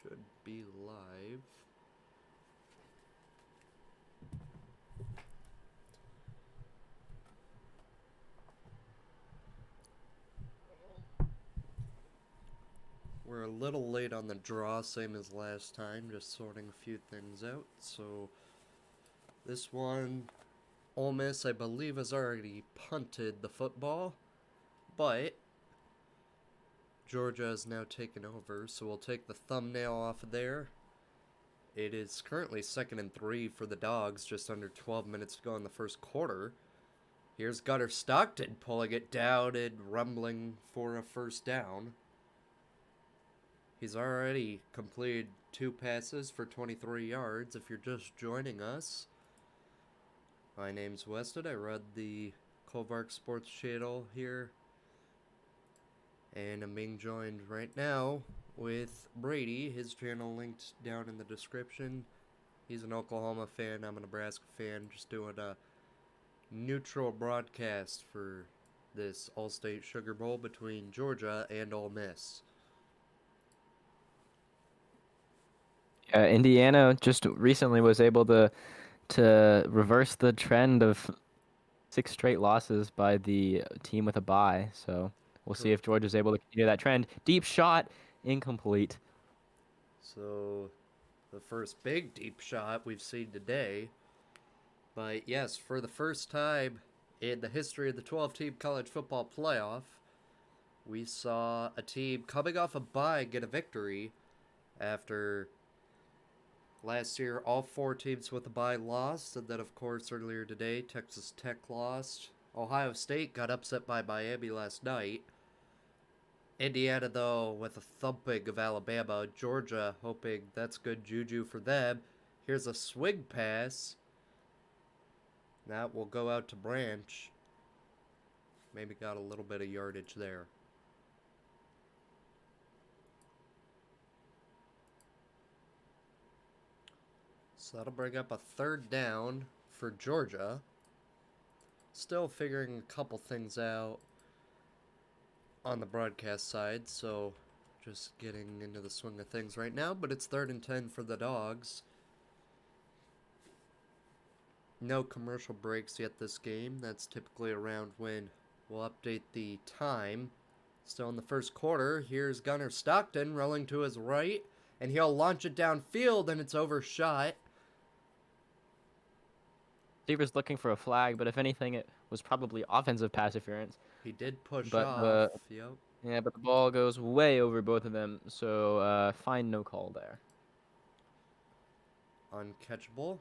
Should be live. We're a little late on the draw, same as last time, just sorting a few things out. So this one, Ole Miss, I believe, has already punted the football, but Georgia has now taken over, so we'll take the thumbnail off of there. It is currently 2nd and 3 for the Dogs, just under 12 minutes to go in the first quarter. Here's Gunner Stockton pulling it down and rumbling for a first down. He's already completed 2 passes for 23 yards. If you're just joining us, my name's Weston. I run the Kovark Sports Channel here, and I'm being joined right now with Brady. His channel linked down in the description. He's an Oklahoma fan. I'm a Nebraska fan. Just doing a neutral broadcast for this All-State Sugar Bowl between Georgia and Ole Miss. Indiana just recently was able to reverse the trend of 6 straight losses by the team with a bye. So we'll see if Georgia's able to continue that trend. Deep shot, incomplete. So the first big deep shot we've seen today. But yes, for the first time in the history of the 12-team college football playoff, we saw a team coming off a bye get a victory after last year all 4 teams with a bye lost, and then of course earlier today Texas Tech lost. Ohio State got upset by Miami last night. Indiana, though, with a thumping of Alabama. Georgia hoping that's good juju for them. Here's a swing pass. That will go out to Branch. Maybe got a little bit of yardage there. So that'll bring up a 3rd down for Georgia. Still figuring a couple things out on the broadcast side, so just getting into the swing of things right now, but it's 3rd and 10 for the Dogs. No commercial breaks yet this game. That's typically around when we'll update the time. Still in the first quarter. Here's Gunner Stockton rolling to his right, and he'll launch it downfield, and it's overshot. Receivers looking for a flag, but if anything, it was probably offensive pass interference. He did push But off. Yep. yeah, but the ball goes way over both of them, so fine, no call there. Uncatchable.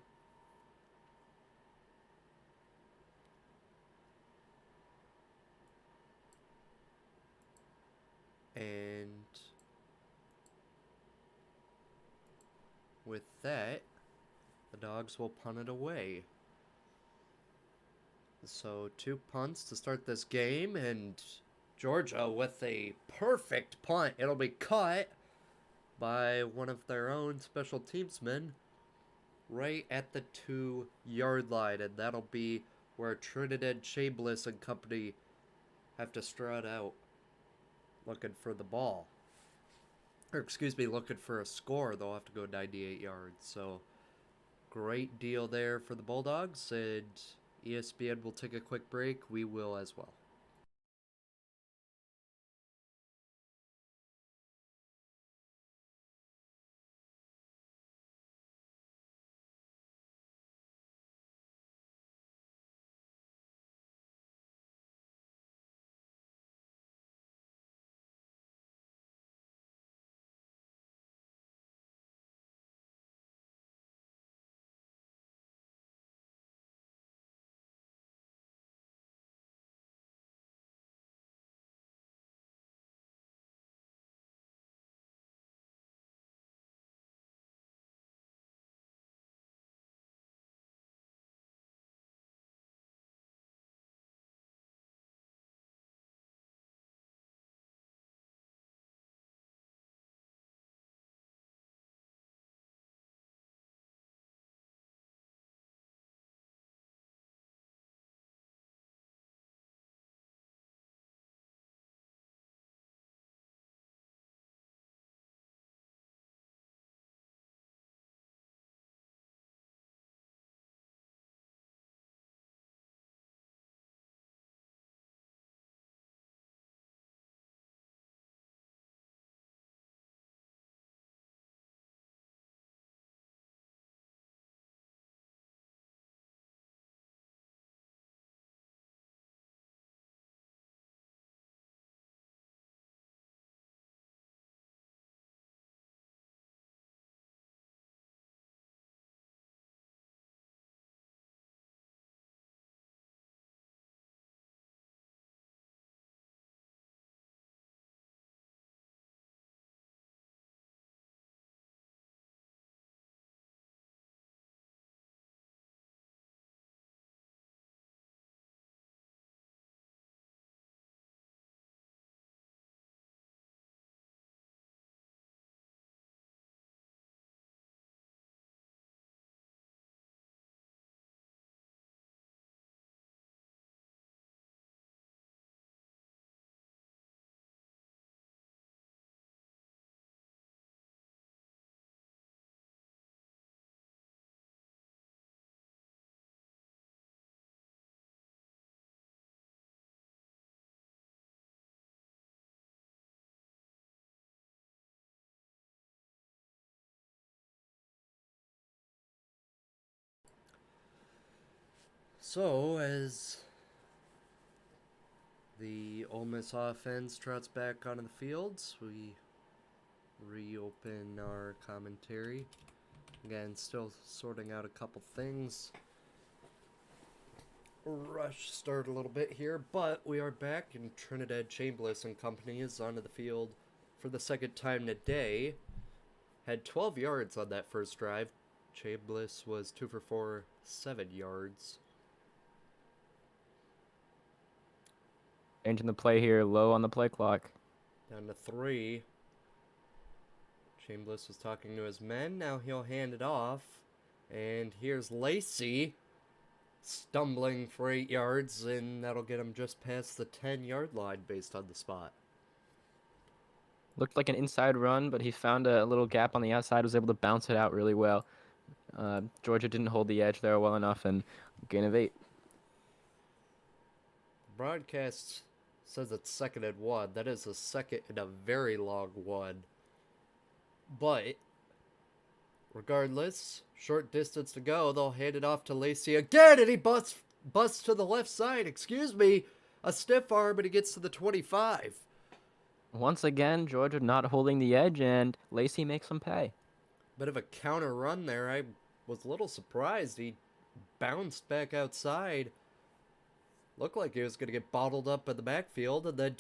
And with that, the Dogs will punt it away. So 2 punts to start this game, and Georgia with a perfect punt. It'll be caught by one of their own special teamsmen right at the 2-yard line, and that'll be where Trinidad Chambliss and company have to strut out looking for the ball. Or excuse me, looking for a score. They'll have to go 98 yards. So great deal there for the Bulldogs, and ESPN will take a quick break. We will as well. So, as the Ole Miss offense trots back onto the fields, we reopen our commentary. Again, still sorting out a couple things. Rush start a little bit here, but we are back, and Trinidad Chambliss and company is onto the field for the second time today. Had 12 yards on that first drive. Chambliss was 2 for 4, 7 yards. Changing the play here, low on the play clock. Down to 3. Chambliss was talking to his men. Now he'll hand it off. And here's Lacey stumbling for 8 yards, and that'll get him just past the 10-yard line based on the spot. Looked like an inside run, but he found a little gap on the outside, was able to bounce it out really well. Georgia didn't hold the edge there well enough, and gain of 8. Broadcast says it's 2nd and 1. That is a second and a very long one. But regardless, short distance to go. They'll hand it off to Lacey again, and he busts to the left side. Excuse me. A stiff arm, and he gets to the 25. Once again, Georgia not holding the edge, and Lacey makes them pay. Bit of a counter run there. I was a little surprised. He bounced back outside. Looked like he was going to get bottled up in the backfield, and then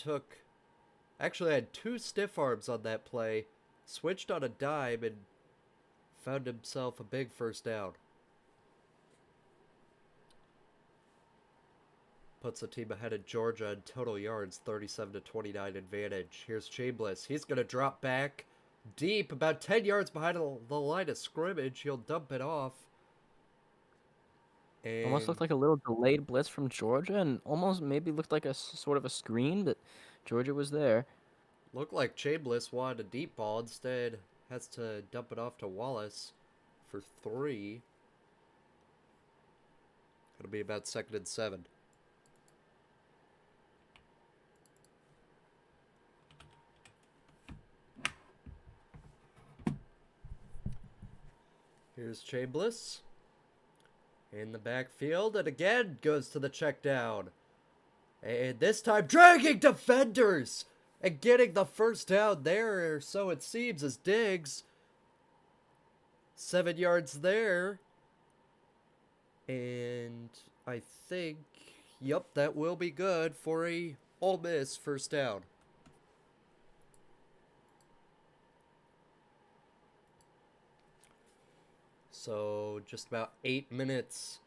actually had 2 stiff arms on that play. Switched on a dime and found himself a big first down. Puts the team ahead of Georgia in total yards, 37-29 advantage. Here's Chambliss. He's going to drop back deep, about 10 yards behind the line of scrimmage. He'll dump it off. And Almost looked like a little delayed blitz from Georgia, and almost maybe looked like a sort of a screen, but Georgia was there. looked like Chambliss wanted a deep ball. Instead, has to dump it off to Wallace for 3. It'll be about 2nd and 7. Here's Chambliss in the backfield, and again goes to the check down. And this time dragging defenders and getting the first down there, or so it seems, as Diggs. 7 yards there. And I think, yep, that will be good for a Ole Miss first down. So just about 8 minutes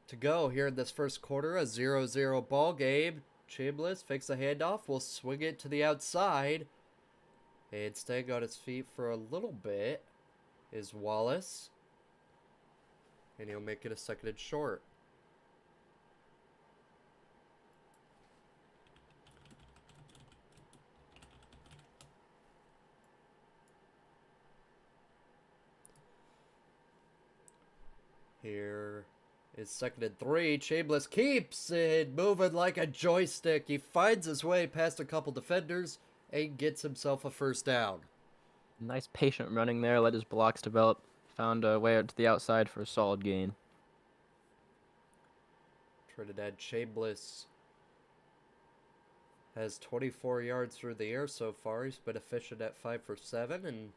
to go here in this first quarter. A 0-0 ball game. Chambliss fakes a handoff. Will swing it to the outside. And staying on his feet for a little bit is Wallace. And he'll make it a 2nd and short. Here is 2nd and 3. Chambliss keeps it moving like a joystick. He finds his way past a couple defenders and gets himself a first down. Nice patient running there, let his blocks develop. Found a way out to the outside for a solid gain. Trinidad Chambliss has 24 yards through the air so far. He's been efficient at 5 for 7, and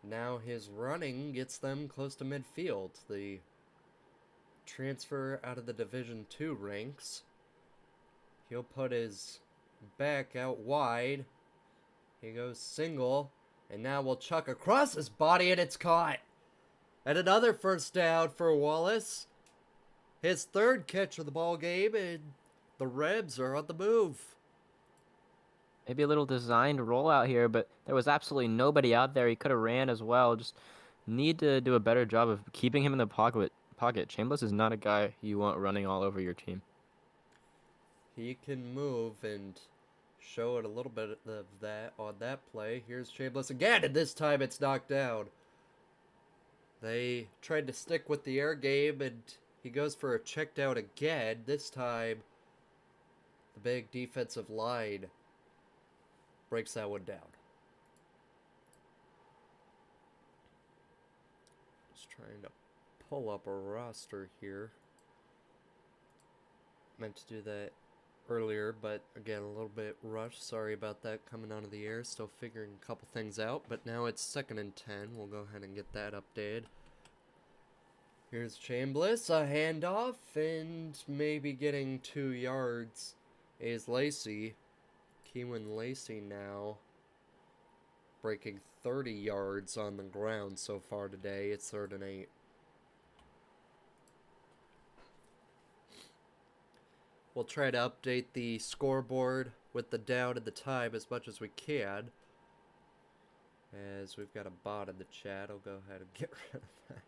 now his running gets them close to midfield. The transfer out of the Division II ranks. He'll put his back out wide. He goes single, and now will chuck across his body, and it's caught. And another first down for Wallace. His 3rd catch of the ball game, and the Rebs are on the move. Maybe a little designed rollout here, but there was absolutely nobody out there. He could have ran as well. Just need to do a better job of keeping him in the pocket. Chambliss is not a guy you want running all over your team. He can move and show it a little bit of that on that play. Here's Chambliss again, and this time it's knocked down. They tried to stick with the air game, and he goes for a check down again. This time, the big defensive line breaks that one down. Just trying to pull up a roster here. Meant to do that earlier, but again, a little bit rushed. Sorry about that coming out of the air. Still figuring a couple things out, but now it's 2nd and 10. We'll go ahead and get that updated. Here's Chambliss, a handoff, and maybe getting 2 yards is Lacey. Keelan Lacey now breaking 30 yards on the ground so far today. It's 3rd and 8. We'll try to update the scoreboard with the down and the time as much as we can. As we've got a bot in the chat, I'll go ahead and get rid of that.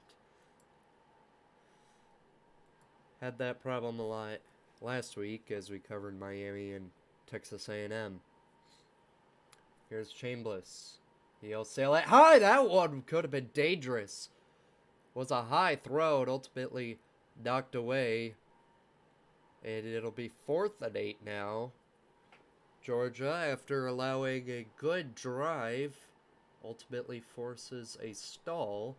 Had that problem a lot last week as we covered Miami and Texas A&M. Here's Chambliss. He'll sail it high. That one could have been dangerous. Was a high throw and ultimately knocked away. And it'll be 4th and 8 now. Georgia, after allowing a good drive, ultimately forces a stall.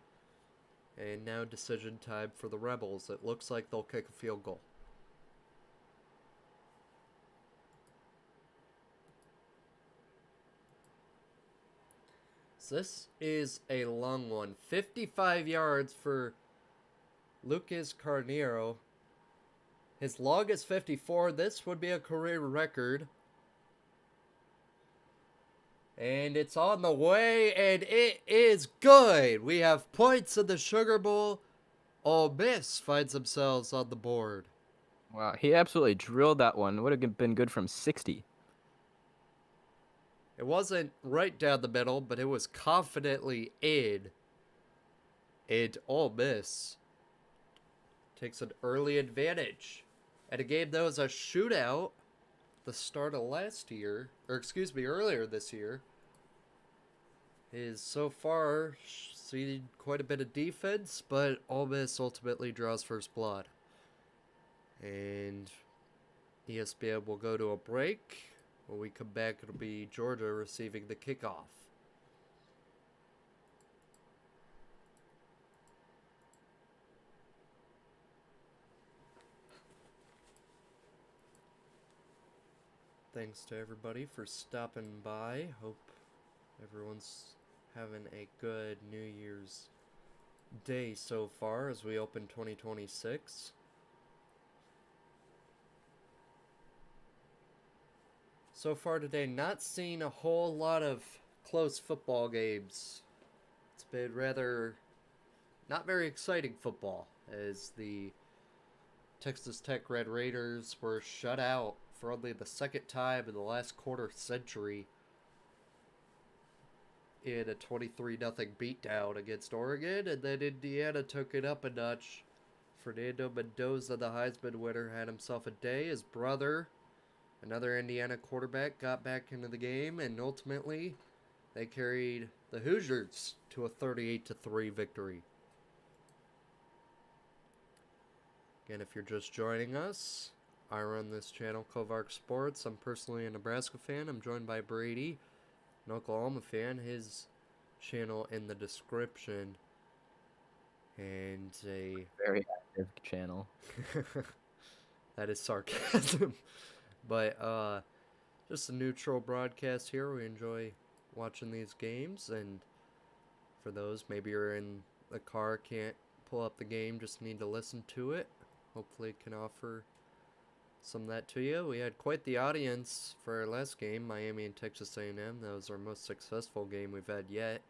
And now decision time for the Rebels. It looks like they'll kick a field goal. So this is a long one. 55 yards for Lucas Carneiro. His longest 54. This would be a career record. And it's on the way, and it is good. We have points in the Sugar Bowl. Ole Miss finds themselves on the board. Wow, he absolutely drilled that one. Would have been good from 60. It wasn't right down the middle, but it was confidently in. And Ole Miss takes an early advantage. At a game that was a shootout the start of earlier this year, is so far seen quite a bit of defense, but Ole Miss ultimately draws first blood. And ESPN will go to a break. When we come back, it'll be Georgia receiving the kickoff. Thanks to everybody for stopping by. Hope everyone's having a good New Year's Day so far as we open 2026. So far today, not seeing a whole lot of close football games. It's been rather not very exciting football as the Texas Tech Red Raiders were shut out for only the 2nd time in the last quarter century in a 23-0 beatdown against Oregon, and then Indiana took it up a notch. Fernando Mendoza, the Heisman winner, had himself a day. His brother, another Indiana quarterback, got back into the game, and ultimately they carried the Hoosiers to a 38-3 victory. Again, if you're just joining us, I run this channel, Kovark Sports. I'm personally a Nebraska fan. I'm joined by Brady, an Oklahoma fan. His channel in the description. And a Very active channel. that is sarcasm. But just a neutral broadcast here. We enjoy watching these games. And for those, maybe you're in the car, can't pull up the game, just need to listen to it. Hopefully it can offer some of that to you. We had quite the audience for our last game, Miami and Texas A&M. That was our most successful game we've had yet.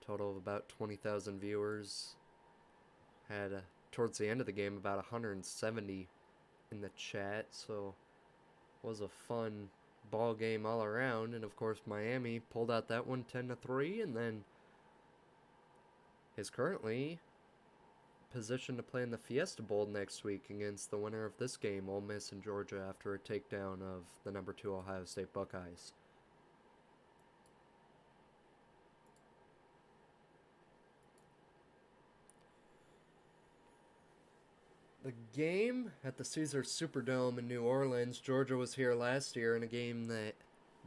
Total of about 20,000 viewers. Had towards the end of the game about 170 in the chat, so it was a fun ball game all around. And of course Miami pulled out that one 10-3, and then is currently positioned to play in the Fiesta Bowl next week against the winner of this game, Ole Miss and Georgia, after a takedown of the number 2 Ohio State Buckeyes. The game at the Caesars Superdome in New Orleans, Georgia was here last year in a game that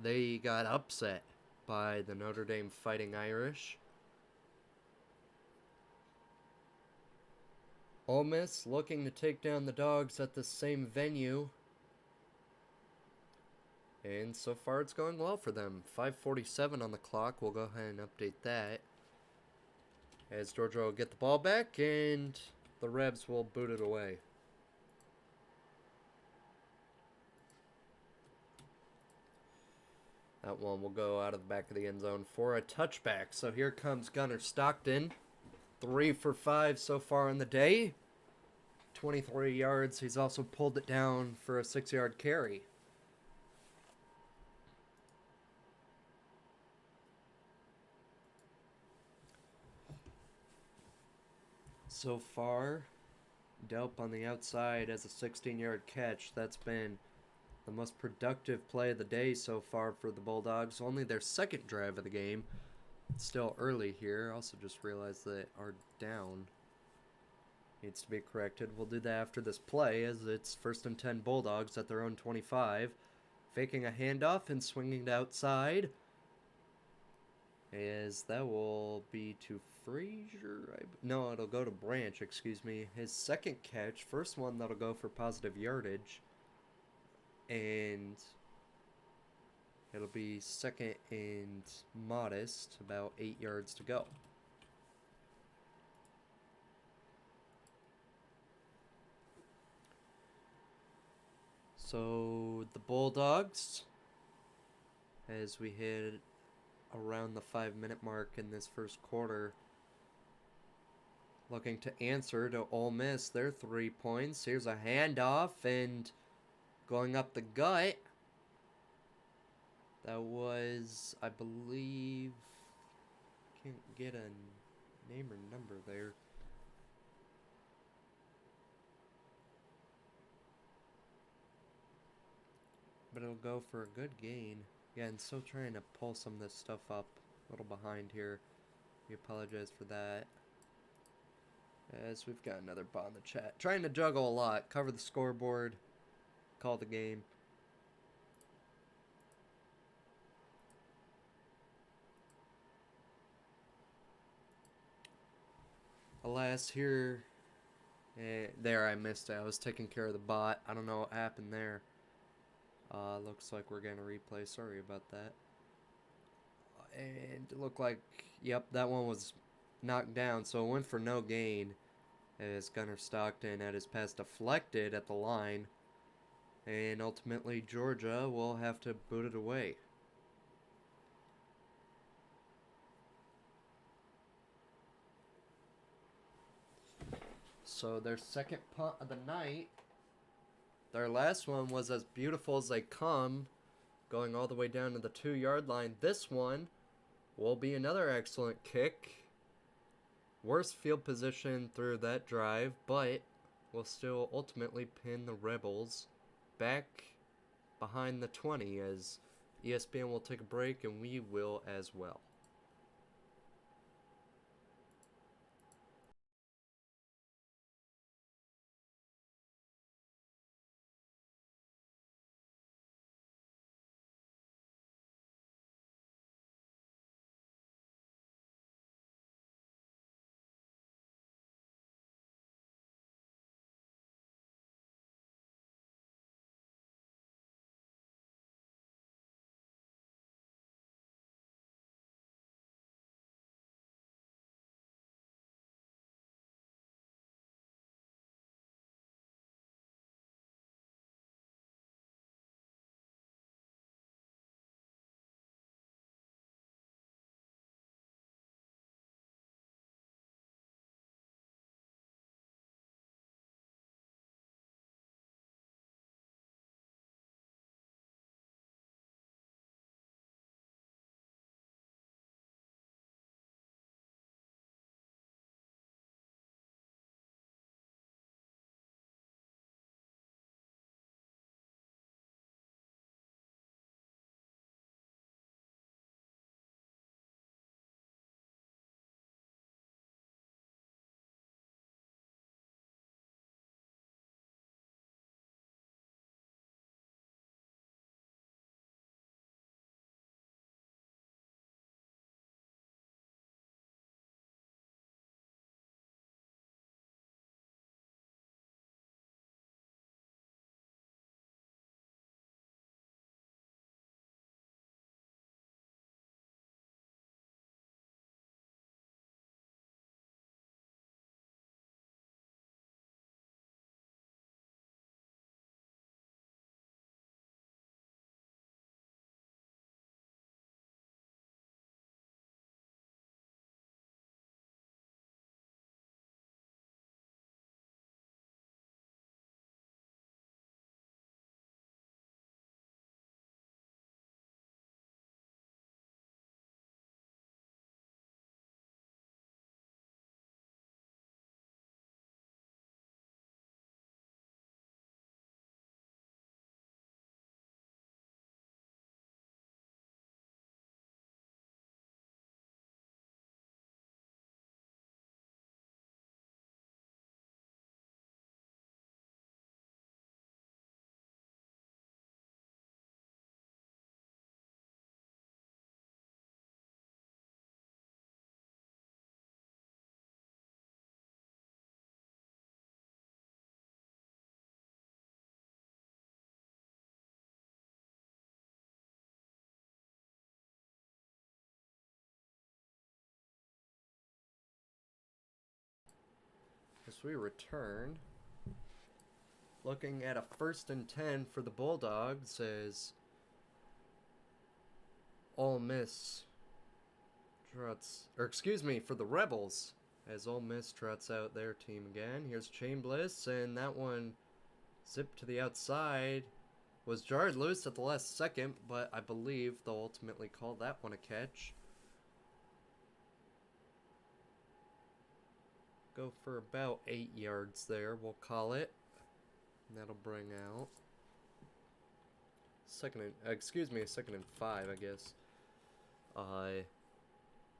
they got upset by the Notre Dame Fighting Irish. Ole Miss looking to take down the Dogs at the same venue And so far it's going well for them. 5:47 on the clock. We'll go ahead and update that. As Georgia will get the ball back and the Rebs will boot it away. That one will go out of the back of the end zone for a touchback. So here comes Gunner Stockton. 3 for 5 so far in the day. 23 yards. He's also pulled it down for a 6-yard carry. So far, Delp on the outside has a 16-yard catch. That's been the most productive play of the day so far for the Bulldogs. Only their second drive of the game. It's still early here. Also just realized that our down needs to be corrected. We'll do that after this play as it's 1st and 10 Bulldogs at their own 25. Faking a handoff and swinging it outside. As that will be to Frazier. No, it'll go to Branch, excuse me. His second catch. First one that'll go for positive yardage. And it'll be 2nd and modest. About 8 yards to go. So the Bulldogs, as we hit around the 5-minute mark in this first quarter, looking to answer to Ole Miss their 3 points. Here's a handoff and going up the gut. That was, I believe, can't get a name or number there. But it'll go for a good gain. Yeah, and still trying to pull some of this stuff up. A little behind here. We apologize for that. As we've got another bot in the chat. Trying to juggle a lot. Cover the scoreboard. Call the game. Alas, here... there, I missed it. I was taking care of the bot. I don't know what happened there. Looks like we're getting a replay. Sorry about that. And it looked like, yep, that one was knocked down. So it went for no gain. As Gunner Stockton had his pass deflected at the line. And ultimately, Georgia will have to boot it away. So their second punt of the night. Their last one was as beautiful as they come, going all the way down to the 2-yard line. This one will be another excellent kick. Worst field position through that drive, but will still ultimately pin the Rebels back behind the 20 as ESPN will take a break and we will as well. course, we return. Looking at a 1st and 10 for the Bulldogs as Ole Miss trots, or excuse me, for the Rebels, as Ole Miss trots out their team again. Here's Chambliss, and that one zipped to the outside. Was jarred loose at the last second, but I believe they'll ultimately call that one a catch. Go for about 8 yards there, we'll call it. And that'll bring out a 2nd and 5, I guess. A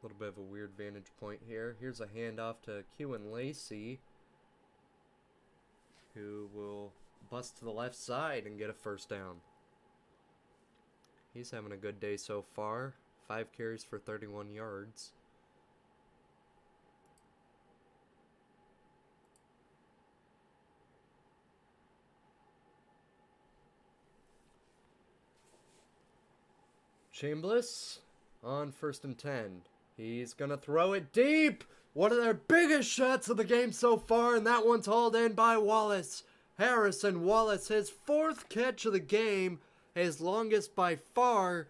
little bit of a weird vantage point here. Here's a handoff to Kewen Lacey, who will bust to the left side and get a 1st down. He's having a good day so far. 5 carries for 31 yards. Chambliss on 1st and 10. He's going to throw it deep. One of their biggest shots of the game so far, and that one's hauled in by Wallace. Harrison Wallace, his 4th catch of the game, his longest by far.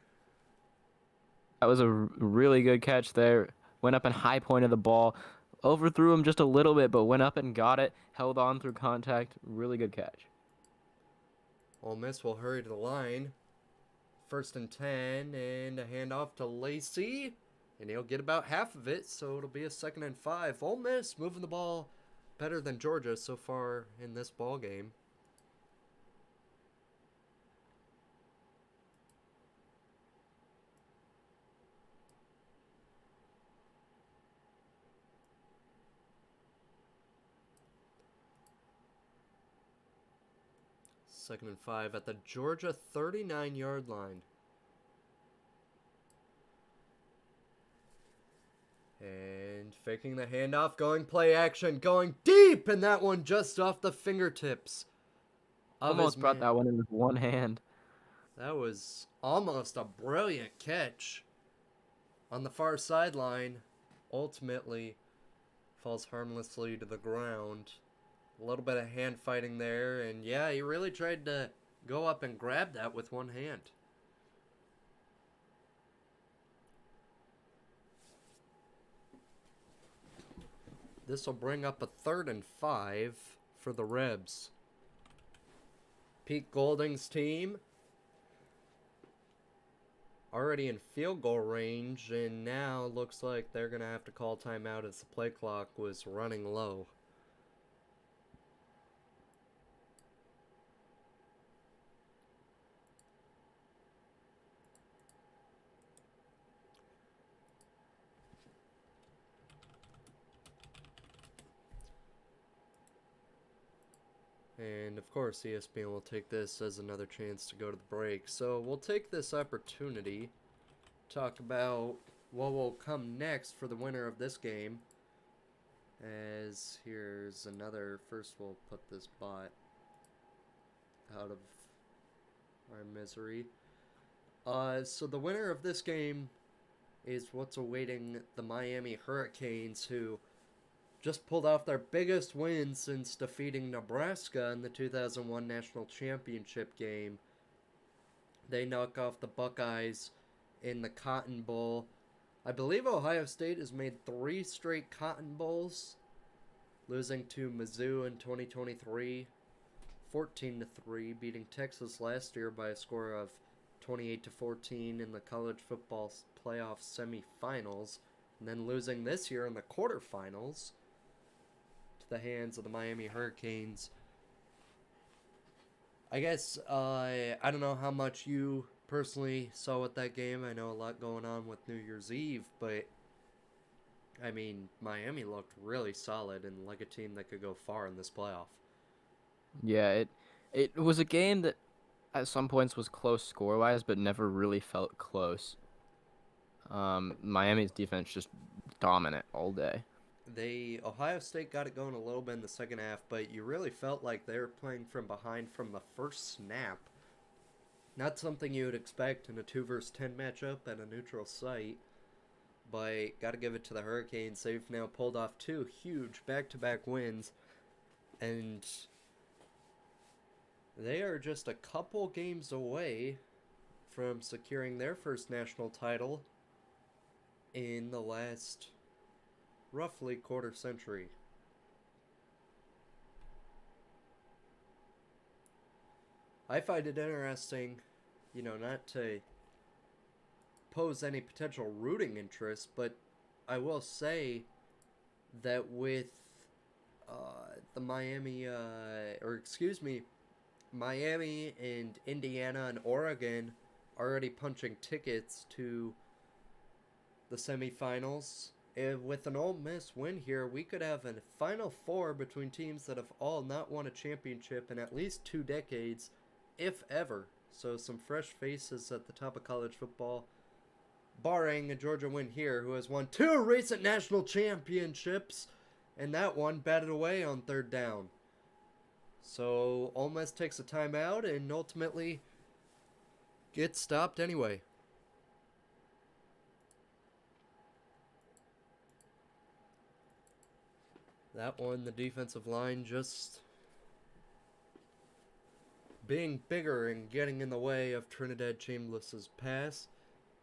That was a really good catch there. Went up and high pointed the ball. Overthrew him just a little bit, but went up and got it. Held on through contact. Really good catch. Ole Miss will hurry to the line. 1st and 10, and a handoff to Lacey. And he'll get about half of it, so it'll be a 2nd and 5. Ole Miss moving the ball better than Georgia so far in this ball game. Second and 5 at the Georgia 39-yard line. And faking the handoff, going play action, going deep, and that one just off the fingertips. Almost brought that one in with one hand. That was almost a brilliant catch on the far sideline. Ultimately falls harmlessly to the ground. A little bit of hand fighting there, and yeah, he really tried to go up and grab that with one hand. This will bring up a 3rd and 5 for the Rebs. Pete Golding's team already in field goal range, and now looks like they're going to have to call timeout as the play clock was running low. And of course, ESPN will take this as another chance to go to the break. So we'll take this opportunity to talk about what will come next for the winner of this game. As here's another, first we'll put this bot out of our misery. So the winner of this game is what's awaiting the Miami Hurricanes, who just pulled off their biggest win since defeating Nebraska in the 2001 National Championship game. They knock off the Buckeyes in the Cotton Bowl. I believe Ohio State has made 3 straight Cotton Bowls, losing to Mizzou in 2023, 14-3, beating Texas last year by a score of 28-14 in the college football playoff semifinals, and then losing this year in the quarterfinals the hands of the Miami Hurricanes. I guess, I don't know how much you personally saw with that game. I know a lot going on with New Year's Eve, but, I mean, Miami looked really solid and like a team that could go far in this playoff. Yeah, it was a game that at some points was close score-wise, but never really felt close. Miami's defense just dominant all day. Ohio State got it going a little bit in the second half, but you really felt like they were playing from behind from the first snap. Not something you would expect in a 2-versus-10 matchup at a neutral site, but got to give it to the Hurricanes. They've now pulled off 2 huge back-to-back wins And they are just a couple games away from securing their first national title in the last roughly quarter century. I find it interesting, not to pose any potential rooting interest, but I will say that with the Miami and Indiana and Oregon already punching tickets to the semifinals. With an Ole Miss win here, we could have a Final Four between teams that have all not won a championship in at least 2 decades, if ever. So some fresh faces at the top of college football, barring a Georgia win here, who has won 2 recent national championships, and that one batted away on 3rd down. So Ole Miss takes a timeout and ultimately gets stopped anyway. That one, the defensive line just being bigger and getting in the way of Trinidad Chambliss's pass.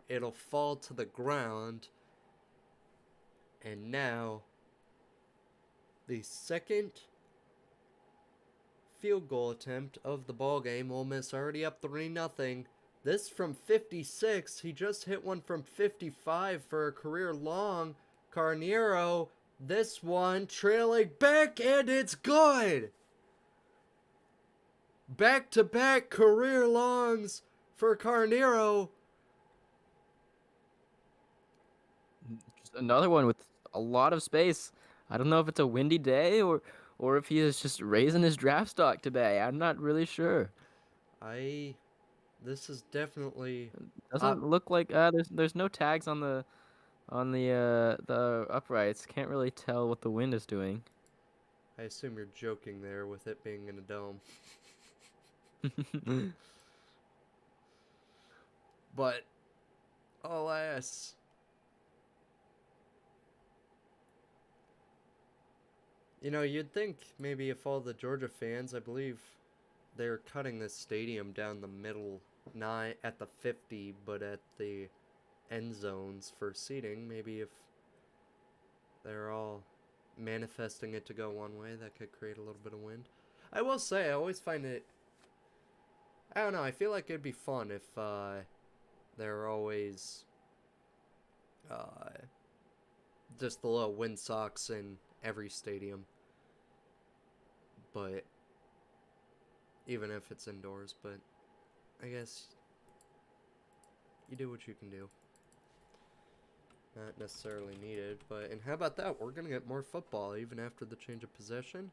It'll fall to the ground. And now, the second field goal attempt of the ball game. Ole Miss already up 3-0. This from 56. He just hit one from 55 for a career long. Carneiro, this one trailing back, and it's good. Back-to-back career longs for Carneiro. Just another one with a lot of space. I don't know if it's a windy day or if he is just raising his draft stock today. I'm not really sure. This is definitely Doesn't look like there's no tags on the uprights. Can't really tell what the wind is doing. I assume you're joking there with it being in a dome. But alas, you'd think maybe if all the Georgia fans, I believe they're cutting this stadium down the middle, not at the 50, but at the end zones for seating. Maybe if they're all manifesting it to go one way, that could create a little bit of wind. I will say, I always find it, I don't know, I feel like it'd be fun if there are always just the little wind socks in every stadium. But even if it's indoors, but I guess you do what you can do. Not necessarily needed, but, and how about that? We're going to get more football even after the change of possession.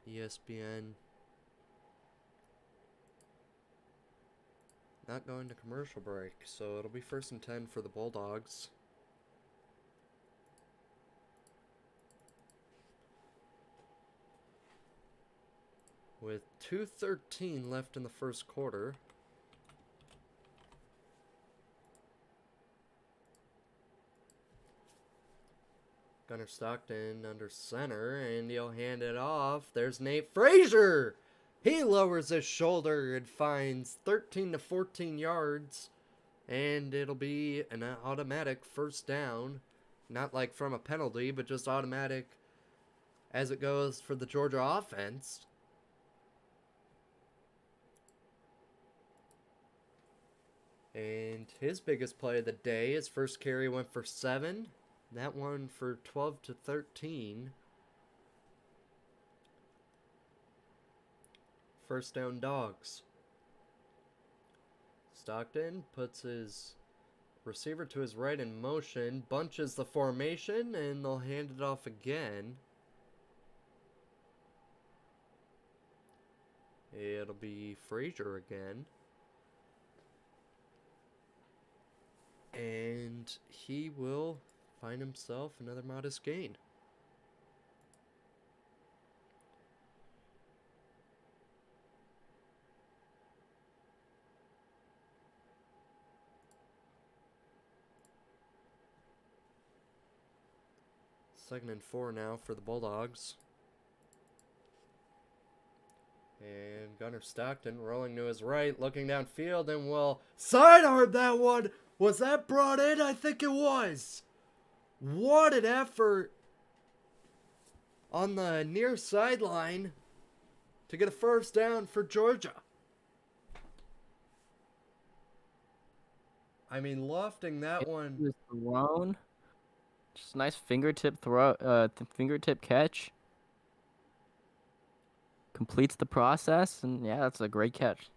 ESPN not going to commercial break, so it'll be 1st and 10 for the Bulldogs. With 2:13 left in the first quarter. Gunnar Stockton under center, and he'll hand it off. There's Nate Frazier. He lowers his shoulder and finds 13 to 14 yards, and it'll be an automatic 1st down. Not like from a penalty, but just automatic as it goes for the Georgia offense. And his biggest play of the day, his first carry went for 7. That one for 12 to 13. 1st down Dogs. Stockton puts his receiver to his right in motion, bunches the formation, and they'll hand it off again. It'll be Frazier again. And he will find himself another modest gain. Second and 4 now for the Bulldogs. And Gunnar Stockton rolling to his right, looking downfield, and will sidearm that one. Was that brought in? I think it was. What an effort on the near sideline to get a first down for Georgia. I mean, lofting that one. It was thrown. Just a nice fingertip throw, fingertip catch. Completes the process, and yeah, that's a great catch.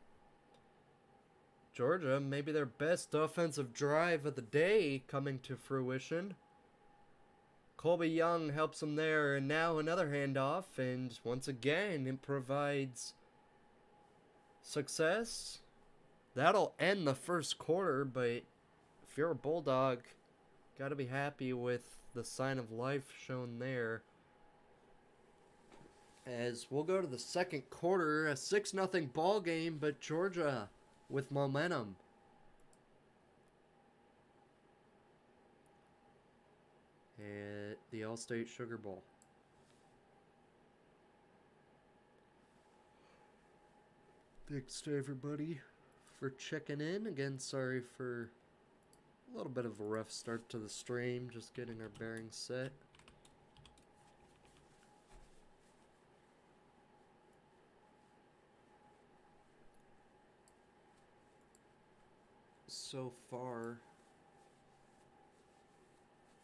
Georgia, maybe their best offensive drive of the day coming to fruition. Colby Young helps them there, and now another handoff, and once again, it provides success. That'll end the first quarter, but if you're a Bulldog, gotta be happy with the sign of life shown there. As we'll go to the second quarter, a 6-0 ball game, but Georgia with momentum. At the Allstate Sugar Bowl. Thanks to everybody for checking in. Again, sorry for a little bit of a rough start to the stream, just getting our bearings set. So far,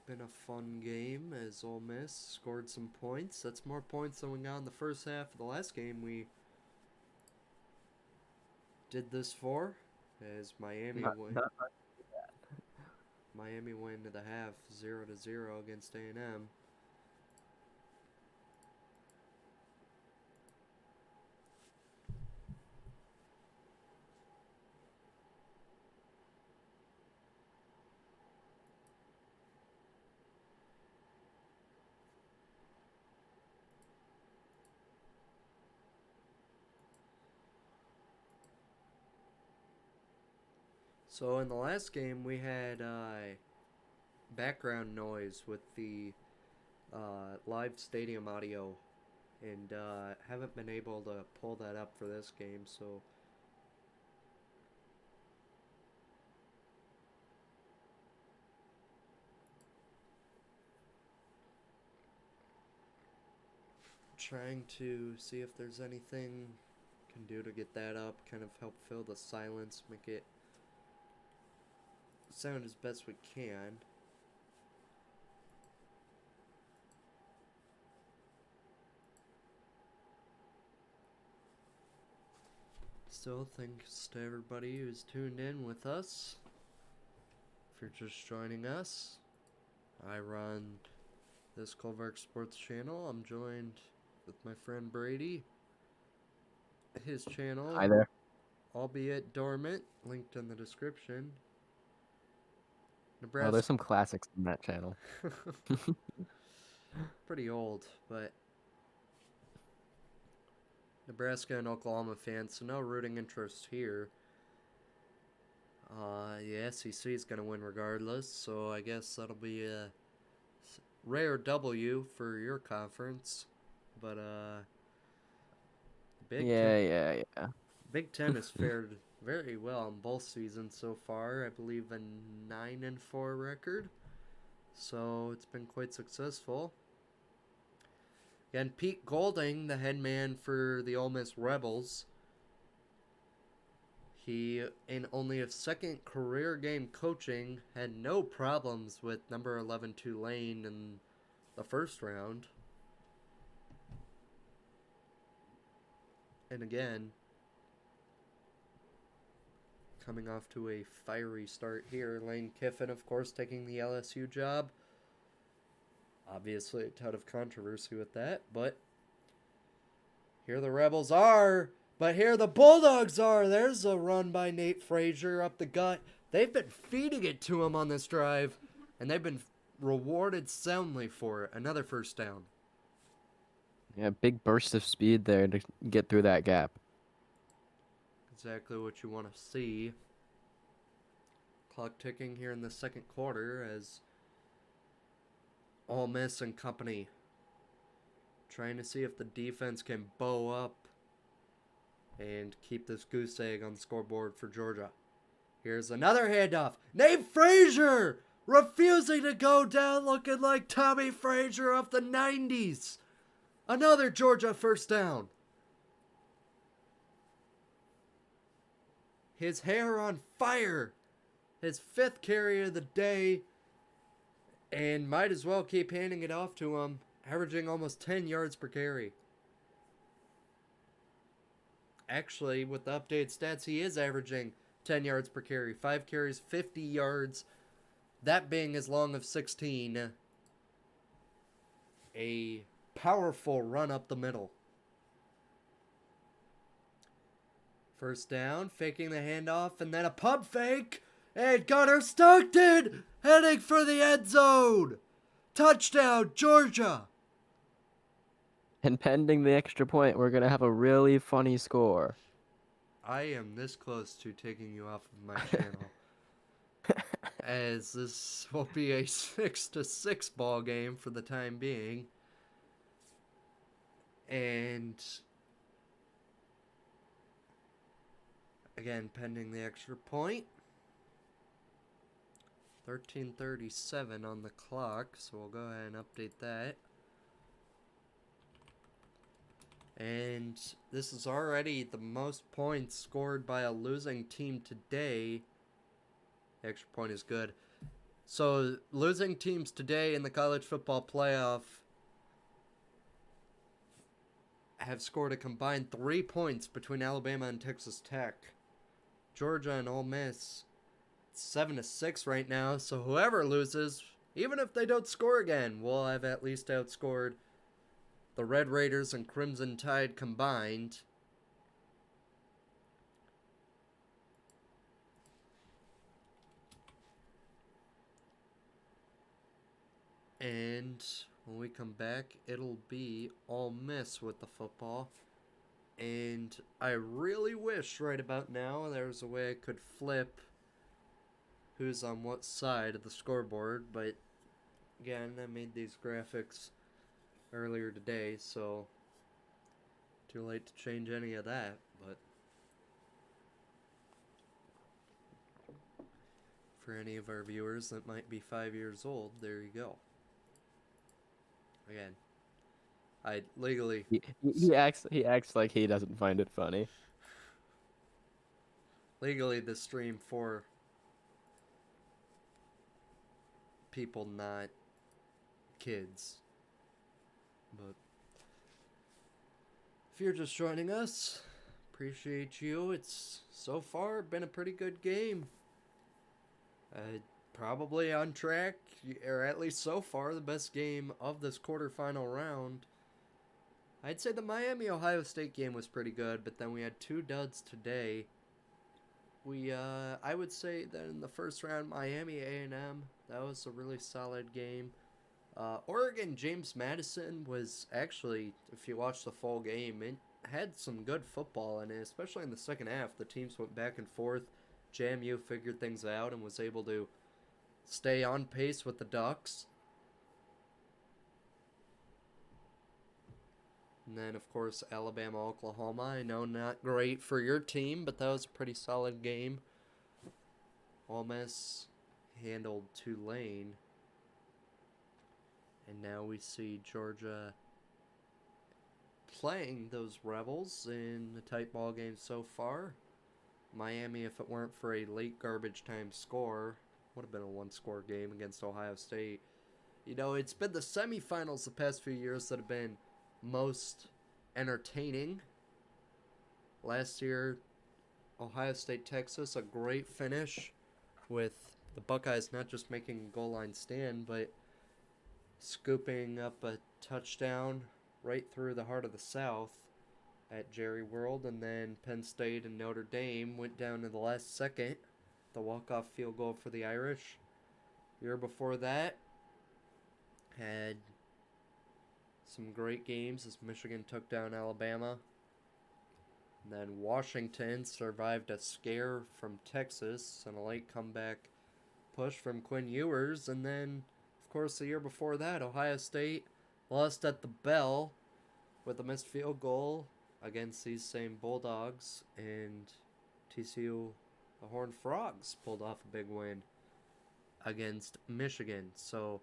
been a fun game as Ole Miss scored some points. That's more points than we got in the first half of the last game we did this for, as Miami win. Miami win to the half 0-0 against A&M. So in the last game, we had background noise with the live stadium audio, and haven't been able to pull that up for this game, so trying to see if there's anything can do to get that up, kind of help fill the silence, make it sound as best we can. Still, thanks to everybody who's tuned in with us. If you're just joining us, I run this Colvark Sports channel. I'm joined with my friend Brady. His channel, Hi there. albeit dormant, linked in the description. Oh, Nebraska. there's some classics on that channel. Pretty old, but Nebraska and Oklahoma fans, so no rooting interest here. The SEC is going to win regardless, so I guess that'll be a rare W for your conference. But, Yeah. Big Ten has fared very well in both seasons so far. I believe a 9-4 record. So it's been quite successful. And Pete Golding, the head man for the Ole Miss Rebels, he, in only his second career game coaching, had no problems with number 11 Tulane in the first round. And again, coming off to a fiery start here. Lane Kiffin, of course, taking the LSU job. Obviously, a ton of controversy with that, but here the Rebels are. But here the Bulldogs are. There's a run by Nate Frazier up the gut. They've been feeding it to him on this drive, and they've been rewarded soundly for it. Another first down. Yeah, big burst of speed there to get through that gap. Exactly what you want to see. Clock ticking here in the second quarter as Ole Miss and company trying to see if the defense can bow up and keep this goose egg on the scoreboard for Georgia. Here's another handoff. Nate Frazier refusing to go down, looking like Tommy Frazier of the 90s. Another Georgia first down. His hair on fire. His 5th carry of the day. And might as well keep handing it off to him, averaging almost 10 yards per carry. Actually, with the updated stats, he is averaging 10 yards per carry. 5 carries, 50 yards. That being as long of 16. A powerful run up the middle. First down, faking the handoff, and then a pump fake. And Gunnar Stockton heading for the end zone. Touchdown, Georgia. And pending the extra point, we're going to have a really funny score. I am this close to taking you off of my channel. As this will be a 6-6 ball game for the time being. And again, pending the extra point. 13:37 on the clock, so we'll go ahead and update that. And this is already the most points scored by a losing team today. The extra point is good. So, losing teams today in the college football playoff have scored a combined 3 points between Alabama and Texas Tech. Georgia and Ole Miss, 7-6 right now. So, whoever loses, even if they don't score again, will have at least outscored the Red Raiders and Crimson Tide combined. And when we come back, it'll be Ole Miss with the football. And I really wish right about now there was a way I could flip who's on what side of the scoreboard. But again, I made these graphics earlier today, so too late to change any of that. But for any of our viewers that might be 5 years old, there you go. Again, I legally He acts like he doesn't find it funny. legally the stream for people, not kids. But if you're just joining us, appreciate you. It's so far been a pretty good game. Probably on track, or at least so far, the best game of this quarterfinal round. I'd say the Miami-Ohio State game was pretty good, but then we had 2 duds today. I would say that in the first round, Miami A&M, that was a really solid game. Oregon James Madison was actually, if you watch the full game, it had some good football in it, especially in the second half. The teams went back and forth. JMU figured things out and was able to stay on pace with the Ducks. And then, of course, Alabama, Oklahoma. I know not great for your team, but that was a pretty solid game. Ole Miss handled Tulane. And now we see Georgia playing those Rebels in the tight ball game so far. Miami, if it weren't for a late garbage time score, would have been a 1-score game against Ohio State. You know, it's been the semifinals the past few years that have been most entertaining. Last year, Ohio State, Texas, a great finish with the Buckeyes not just making a goal line stand, but scooping up a touchdown right through the heart of the South at Jerry World. And then Penn State and Notre Dame went down to the last second. The walk-off field goal for the Irish. Year before that, had some great games as Michigan took down Alabama. And then Washington survived a scare from Texas and a late comeback push from Quinn Ewers. And then, of course, the year before that, Ohio State lost at the bell with a missed field goal against these same Bulldogs, and TCU, the Horned Frogs, pulled off a big win against Michigan. So,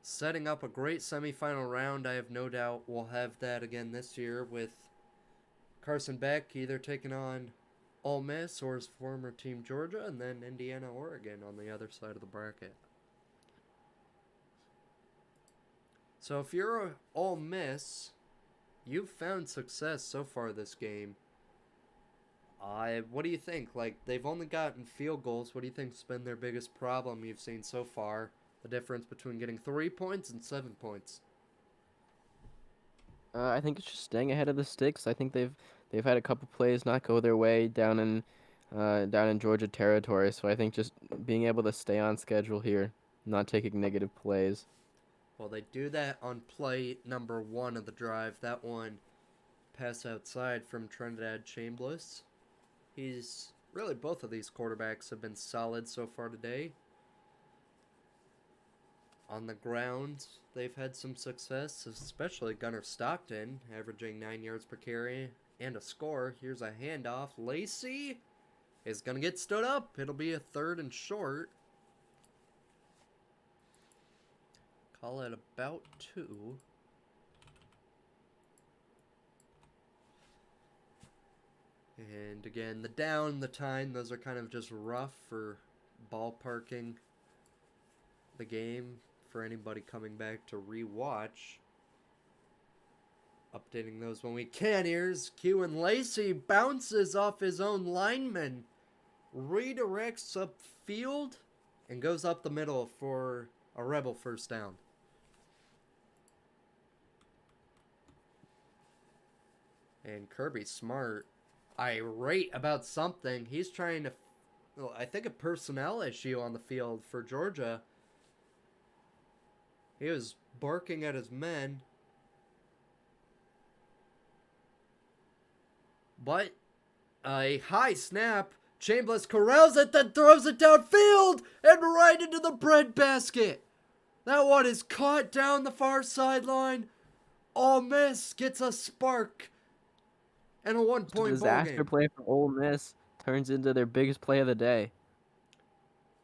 setting up a great semifinal round. I have no doubt we'll have that again this year with Carson Beck either taking on Ole Miss or his former team Georgia, and then Indiana, Oregon on the other side of the bracket. So if you're a Ole Miss, you've found success so far this game. What do you think? Like, they've only gotten field goals. What do you think's been their biggest problem you've seen so far? The difference between getting 3 points and 7 points. I think it's just staying ahead of the sticks. I think they've had a couple plays not go their way down in Georgia territory. So I think just being able to stay on schedule here, not taking negative plays. Well, they do that on play number 1 of the drive. That one pass outside from Trinidad Chambliss. Both of these quarterbacks have been solid so far today. On the ground, they've had some success, especially Gunnar Stockton, averaging 9 yards per carry and a score. Here's a handoff. Lacey is going to get stood up. It'll be a 3rd and short. Call it about 2. And again, the down, the time, those are kind of just rough for ballparking the game for anybody coming back to rewatch. Updating those when we can. Here's Q, and Lacey bounces off his own lineman, redirects upfield, and goes up the middle for a Rebel first down. And Kirby Smart, irate about something. He's trying to, I think, a personnel issue on the field for Georgia. He was barking at his men. But a high snap. Chambliss corrals it, then throws it downfield and right into the breadbasket. That one is caught down the far sideline. Ole Miss gets a spark and a 1-point ball game. Disaster play for Ole Miss turns into their biggest play of the day.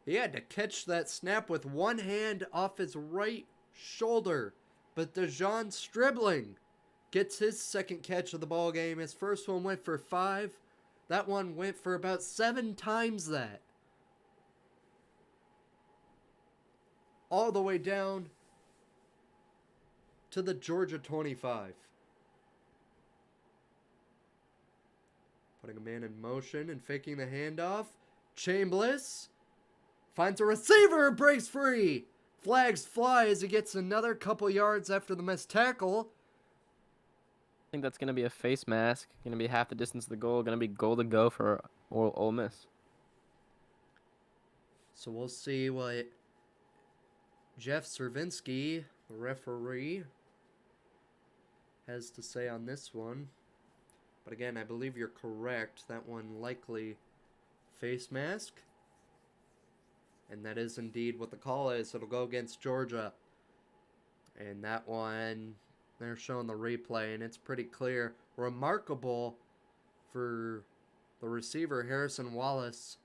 He had to catch that snap with one hand off his right shoulder. But DeJon Stribling gets his second catch of the ball game. His first one went for 5. That one went for about 7 times that. All the way down to the Georgia 25. Putting a man in motion and faking the handoff. Chambliss finds a receiver, breaks free. Flags fly as he gets another couple yards after the missed tackle. I think that's going to be a face mask. Going to be half the distance of the goal. Going to be goal to go for Ole Miss. So we'll see what Jeff Cervinski, the referee, has to say on this one. But again, I believe you're correct. That one likely face mask. And that is indeed what the call is. It'll go against Georgia. And that one, they're showing the replay, and it's pretty clear. Remarkable for the receiver, Harrison Wallace,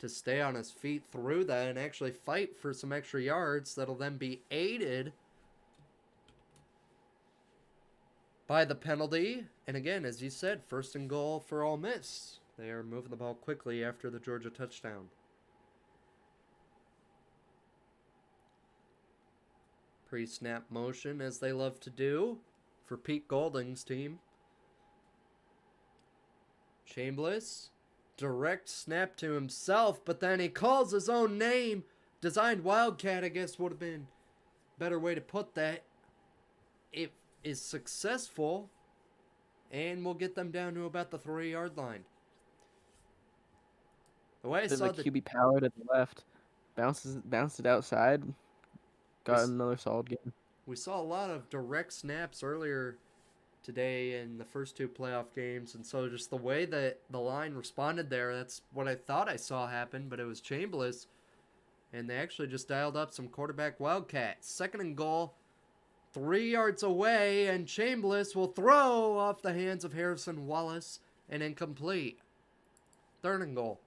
to stay on his feet through that and actually fight for some extra yards that'll then be aided by the penalty. And again, as you said, 1st and goal for Ole Miss. They are moving the ball quickly after the Georgia touchdown. Pre-snap motion, as they love to do, for Pete Golding's team. Chambliss, direct snap to himself, but then he calls his own name. Designed Wildcat, I guess, would have been a better way to put that. It is successful, and we'll get them down to about the 3-yard line. The way I saw the QB power to the left, bounced it outside. Got another solid game. We saw a lot of direct snaps earlier today in the first 2 playoff games, and so just the way that the line responded there, that's what I thought I saw happen, but it was Chambliss, and they actually just dialed up some quarterback wildcats. 2nd and goal, 3 yards away, and Chambliss will throw off the hands of Harrison Wallace and incomplete. 3rd and goal.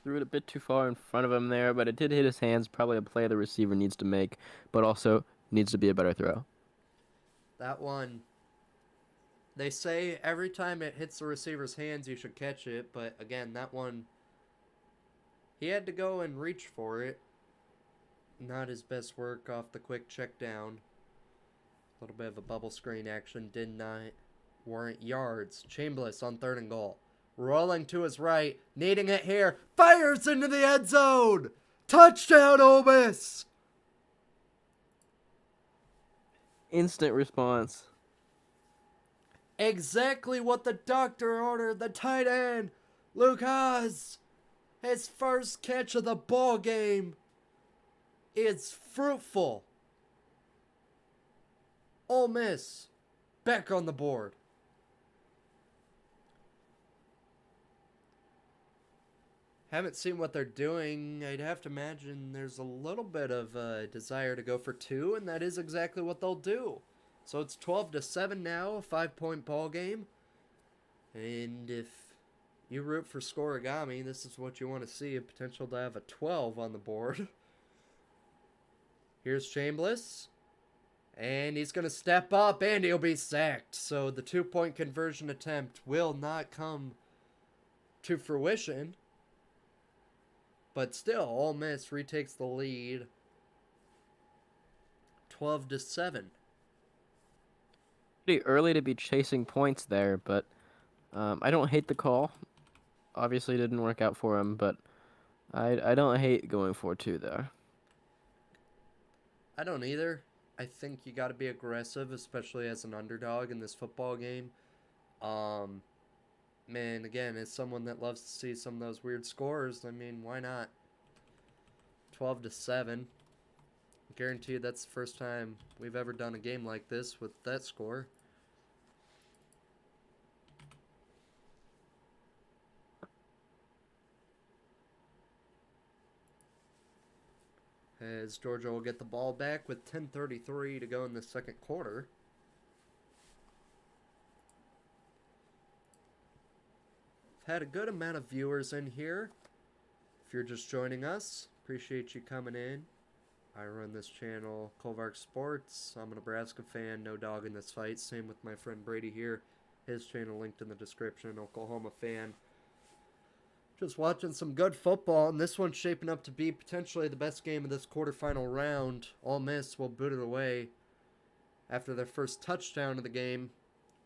Threw it a bit too far in front of him there, but it did hit his hands. Probably a play the receiver needs to make, but also needs to be a better throw. That one, they say every time it hits the receiver's hands, you should catch it. But again, that one, he had to go and reach for it. Not his best work off the quick check down. A little bit of a bubble screen action did not warrant yards. Chambliss on 3rd and goal. Rolling to his right, needing it here. Fires into the end zone. Touchdown, Ole Miss. Instant response. Exactly what the doctor ordered. The tight end, Lucas, his first catch of the ball game is fruitful. Ole Miss back on the board. Haven't seen what they're doing. I'd have to imagine there's a little bit of a desire to go for 2, and that is exactly what they'll do. So it's 12-7 now, a 5-point ball game. And if you root for Scorigami, this is what you want to see, a potential to have a 12 on the board. Here's Chambliss. And he's going to step up, and he'll be sacked. So the 2-point conversion attempt will not come to fruition. But still, Ole Miss retakes the lead 12-7. Pretty early to be chasing points there, but I don't hate the call. Obviously, it didn't work out for him, but I don't hate going for 2 there. I don't either. I think you got to be aggressive, especially as an underdog in this football game. Man, again, as someone that loves to see some of those weird scores, I mean, why not? 12-7. Guarantee you that's the first time we've ever done a game like this with that score. As Georgia will get the ball back with 10:33 to go in the second quarter. Had a good amount of viewers in here. If you're just joining us, appreciate you coming in. I run this channel, Kovark Sports. I'm a Nebraska fan, no dog in this fight. Same with my friend Brady here. His channel linked in the description, Oklahoma fan. Just watching some good football, and this one's shaping up to be potentially the best game of this quarterfinal round. Ole Miss will boot it away after their first touchdown of the game.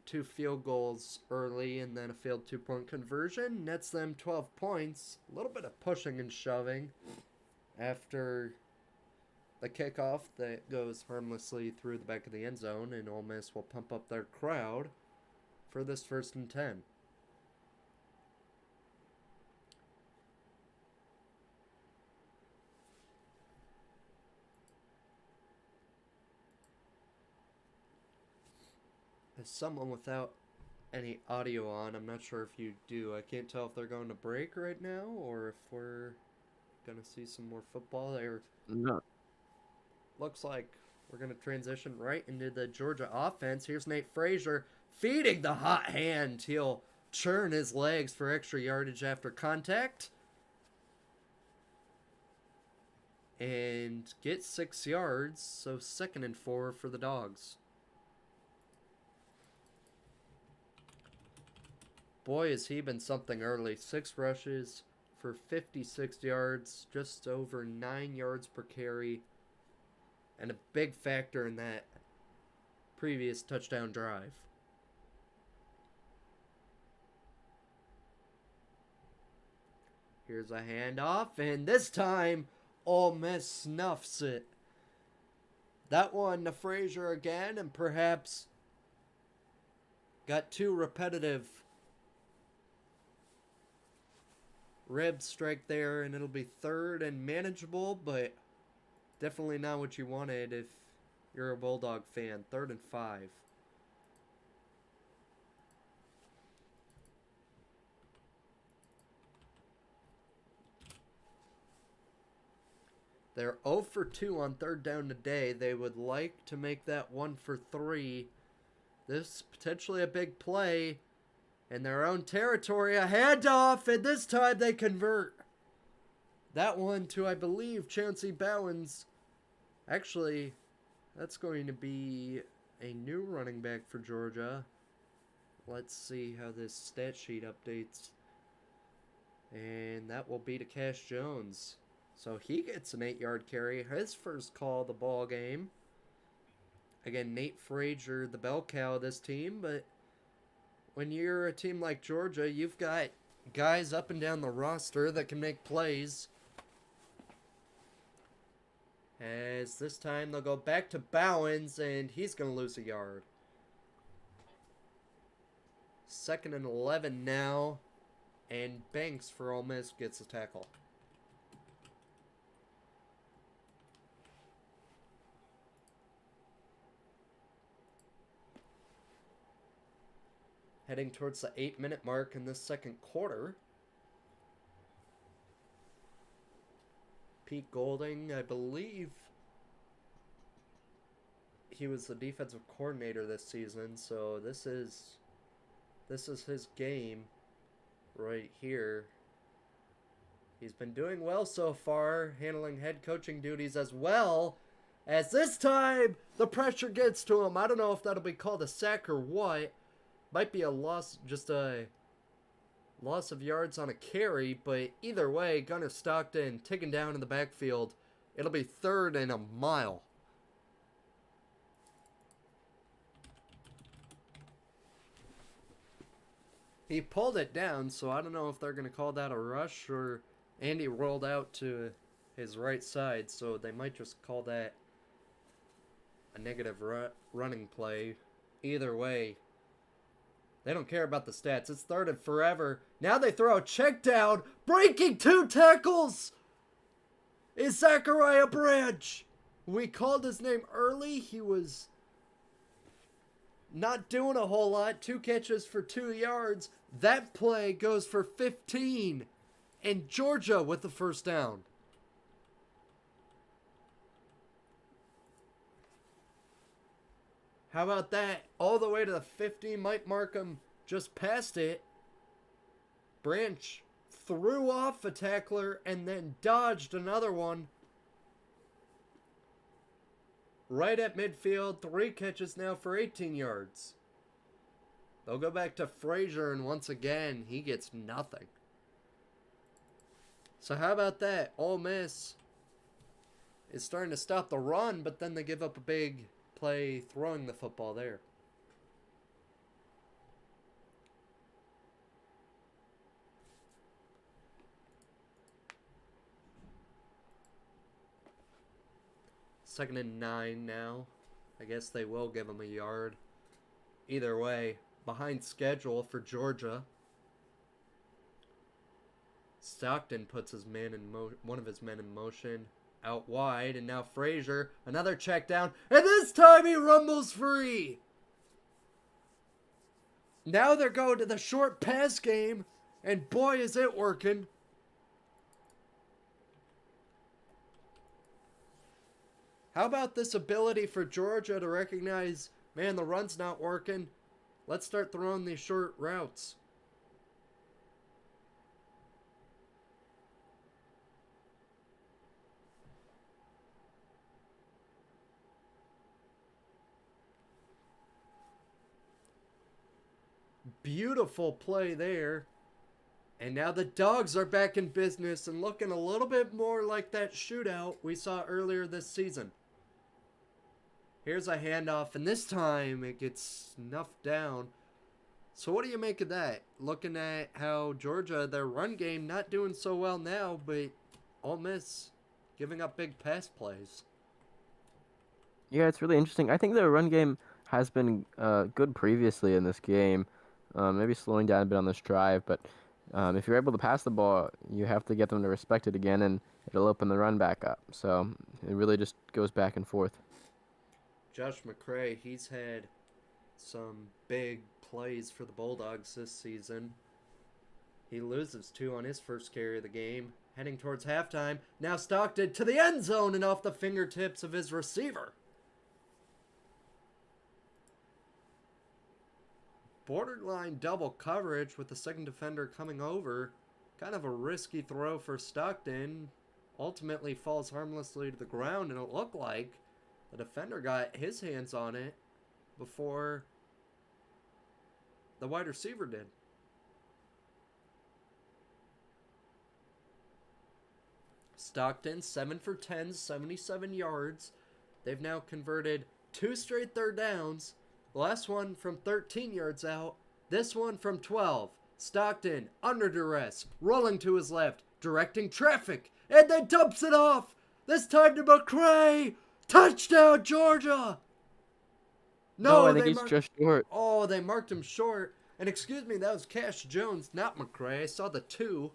2 field goals early and then a failed 2-point conversion. Nets them 12 points. A little bit of pushing and shoving after the kickoff that goes harmlessly through the back of the end zone, and Ole Miss will pump up their crowd for this 1st and 10. As someone without any audio on, I'm not sure if you do. I can't tell if they're going to break right now or if we're going to see some more football. No. Looks like we're going to transition right into the Georgia offense. Here's Nate Frazier feeding the hot hand. He'll churn his legs for extra yardage after contact. And get 6 yards, so 2nd and 4 for the Dogs. Boy, has he been something early. 6 rushes for 56 yards, just over 9 yards per carry, and a big factor in that previous touchdown drive. Here's a handoff, and this time, Ole Miss snuffs it. That one to Frazier again, and perhaps got too repetitive. Rib strike there, and it'll be 3rd and manageable, but definitely not what you wanted if you're a Bulldog fan. 3rd and 5. They're 0 for 2 on third down today. They would like to make that 1 for 3. This is potentially a big play in their own territory. A handoff, and this time they convert. That one to, I believe, Chancey Bowens. Actually, that's going to be a new running back for Georgia. Let's see how this stat sheet updates. And that will be to Cash Jones. So he gets an 8-yard carry. His first call of the ball game. Again, Nate Frazier, the bell cow of this team. But when you're a team like Georgia, you've got guys up and down the roster that can make plays. As this time they'll go back to Bowens, and he's going to lose a yard. 2nd and 11 now. And Banks for Ole Miss gets a tackle. Heading towards the 8-minute mark in this second quarter. Pete Golding, I believe he was the defensive coordinator this season, so this is his game right here. He's been doing well so far, handling head coaching duties as well. As this time, the pressure gets to him. I don't know if that'll be called a sack or what. Might be a loss, just a loss of yards on a carry, but either way, Gunnar Stockton taken down in the backfield. It'll be 3rd and a mile. He pulled it down, so I don't know if they're going to call that a rush or Andy rolled out to his right side, so they might just call that a negative running play. Either way, they don't care about the stats. It's 3rd and forever. Now they throw a check down. Breaking 2 tackles is Zachariah Branch. We called his name early. He was not doing a whole lot. 2 catches for 2 yards. That play goes for 15. And Georgia with the first down. How about that? All the way to the 50. Mike Markham just passed it. Branch threw off a tackler and then dodged another one. Right at midfield. 3 catches now for 18 yards. They'll go back to Frazier, and once again, he gets nothing. So how about that? Ole Miss is starting to stop the run, but then they give up a big play throwing the football there. Second and 9 now. I guess they will give him a yard. Either way, behind schedule for Georgia. Stockton puts his man in one of his men in motion out wide, and now Frazier, another check down, and this time he rumbles free. Now they're going to the short pass game, and boy is it working. How about this ability for Georgia to recognize, man, the run's not working. Let's start throwing these short routes. Beautiful play there. And now the Dogs are back in business and looking a little bit more like that shootout we saw earlier this season. Here's a handoff, and this time it gets snuffed down. So what do you make of that? Looking at how Georgia, their run game, not doing so well now, but Ole Miss giving up big pass plays. Yeah, it's really interesting. I think the run game has been good previously in this game. Maybe slowing down a bit on this drive, but if you're able to pass the ball, you have to get them to respect it again, and it'll open the run back up. So it really just goes back and forth. Josh McCray, he's had some big plays for the Bulldogs this season. He loses 2 on his first carry of the game. heading towards halftime. Now Stockton to the end zone and off the fingertips of his receiver. Borderline double coverage with the second defender coming over. Kind of a risky throw for Stockton. Ultimately falls harmlessly to the ground, and it looked like the defender got his hands on it before the wide receiver did. Stockton, 7 for 10, 77 yards. They've now converted 2 straight third downs. The last one from 13 yards out. This one from 12. Stockton, under duress, rolling to his left, directing traffic, and then dumps it off. This time to McCray. Touchdown, Georgia! No, I think he's just short. Oh, they marked him short. And excuse me, that was Cash Jones, not McCray. I saw the 2.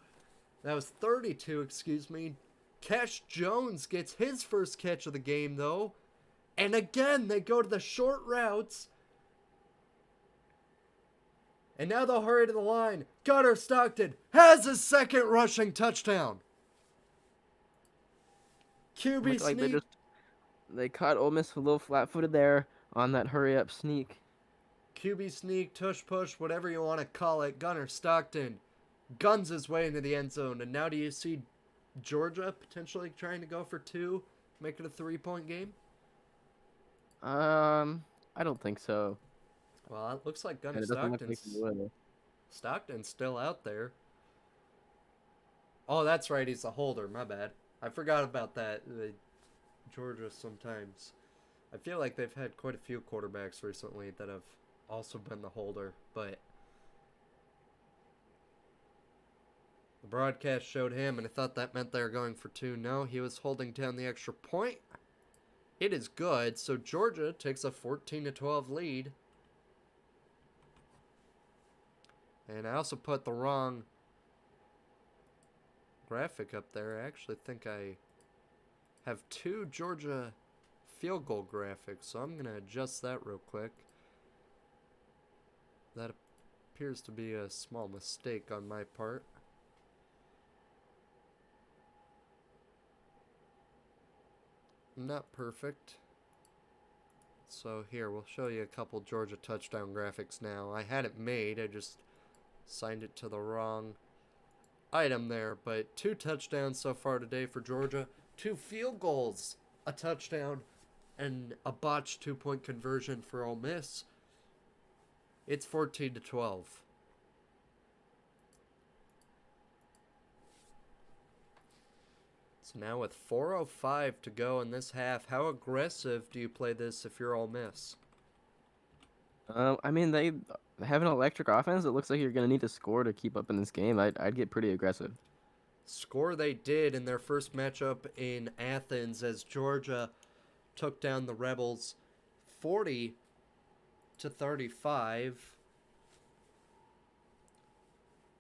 That was 32, excuse me. Cash Jones gets his first catch of the game, though. And again, they go to the short routes. And now they'll hurry to the line. Gunnar Stockton has his second rushing touchdown. QB Like sneak. they caught Ole Miss a little flat-footed there on that hurry-up sneak. QB sneak, tush push, whatever you want to call it. Gunnar Stockton guns his way into the end zone. And now do you see Georgia potentially trying to go for 2, make it a 3-point game? I don't think so. Well, it looks like Gunnar And it doesn't look like he will. Stockton's still out there. Oh, that's right, he's a holder. My bad. I forgot about that. Georgia sometimes. I feel like they've had quite a few quarterbacks recently that have also been the holder, but the broadcast showed him, and I thought that meant they were going for 2. No, he was holding down the extra point. It is good, so Georgia takes a 14-12 lead. And I also put the wrong graphic up there. I actually think I have 2 Georgia field goal graphics, so I'm going to adjust that real quick. That appears to be a small mistake on my part. Not perfect. So here, we'll show you a couple Georgia touchdown graphics now. I had it made, I just signed it to the wrong item there. But 2 touchdowns so far today for Georgia. 2 field goals, a touchdown, and a botched 2-point conversion for Ole Miss. It's 14-12. So now with 4:05 to go in this half, how aggressive do you play this if you're Ole Miss? I mean, they have an electric offense. It looks like you're going to need to score to keep up in this game. I'd get pretty aggressive. Score they did in their first matchup in Athens as Georgia took down the Rebels 40-35.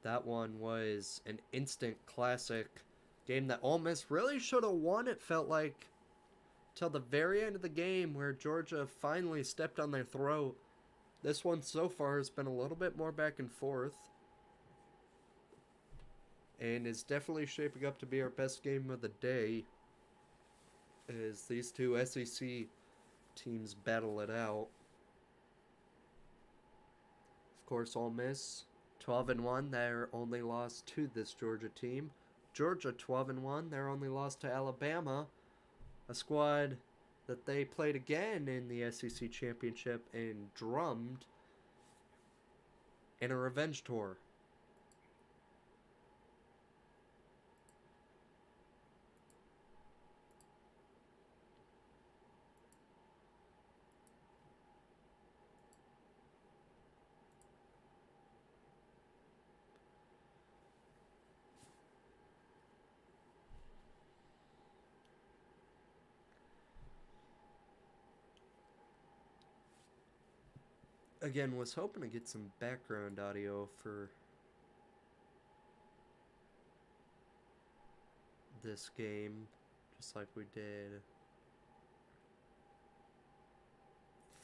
That one was an instant classic game that Ole Miss really should have won, it felt like, till the very end of the game where Georgia finally stepped on their throat. This one so far has been a little bit more back and forth, and is definitely shaping up to be our best game of the day as these 2 SEC teams battle it out. Of course, Ole Miss 12-1, their only loss to this Georgia team. Georgia 12-1, their only loss to Alabama, a squad that they played again in the SEC championship and drummed in a revenge tour. Again, was hoping to get some background audio for this game, just like we did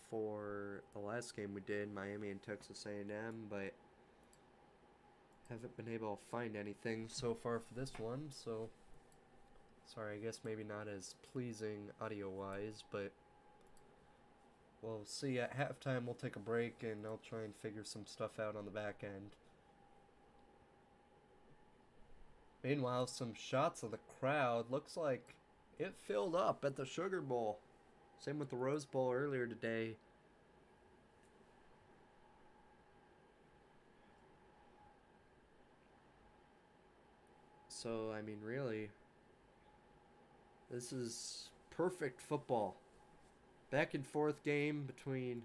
for the last game we did, Miami and Texas A&M, but Haven't been able to find anything so far for this one, so sorry, I guess maybe not as pleasing audio-wise, but we'll see. At halftime, we'll take a break, and I'll try and figure some stuff out on the back end. Meanwhile, some shots of the crowd. Looks like it filled up at the Sugar Bowl. Same with the Rose Bowl earlier today. So, I mean, really, this is perfect football. Back and forth game between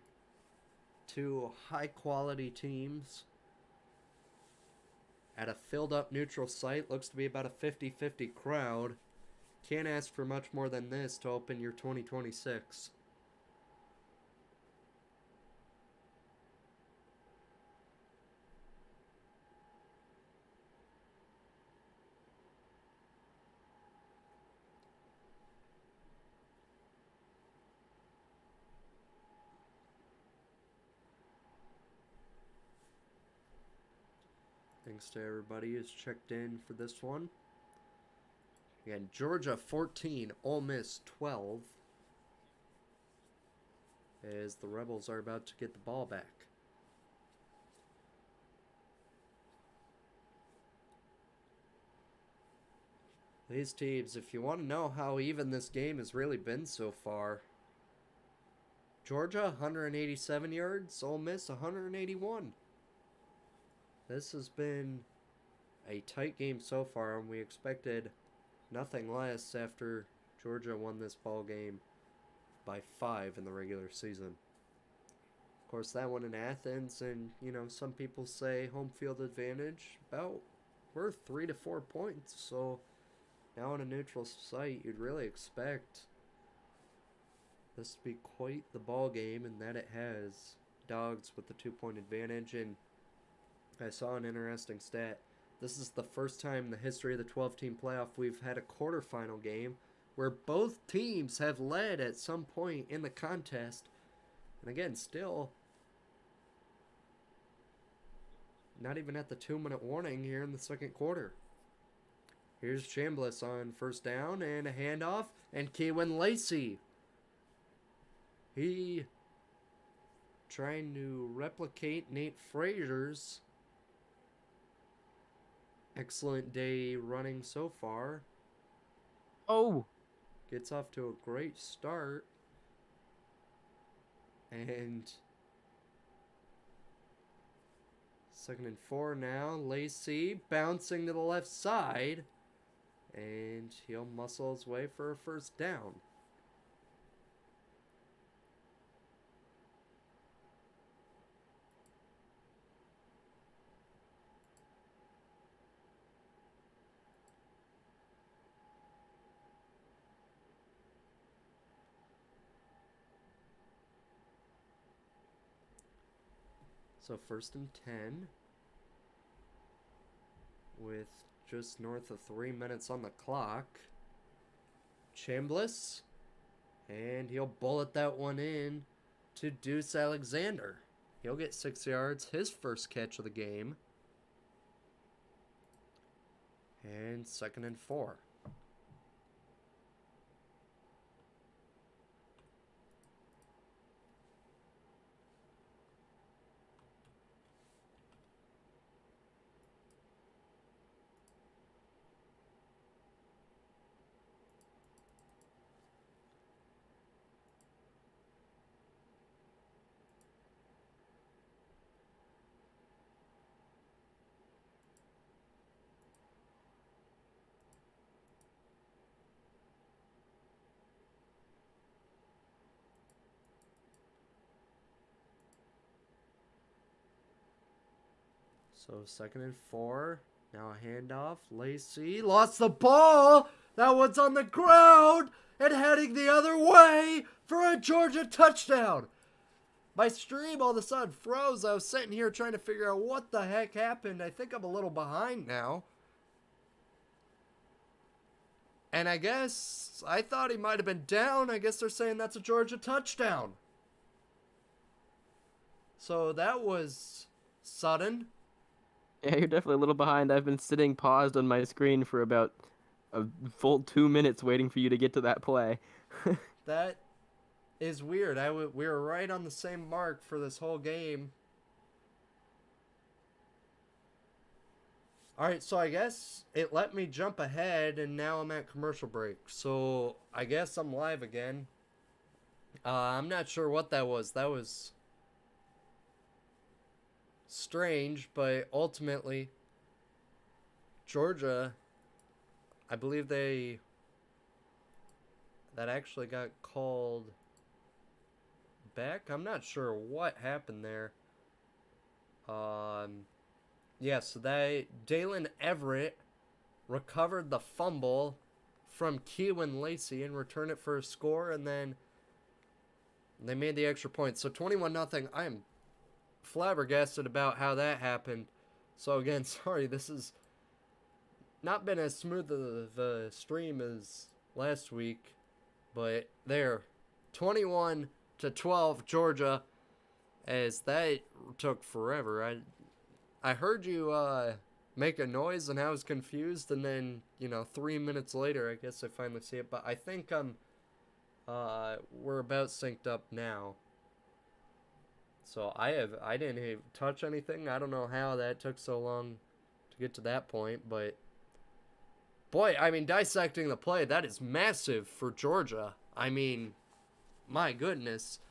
two high-quality teams at a filled-up neutral site. Looks to be about a 50-50 crowd. Can't ask for much more than this to open your 2026. Thanks to everybody who's checked in for this one. Again, Georgia 14, Ole Miss 12. As the Rebels are about to get the ball back. These teams, if you want to know how even this game has really been so far, Georgia 187 yards, Ole Miss 181. This has been a tight game so far, and we expected nothing less after Georgia won this ball game by 5 in the regular season. Of course, that one in Athens, and, you know, some people say home field advantage, about worth 3 to 4 points. So now on a neutral site, you'd really expect this to be quite the ball game, and that it has. Dogs with the 2-point advantage, and I saw an interesting stat. This is the first time in the history of the 12-team playoff we've had a quarterfinal game where both teams have led at some point in the contest. And again, still not even at the 2-minute warning here in the second quarter. Here's Chambliss on first down and a handoff, and Keelan Lacey. He trying to replicate Nate Frazier's excellent day running so far. Oh! Gets off to a great start. And 2nd and 4 now. Lacey bouncing to the left side. And he'll muscle his way for a first down. So 1st and 10 with just north of 3 minutes on the clock. Chambliss, and he'll bullet that one in to Deuce Alexander. He'll get 6 yards, his first catch of the game. And 2nd and 4. So 2nd and 4. Now a handoff. Lacey lost the ball. That one's on the ground and heading the other way for a Georgia touchdown. My stream all of a sudden froze. I was sitting here trying to figure out what the heck happened. I think I'm a little behind now. And I guess I thought he might have been down. I guess they're saying that's a Georgia touchdown. So that was sudden. Yeah, you're definitely a little behind. I've been sitting paused on my screen for about a full 2 minutes waiting for you to get to that play. That is weird. We were right on the same mark for this whole game. All right, so I guess it let me jump ahead, and now I'm at commercial break. So I guess I'm live again. I'm not sure what that was. That was strange, but ultimately, Georgia, I believe that actually got called back. I'm not sure what happened there. Um, yes, that Dalen Everett recovered the fumble from Keelan Lacey and returned it for a score, and then they made the extra point. So 21-0. I am flabbergasted about how that happened. So again, sorry, this has not been as smooth of a stream as last week, but there, 21-12, Georgia. As that took forever. I heard you make a noise and I was confused, and then 3 minutes later, I guess I finally see it. But I think we're about synced up now. So I didn't even touch anything. I don't know how that took so long to get to that point, but boy, I mean, dissecting the play, that is massive for Georgia. I mean, my goodness.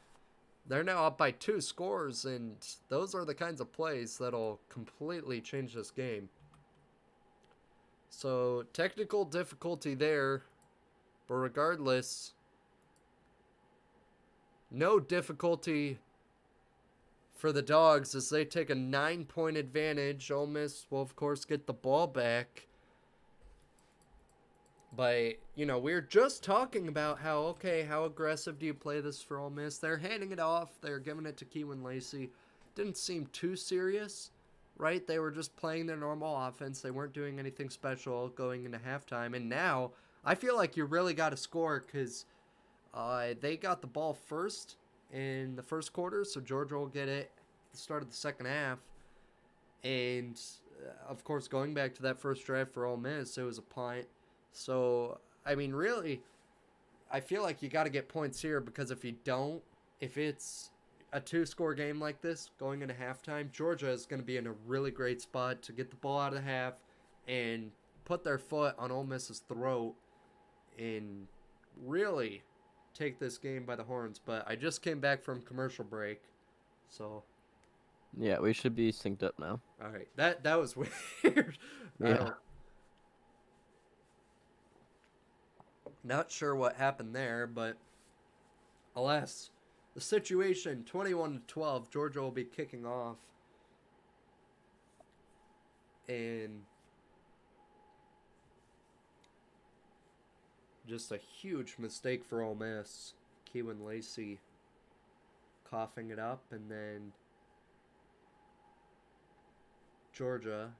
They're now up by 2 scores, and those are the kinds of plays that'll completely change this game. So, technical difficulty there, but regardless, no difficulty for the Dogs as they take a 9-point advantage. Ole Miss will, of course, get the ball back. But, we were just talking about how aggressive do you play this for Ole Miss? They're handing it off. They're giving it to Keelan Lacey. Didn't seem too serious, right? They were just playing their normal offense. They weren't doing anything special going into halftime. And now, I feel like you really got to score because they got the ball first in the first quarter, so Georgia will get it at the start of the second half. And, of course, going back to that first drive for Ole Miss, it was a punt. So, I mean, really, I feel like you got to get points here because if you don't, if it's a 2-score game like this going into halftime, Georgia is going to be in a really great spot to get the ball out of the half and put their foot on Ole Miss's throat and really take this game by the horns. But I just came back from commercial break, so Yeah, we should be synced up now. all right, that was weird. I Yeah. don't. Not sure what happened there, but alas, the situation 21-12. Georgia will be kicking off, and just a huge mistake for Ole Miss. Keelan Lacey coughing it up, and then Georgia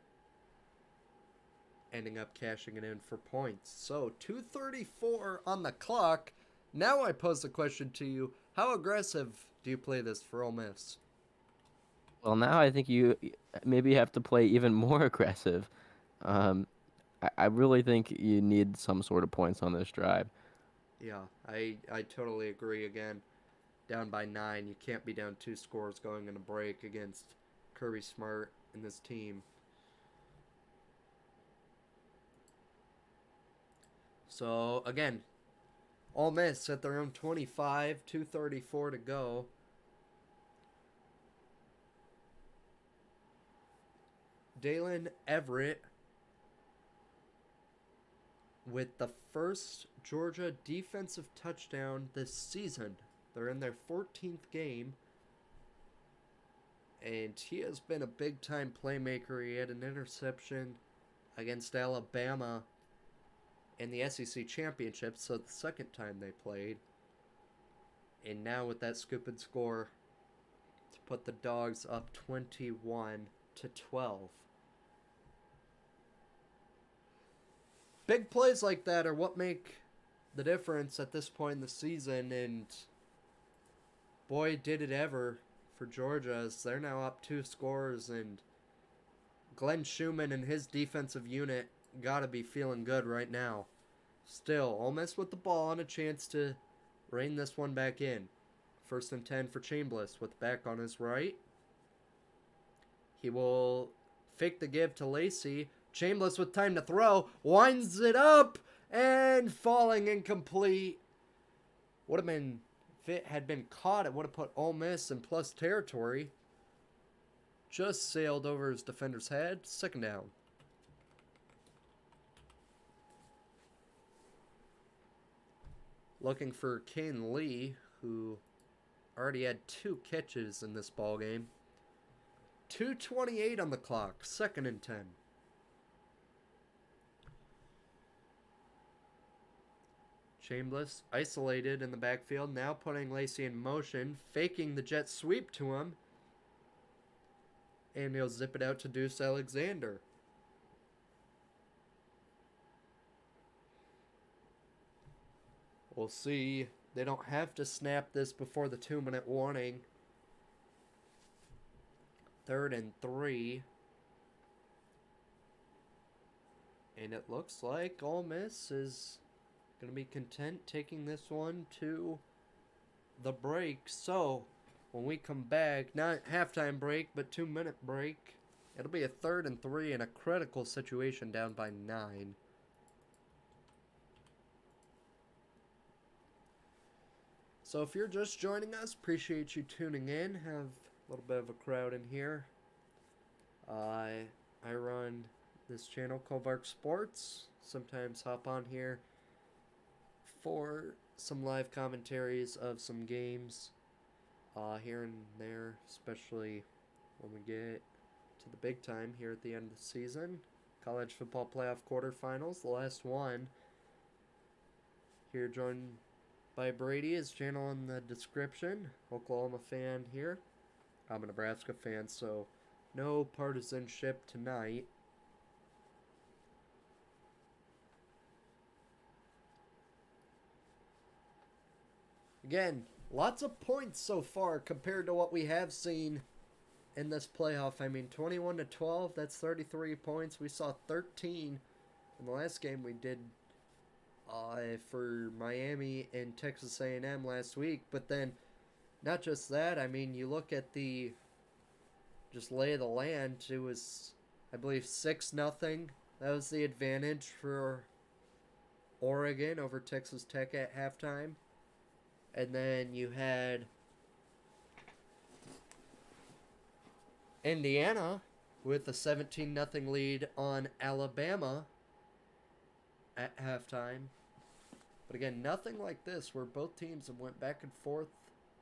ending up cashing it in for points. So 2:34 on the clock. Now I pose the question to you: how aggressive do you play this for Ole Miss? Well, now I think you maybe have to play even more aggressive. Um, I really think you need some sort of points on this drive. Yeah, I totally agree. Again, down by 9, you can't be down 2 scores going in a break against Kirby Smart and this team. So again, Ole Miss at their own 25, 2:34 to go. Dalen Everett with the first Georgia defensive touchdown this season. They're in their 14th game, and he has been a big-time playmaker. He had an interception against Alabama in the SEC championship, so the second time they played. And now with that scoop and score to put the Dogs up 21-12. Big plays like that are what make the difference at this point in the season, and boy, did it ever for Georgia as they're now up 2 scores, and Glenn Schumann and his defensive unit gotta be feeling good right now. Still, Ole Miss with the ball and a chance to rein this one back in. 1st and 10 for Chambliss with back on his right. He will fake the give to Lacey. Chambliss with time to throw. Winds it up and falling incomplete. Would have been, if it had been caught, it would have put Ole Miss in plus territory. Just sailed over his defender's head. 2nd down. Looking for Kane Lee, who already had 2 catches in this ball game. 2:28 on the clock. 2nd and 10. Chambliss isolated in the backfield, now putting Lacey in motion, faking the jet sweep to him. And he'll zip it out to Deuce Alexander. We'll see. They don't have to snap this before the 2-minute warning. 3rd and 3. And it looks like Ole Miss is going to be content taking this one to the break. So, when we come back, not halftime break, but 2-minute break, it'll be a 3rd and 3 in a critical situation down by 9. So if you're just joining us, appreciate you tuning in. Have a little bit of a crowd in here. I run this channel called Vark Sports. Sometimes hop on here for some live commentaries of some games here and there, especially when we get to the big time here at the end of the season. College football playoff quarterfinals, the last one. Here joined by Brady, his channel in the description. Oklahoma fan here. I'm a Nebraska fan, so no partisanship tonight. Again, lots of points so far compared to what we have seen in this playoff. I mean, 21-12, that's 33 points. We saw 13 in the last game we did for Miami and Texas A&M last week. But then, not just that, I mean, you look at the just lay of the land. It was, I believe, 6-0. That was the advantage for Oregon over Texas Tech at halftime. And then you had Indiana with a 17-0 lead on Alabama at halftime. But again, nothing like this where both teams have went back and forth.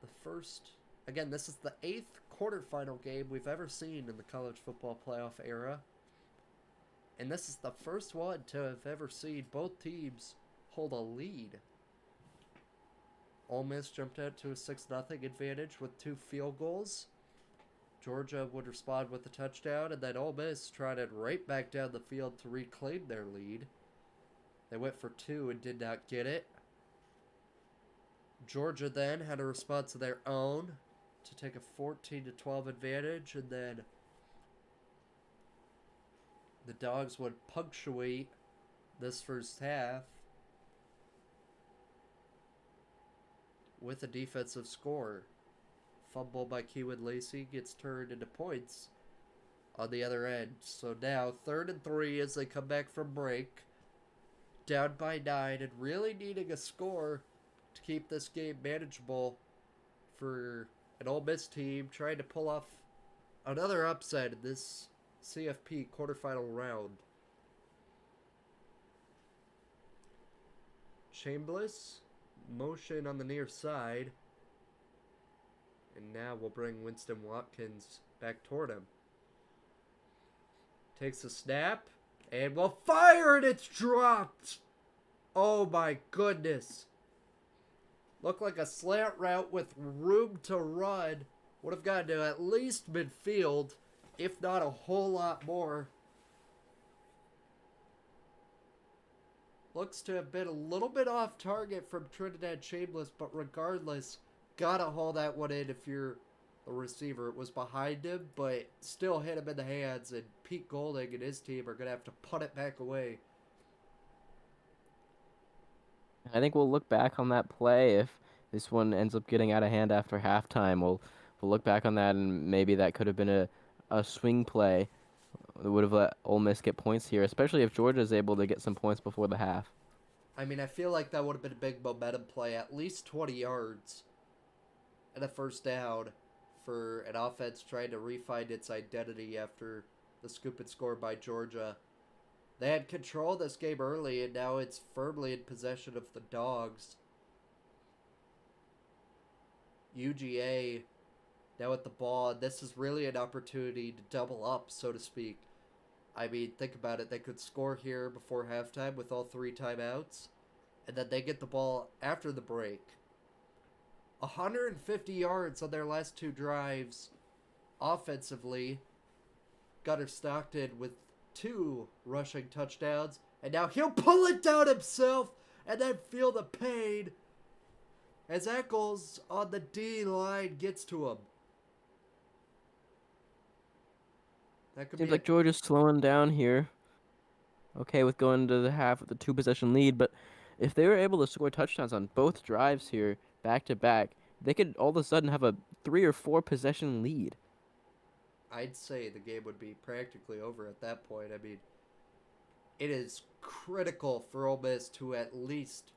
The first, again, this is the 8th quarterfinal game we've ever seen in the college football playoff era. And this is the first one to have ever seen both teams hold a lead. Ole Miss jumped out to a 6-0 advantage with 2 field goals. Georgia would respond with a touchdown, and then Ole Miss trotted right back down the field to reclaim their lead. They went for 2 and did not get it. Georgia then had a response of their own to take a 14-12 advantage, and then the Dogs would punctuate this first half with a defensive score. Fumble by Keywood Lacey gets turned into points on the other end. So now 3rd and 3 as they come back from break. Down by 9 and really needing a score to keep this game manageable for an Ole Miss team trying to pull off another upset in this CFP quarterfinal round. Chambliss, motion on the near side. And now we'll bring Winston Watkins back toward him. Takes a snap. And we'll fire it. It's dropped. Oh my goodness. Looked like a slant route with room to run. Would have gotten to at least midfield, if not a whole lot more. Looks to have been a little bit off target from Trinidad Chambliss, but regardless, gotta haul that one in if you're a receiver. It was behind him, but still hit him in the hands and Pete Golding and his team are going to have to punt it back away. I think we'll look back on that play if this one ends up getting out of hand after halftime. We'll look back on that and maybe that could have been a swing play that would have let Ole Miss get points here, especially if Georgia is able to get some points before the half. I mean, I feel like that would have been a big momentum play, at least 20 yards and a first down for an offense trying to refine its identity after the scoop and score by Georgia. They had control of this game early, and now it's firmly in possession of the Dogs. UGA now with the ball, and this is really an opportunity to double up, so to speak. I mean, think about it. They could score here before halftime with all 3 timeouts, and then they get the ball after the break. 150 yards on their last 2 drives offensively. Gunnar Stockton with 2 rushing touchdowns, and now he'll pull it down himself and then feel the pain as Eccles on the D line gets to him. That could Seems be like Georgia's slowing down here. Okay, with going to the half with a 2-possession lead, but if they were able to score touchdowns on both drives here, back to back, they could all of a sudden have a 3 or 4 possession lead. I'd say the game would be practically over at that point. I mean, it is critical for Ole Miss to at least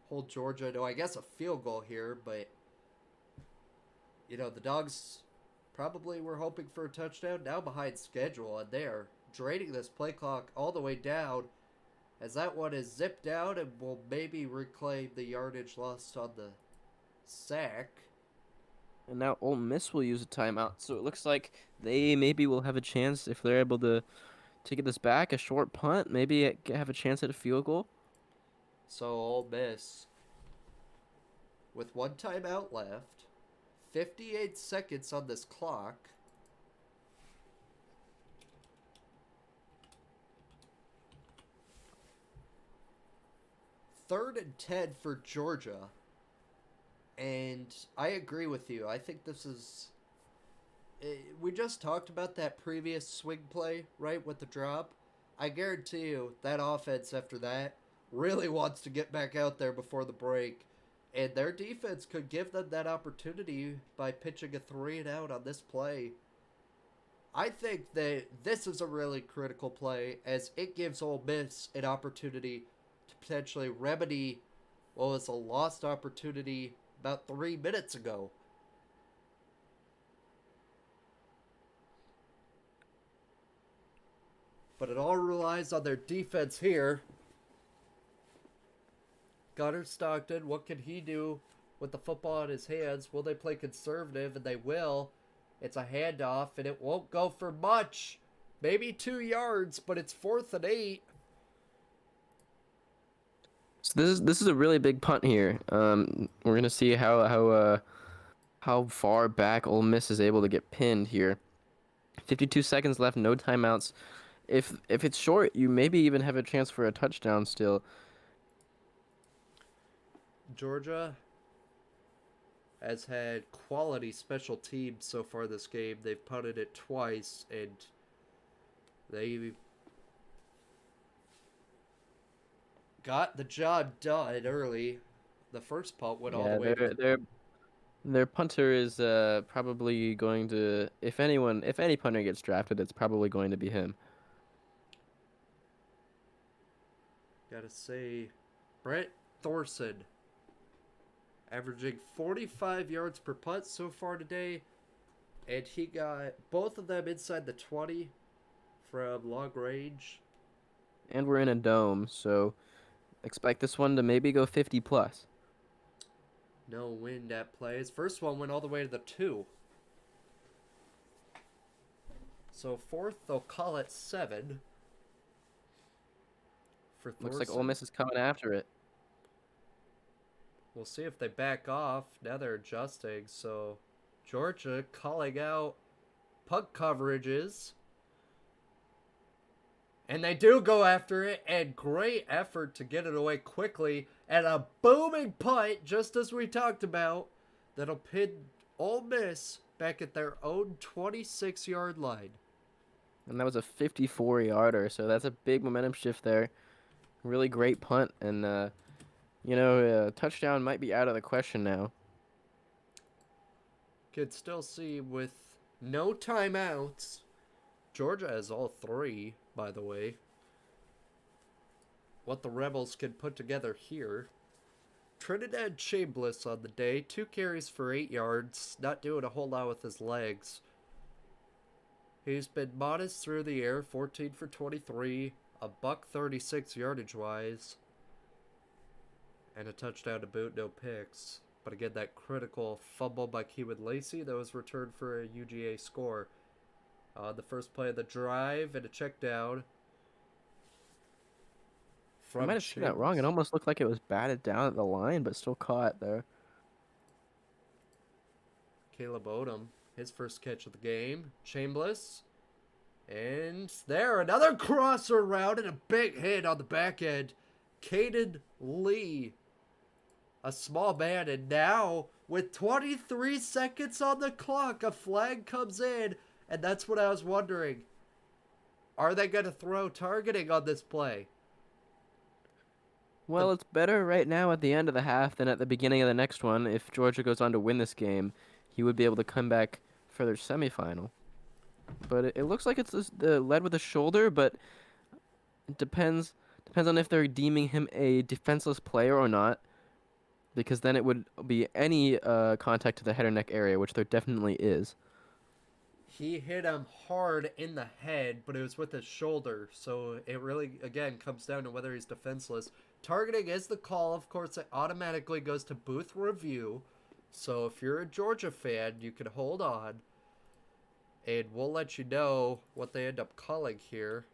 hold Georgia to, I guess, a field goal here, but, you know, the Dogs probably were hoping for a touchdown, now behind schedule, and they're draining this play clock all the way down as that one is zipped down and will maybe reclaim the yardage lost on the sack. And now Ole Miss will use a timeout, so it looks like they maybe will have a chance if they're able to get this back, a short punt, maybe have a chance at a field goal. So Ole Miss, with 1 timeout left, 58 seconds on this clock. Third and 10 for Georgia. And I agree with you. I think this is... We just talked about that previous swing play, right, with the drop. I guarantee you that offense after that really wants to get back out there before the break. And their defense could give them that opportunity by pitching a 3 and out on this play. I think that this is a really critical play as it gives Ole Miss an opportunity to potentially remedy what was a lost opportunity about 3 minutes ago. But it all relies on their defense here. Gunnar Stockton, what can he do with the football in his hands? Will they play conservative? And they will. It's a handoff, and it won't go for much. Maybe 2 yards, but it's 4th and 8. So this is a really big punt here. We're gonna see how far back Ole Miss is able to get pinned here. 52 seconds left, no timeouts. If it's short, you maybe even have a chance for a touchdown still. Georgia has had quality special teams so far this game. They've punted it twice, and they got the job done early. The first punt went all the way to... Their punter is probably going to, if any punter gets drafted, it's probably going to be him. Gotta say, Brett Thorson, averaging 45 yards per punt so far today, and he got both of them inside the 20 from long range. And we're in a dome, so expect this one to maybe go 50 plus. No wind at plays. First one went all the way to the 2. So 4th, they'll call it 7. For Thorson. Looks like Ole Miss is coming after it. We'll see if they back off. Now they're adjusting. So Georgia calling out punt coverages. And they do go after it. And great effort to get it away quickly. And a booming punt, just as we talked about, that'll pin Ole Miss back at their own 26-yard line. And that was a 54-yarder, so that's a big momentum shift there. Really great punt, and touchdown might be out of the question now. Could still see with no timeouts. Georgia has all three, by the way. What the Rebels can put together here. Trinidad Chambliss on the day, 2 carries for 8 yards, not doing a whole lot with his legs. He's been modest through the air, 14 for 23, a buck 36 yardage wise, and a touchdown to boot, no picks. But again, that critical fumble by Keywood Lacey that was returned for a UGA score. The first play of the drive and a check down. I might have seen that wrong. It almost looked like it was batted down at the line, but still caught there. Caleb Odom, his first catch of the game. Chambliss. And there, another crosser route and a big hit on the back end. Caden Lee. A small man, and now with 23 seconds on the clock, a flag comes in, and that's what I was wondering. Are they going to throw targeting on this play? Well, it's better right now at the end of the half than at the beginning of the next one. If Georgia goes on to win this game, he would be able to come back for their semifinal. But it looks like it's the led with a shoulder, but it depends on if they're deeming him a defenseless player or not, because then it would be any contact to the head or neck area, which there definitely is. He hit him hard in the head, but it was with his shoulder, so it really, again, comes down to whether he's defenseless. Targeting is the call. Of course, it automatically goes to booth review, so if you're a Georgia fan, you can hold on, and we'll let you know what they end up calling here.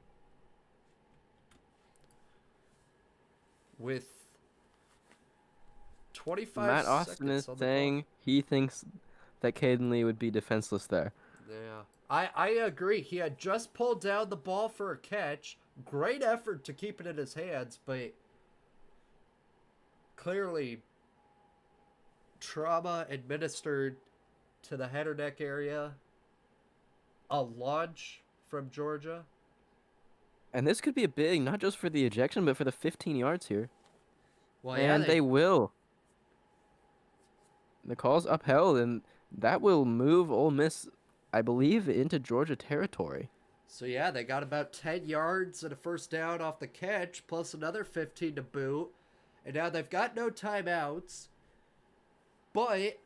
With 25 Matt Austin is saying he thinks that Caden Lee would be defenseless there. Yeah, I agree. He had just pulled down the ball for a catch. Great effort to keep it in his hands, but clearly trauma administered to the head or neck area. A launch from Georgia. And this could be a big, not just for the ejection, but for the 15 yards here. Well, and yeah, they will. The call's upheld, and that will move Ole Miss, I believe, into Georgia territory. So, yeah, they got about 10 yards and a first down off the catch, plus another 15 to boot. And now they've got no timeouts. But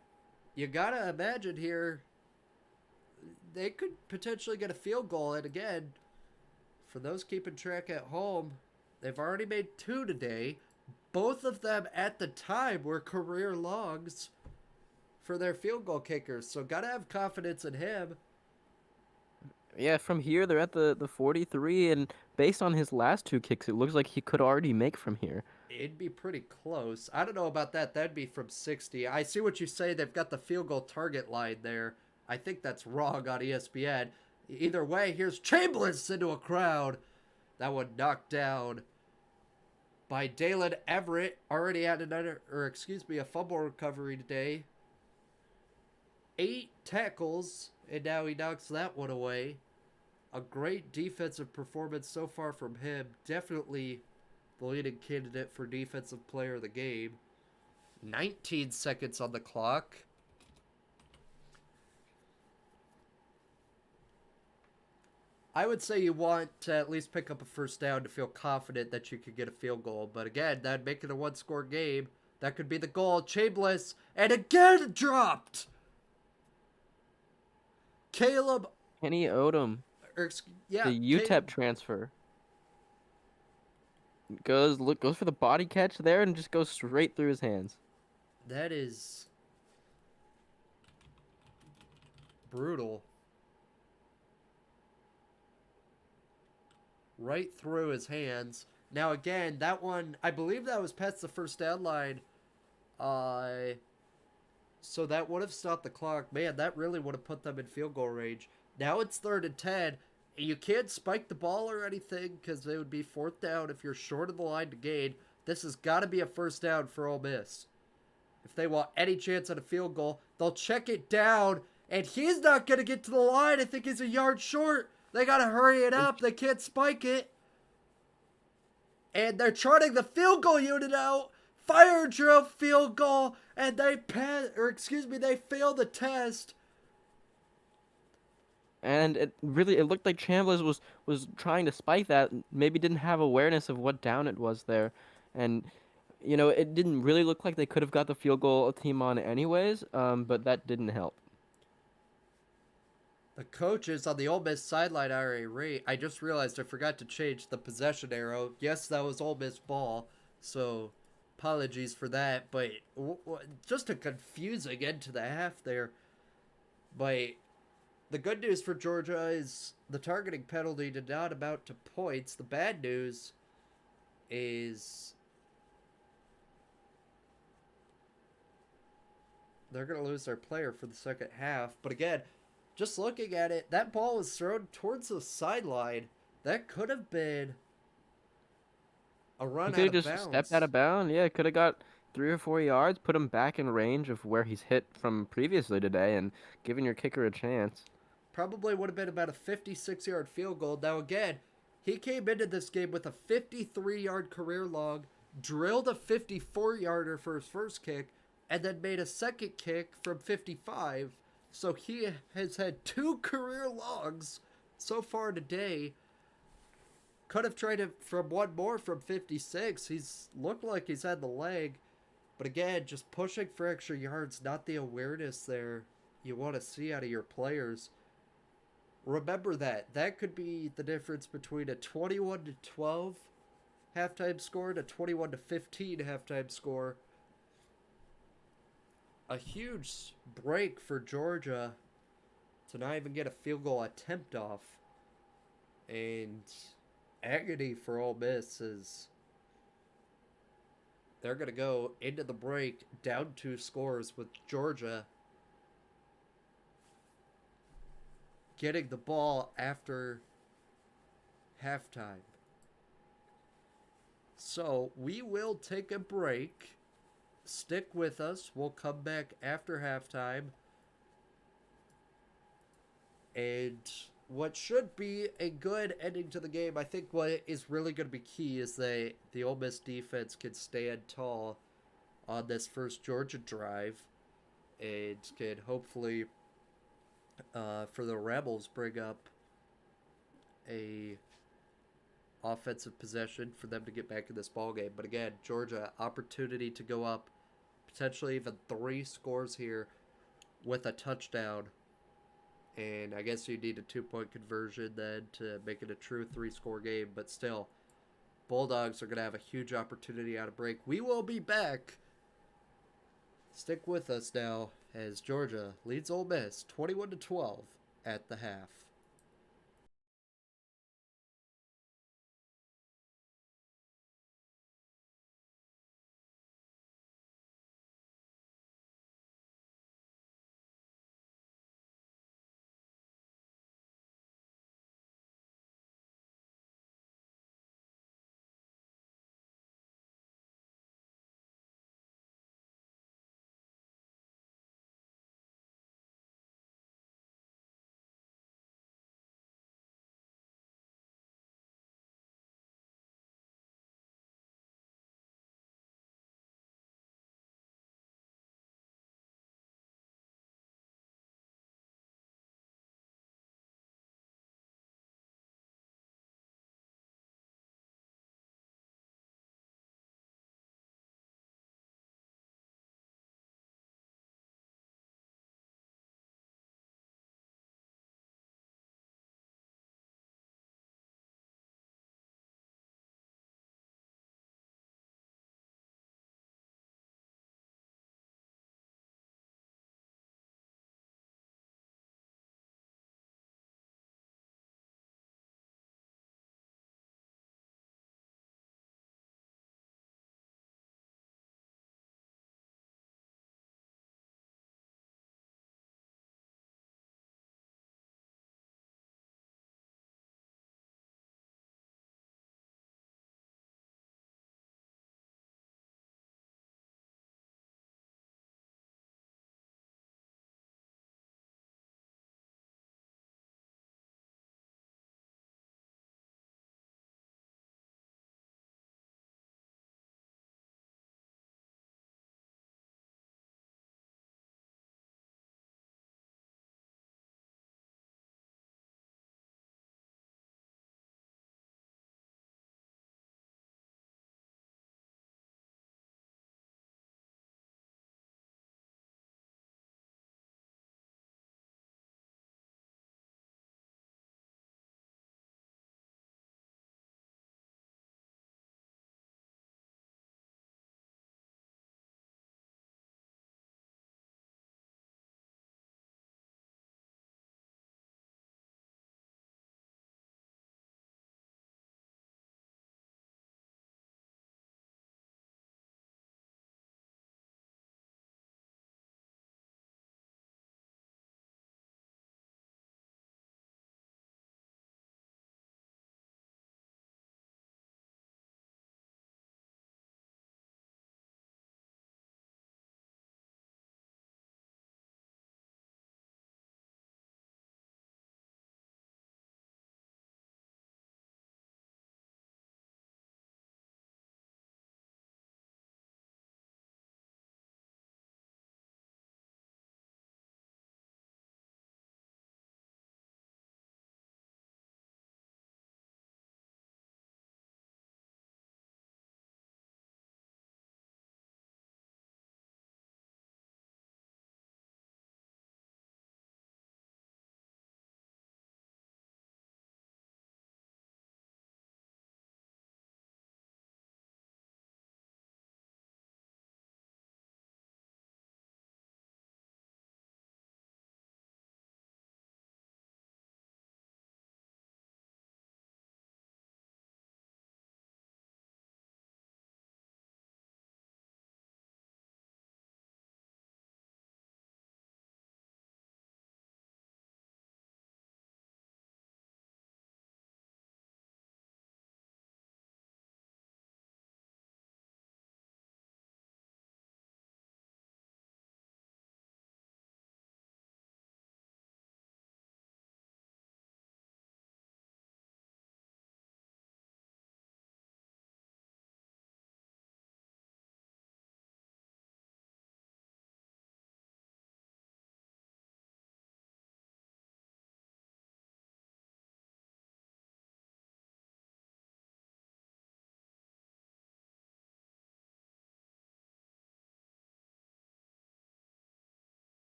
you got to imagine here, they could potentially get a field goal. And again, for those keeping track at home, they've already made 2 today. Both of them at the time were career longs for their field goal kickers. So got to have confidence in him. Yeah, from here, they're at the 43, and based on his last 2 kicks, it looks like he could already make from here. It'd be pretty close. I don't know about that. That'd be from 60. I see what you say. They've got the field goal target line there. I think that's wrong on ESPN. Either way, here's Chambliss into a crowd. That one knocked down by Dalen Everett. Already had a fumble recovery today. 8 tackles, and now he knocks that one away. A great defensive performance so far from him. Definitely the leading candidate for defensive player of the game. 19 seconds on the clock. I would say you want to at least pick up a first down to feel confident that you could get a field goal. But again, that'd make it a 1-score game. That could be the goal. Chambliss, and again dropped! Caleb... Kenny Odom. Yeah, the UTEP transfer. Goes for the body catch there and just goes straight through his hands. That is brutal. Right through his hands. Now again, that one, I believe that was past the first down line. So that would have stopped the clock. Man, that really would have put them in field goal range. Now it's 3rd and 10. You can't spike the ball or anything because it would be 4th down if you're short of the line to gain. This has got to be a first down for Ole Miss. If they want any chance at a field goal, they'll check it down, and he's not going to get to the line. I think he's a yard short. They gotta hurry it up. They can't spike it. And they're charting the field goal unit out. Fire drill field goal, and they they fail the test. And it looked like Chambliss was trying to spike that, maybe didn't have awareness of what down it was there, and it didn't really look like they could have got the field goal team on anyways. But that didn't help. The coaches on the Ole Miss sideline are I just realized I forgot to change the possession arrow. Yes, that was Ole Miss ball, so apologies for that. But just a confusing end to the half there. But the good news for Georgia is the targeting penalty did not amount to points. The bad news is they're going to lose their player for the second half. But again, just looking at it, that ball was thrown towards the sideline. That could have been a He run could out have of just stepped out bounds. of bounds. Yeah, could have got 3 or 4 yards, put him back in range of where he's hit from previously today, and given your kicker a chance. Probably would have been about a 56-yard field goal. Now, again, he came into this game with a 53-yard career log, drilled a 54-yarder for his first kick, and then made a second kick from 55. So he has had 2 career logs so far today. Could have tried it from one more from 56. He's looked like he's had the leg. But again, just pushing for extra yards, not the awareness there you want to see out of your players. Remember that. That could be the difference between a 21-12 halftime score and a 21-15 halftime score. A huge break for Georgia to not even get a field goal attempt off. And agony for Ole Miss is they're going to go into the break down 2 scores with Georgia getting the ball after halftime. So we will take a break. Stick with us. We'll come back after halftime. And what should be a good ending to the game, I think what is really going to be key is the Ole Miss defense can stand tall on this first Georgia drive and can hopefully, for the Rebels, bring up a offensive possession for them to get back in this ball game. But again, Georgia opportunity to go up potentially even 3 scores here with a touchdown. And I guess you need a 2-point conversion then to make it a true 3-score game. But still, Bulldogs are going to have a huge opportunity out of break. We will be back. Stick with us now as Georgia leads Ole Miss 21-12 at the half.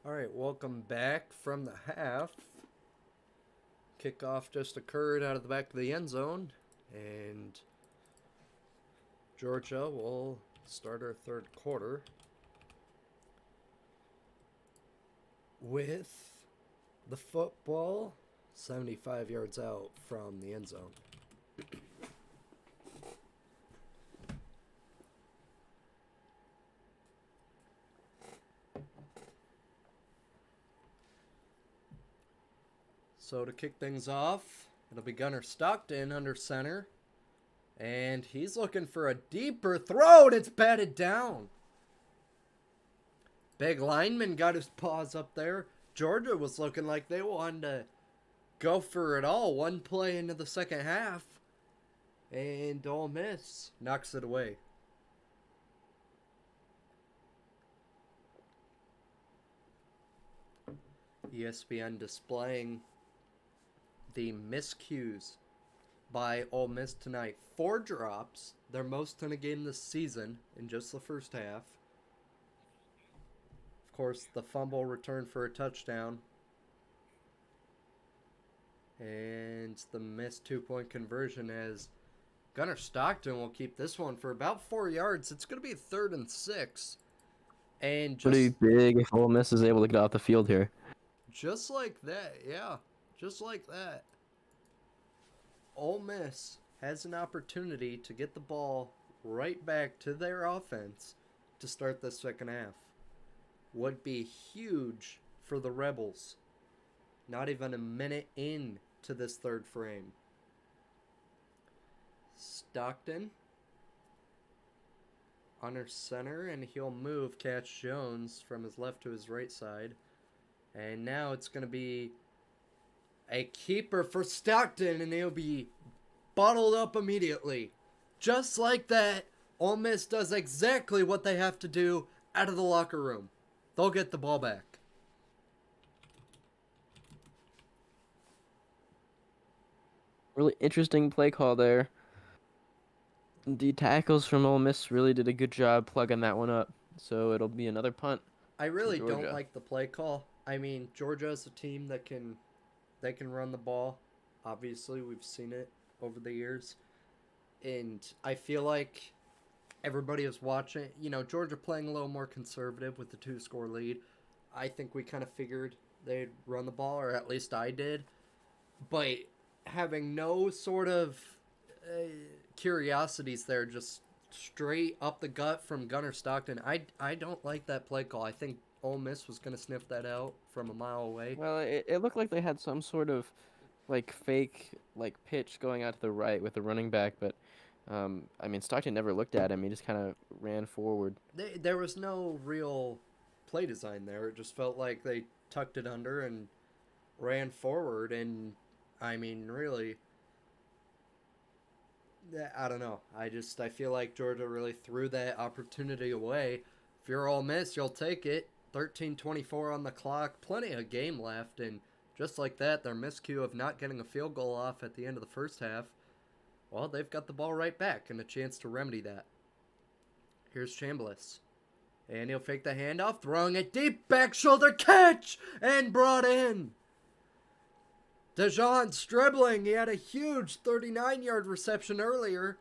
All right, welcome back from the half. Kickoff just occurred out of the back of the end zone, and Georgia will start our third quarter with the football 75 yards out from the end zone. So to kick things off, it'll be Gunnar Stockton under center. And he's looking for a deeper throw, and it's batted down. Big lineman got his paws up there. Georgia was looking like they wanted to go for it all one play into the second half. And Ole Miss knocks it away. ESPN displaying the miscues by Ole Miss tonight. 4 drops, their most in a game this season in just the first half. Of course, the fumble return for a touchdown. And the missed 2-point conversion as Gunnar Stockton will keep this one for about 4 yards. It's going to be 3rd and 6. And Pretty big if Ole Miss is able to get off the field here. Just like that, yeah. Just like that. Ole Miss has an opportunity to get the ball right back to their offense to start the second half. Would be huge for the Rebels. Not even a minute in to this third frame. Stockton under center, and he'll move Catch Jones from his left to his right side. And now it's going to be a keeper for Stockton, and he'll be bottled up immediately. Just like that, Ole Miss does exactly what they have to do out of the locker room. They'll get the ball back. Really interesting play call there. The tackles from Ole Miss really did a good job plugging that one up. So it'll be another punt. I really don't Georgia. like the play call. I mean, Georgia is a team that can run the ball. Obviously, we've seen it over the years. And I feel like everybody is watching. You know, Georgia playing a little more conservative with the 2-score lead. I think we kind of figured they'd run the ball, or at least I did. But having no sort of curiosities there, just straight up the gut from Gunnar Stockton, I don't like that play call. I think Ole Miss was going to sniff that out from a mile away. Well, it looked like they had some sort of fake pitch going out to the right with the running back, but I mean, Stockton never looked at him. He just kind of ran forward. There was no real play design there. It just felt like they tucked it under and ran forward. And, I mean, really, I don't know. I feel like Georgia really threw that opportunity away. If you're Ole Miss, you'll take it. 13:24 on the clock. Plenty of game left. And just like that, their miscue of not getting a field goal off at the end of the first half, well, they've got the ball right back and a chance to remedy that. Here's Chambliss. And he'll fake the handoff, throwing it deep, back shoulder catch, and brought in. Dejon Stribling, he had a huge 39-yard reception earlier.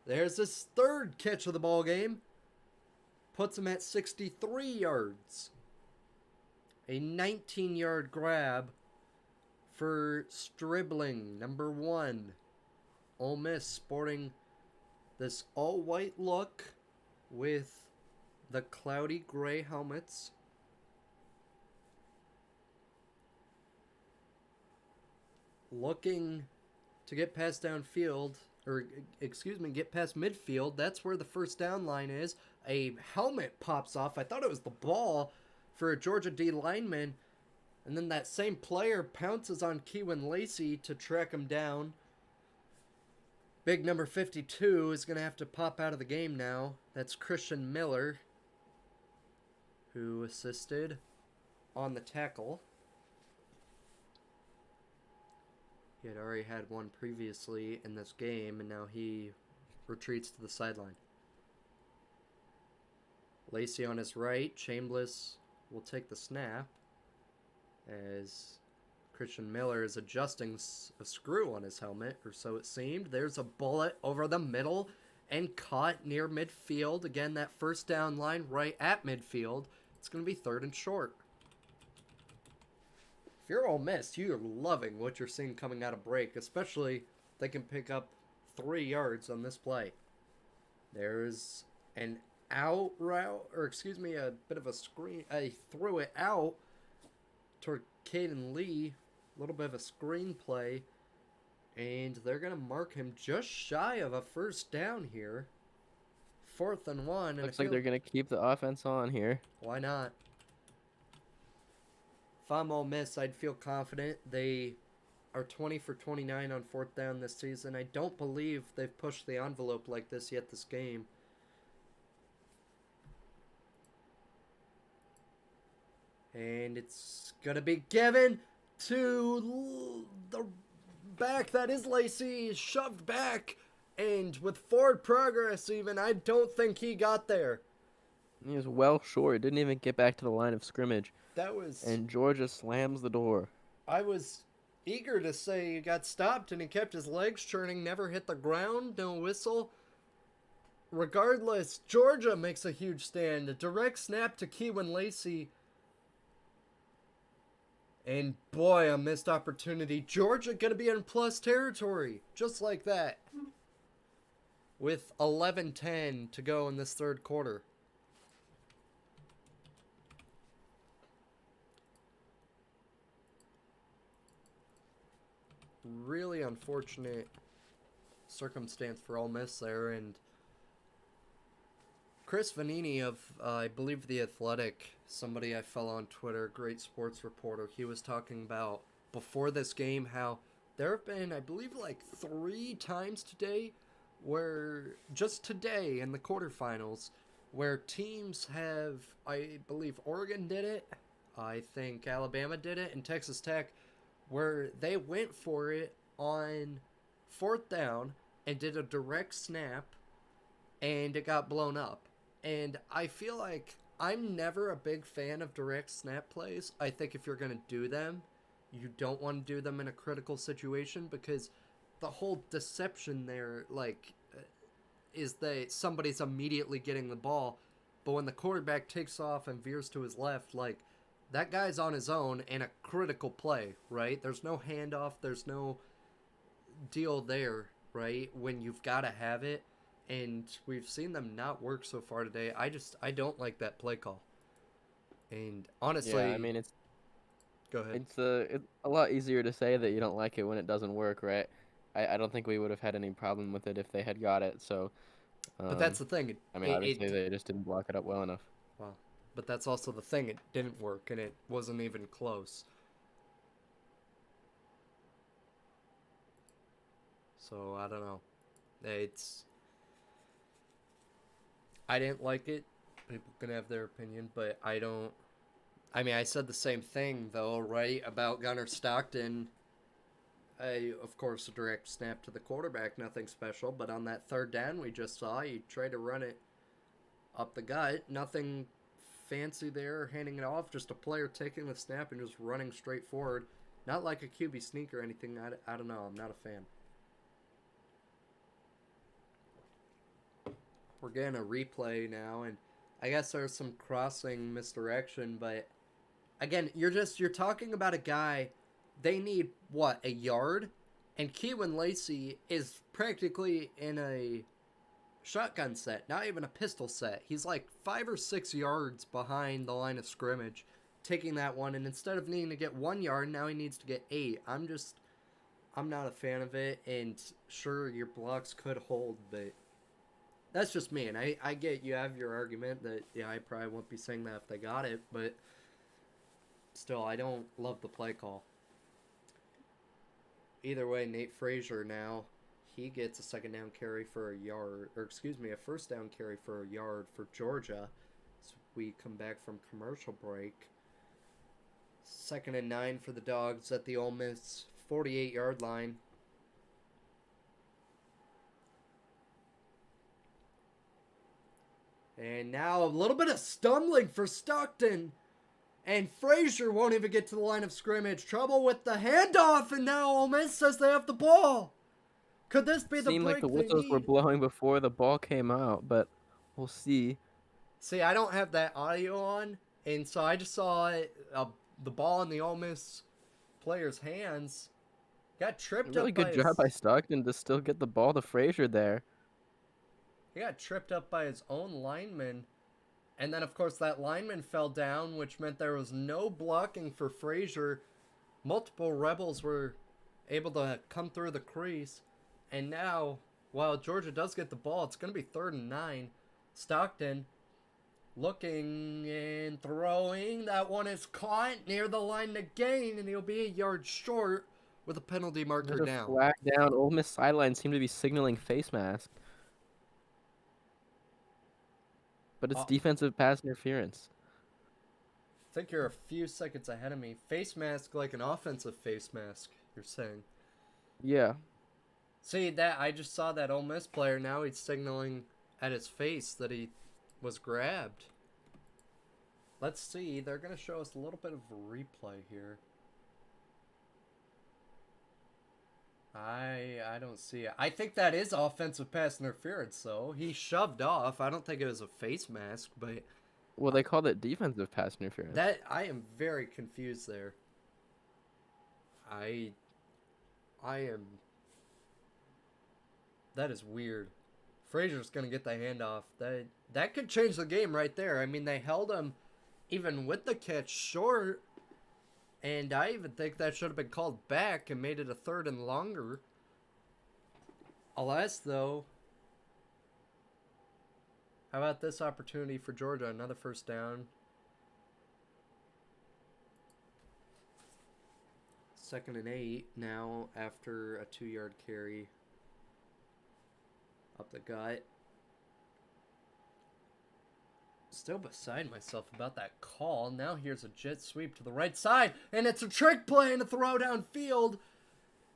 There's his 3rd catch of the ball game. Puts him at 63 yards. A 19-yard grab for Stribling, number 1. Ole Miss sporting this all-white look with the cloudy gray helmets. Looking to get past downfield, get past midfield. That's where the first down line is. A helmet pops off. I thought it was the ball for a Georgia D lineman. And then that same player pounces on Keewan Lacey to track him down. Big number 52 is going to have to pop out of the game now. That's Christian Miller, who assisted on the tackle. He had already had one previously in this game, and now he retreats to the sideline. Lacey on his right, Chambliss will take the snap as Christian Miller is adjusting a screw on his helmet, or so it seemed. There's a bullet over the middle and caught near midfield. Again, that first down line right at midfield. It's going to be 3rd and short. If you're Ole Miss, you're loving what you're seeing coming out of break, especially if they can pick up 3 yards on this play. There's an out route, or excuse me, a bit of a screen. I threw it out toward Caden Lee. A little bit of a screen play. And they're going to mark him just shy of a first down here. 4th and 1. And Looks like they're going to keep the offense on here. Why not? If I'm Ole Miss, I'd feel confident. They are 20 for 29 on 4th down this season. I don't believe they've pushed the envelope like this yet this game. And it's going to be given to the back. That is Lacey. Shoved back. And with forward progress even, I don't think he got there. He was well short. Didn't even get back to the line of scrimmage. That was... And Georgia slams the door. I was eager to say he got stopped and he kept his legs churning, never hit the ground, no whistle. Regardless, Georgia makes a huge stand. A direct snap to Keewan Lacey. And boy, a missed opportunity. Georgia going to be in plus territory. Just like that. With 11:10 to go in this 3rd quarter. Really unfortunate circumstance for Ole Miss there. And Chris Vanini of, I believe, The Athletic, somebody I follow on Twitter, great sports reporter, he was talking about before this game how there have been, I believe, like 3 times today where, just today in the quarterfinals, where teams have, I believe Oregon did it, I think Alabama did it, and Texas Tech, where they went for it on 4th down and did a direct snap and it got blown up. And I feel like I'm never a big fan of direct snap plays. I think if you're going to do them, you don't want to do them in a critical situation because the whole deception there, like, is that somebody's immediately getting the ball. But when the quarterback takes off and veers to his left, like, that guy's on his own in a critical play, right? There's no handoff. There's no deal there, right? When you've got to have it. And we've seen them not work so far today. I don't like that play call. And honestly... Yeah, I mean, it's... Go ahead. It's a lot easier to say that you don't like it when it doesn't work, right? I don't think we would have had any problem with it if they had got it, so... but that's the thing. I mean, obviously they just didn't block it up well enough. Wow. But that's also the thing. It didn't work, and it wasn't even close. So, I don't know. I didn't like it. People can have their opinion, but I don't... I mean, I said the same thing, though, right, about Gunnar Stockton. Of course, a direct snap to the quarterback, nothing special. But on that 3rd down we just saw, he tried to run it up the gut. Nothing fancy there, handing it off. Just a player taking the snap and just running straight forward. Not like a QB sneak or anything. I don't know. I'm not a fan. We're getting a replay now, and I guess there's some crossing misdirection, but again, you're talking about a guy, they need, what, a yard? And Keewan Lacey is practically in a shotgun set, not even a pistol set. He's like 5 or 6 yards behind the line of scrimmage, taking that one, and instead of needing to get 1 yard, now he needs to get 8. I'm not a fan of it, and sure, your blocks could hold, but... That's just me, and I get you have your argument that, yeah, I probably won't be saying that if they got it, but still, I don't love the play call. Either way, Nate Frazier now, he gets a 2nd down carry for a yard, or excuse me, a 1st down carry for a yard for Georgia. So we come back from commercial break. 2nd and 9 for the Dogs at the Ole Miss 48-yard line. And now a little bit of stumbling for Stockton. And Frazier won't even get to the line of scrimmage. Trouble with the handoff, and now Ole Miss says they have the ball. Could this be the Seemed like break the they whistles were need? blowing before the ball came out, but we'll see. See, I don't have that audio on, and so I just saw the ball in the Ole Miss player's hands. Got tripped Really up by good job by his. Stockton to still get the ball to Frazier there. He got tripped up by his own lineman. And then, of course, that lineman fell down, which meant there was no blocking for Frazier. Multiple Rebels were able to come through the crease. And now, while Georgia does get the ball, it's going to be 3rd and 9. Stockton looking and throwing. That one is caught near the line to gain, and he'll be a yard short with a penalty marker There's a down. flag down. Ole Miss sideline seemed to be signaling face mask. But it's I defensive pass interference. think you're a few seconds ahead of me. Face mask like an offensive face mask, you're saying. Yeah. See, that I just saw that Ole Miss player. Now he's signaling at his face that he was grabbed. Let's see. They're going to show us a little bit of a replay here. I don't see it. I think that is offensive pass interference, though. He shoved off. I don't think it was a face mask, but Well, they called it defensive pass interference. that I am very confused there. I am. That is weird. Frazier's gonna get the handoff. That could change the game right there. I mean, they held him even with the catch short, and I even think that should have been called back and made it a 3rd and longer. Alas, though, how about this opportunity for Georgia? Another 1st down. 2nd and 8 now after a 2-yard carry up the gut. Still beside myself about that call. Now here's a jet sweep to the right side, and it's a trick play and a throw downfield.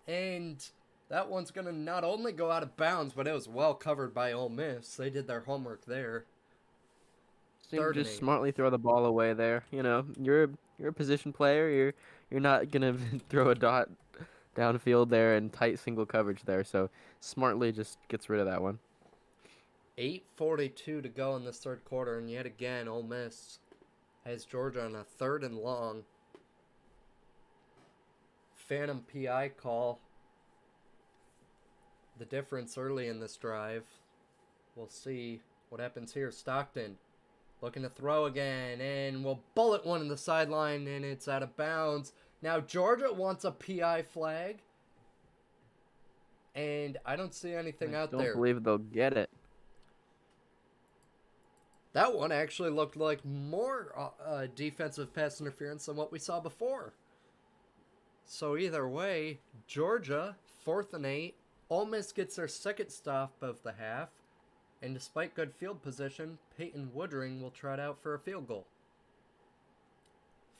And that one's going to not only go out of bounds, but it was well covered by Ole Miss. They did their homework there. Seemed 3rd to and just 8. smartly throw the ball away there. You know, you're a position player. You're not gonna throw a dot downfield there in tight single coverage there. So smartly just gets rid of that one. 8:42 to go in this 3rd quarter, and yet again, Ole Miss has Georgia on a 3rd and long. Phantom PI call. The difference early in this drive. We'll see what happens here. Stockton looking to throw again, and will bullet one in the sideline, and it's out of bounds. Now Georgia wants a PI flag, and I don't see anything out there. Don't believe they'll get it. That one actually looked like more defensive pass interference than what we saw before. So either way, Georgia, 4th and 8. Ole Miss gets their 2nd stop of the half. And despite good field position, Peyton Woodring will trot out for a field goal.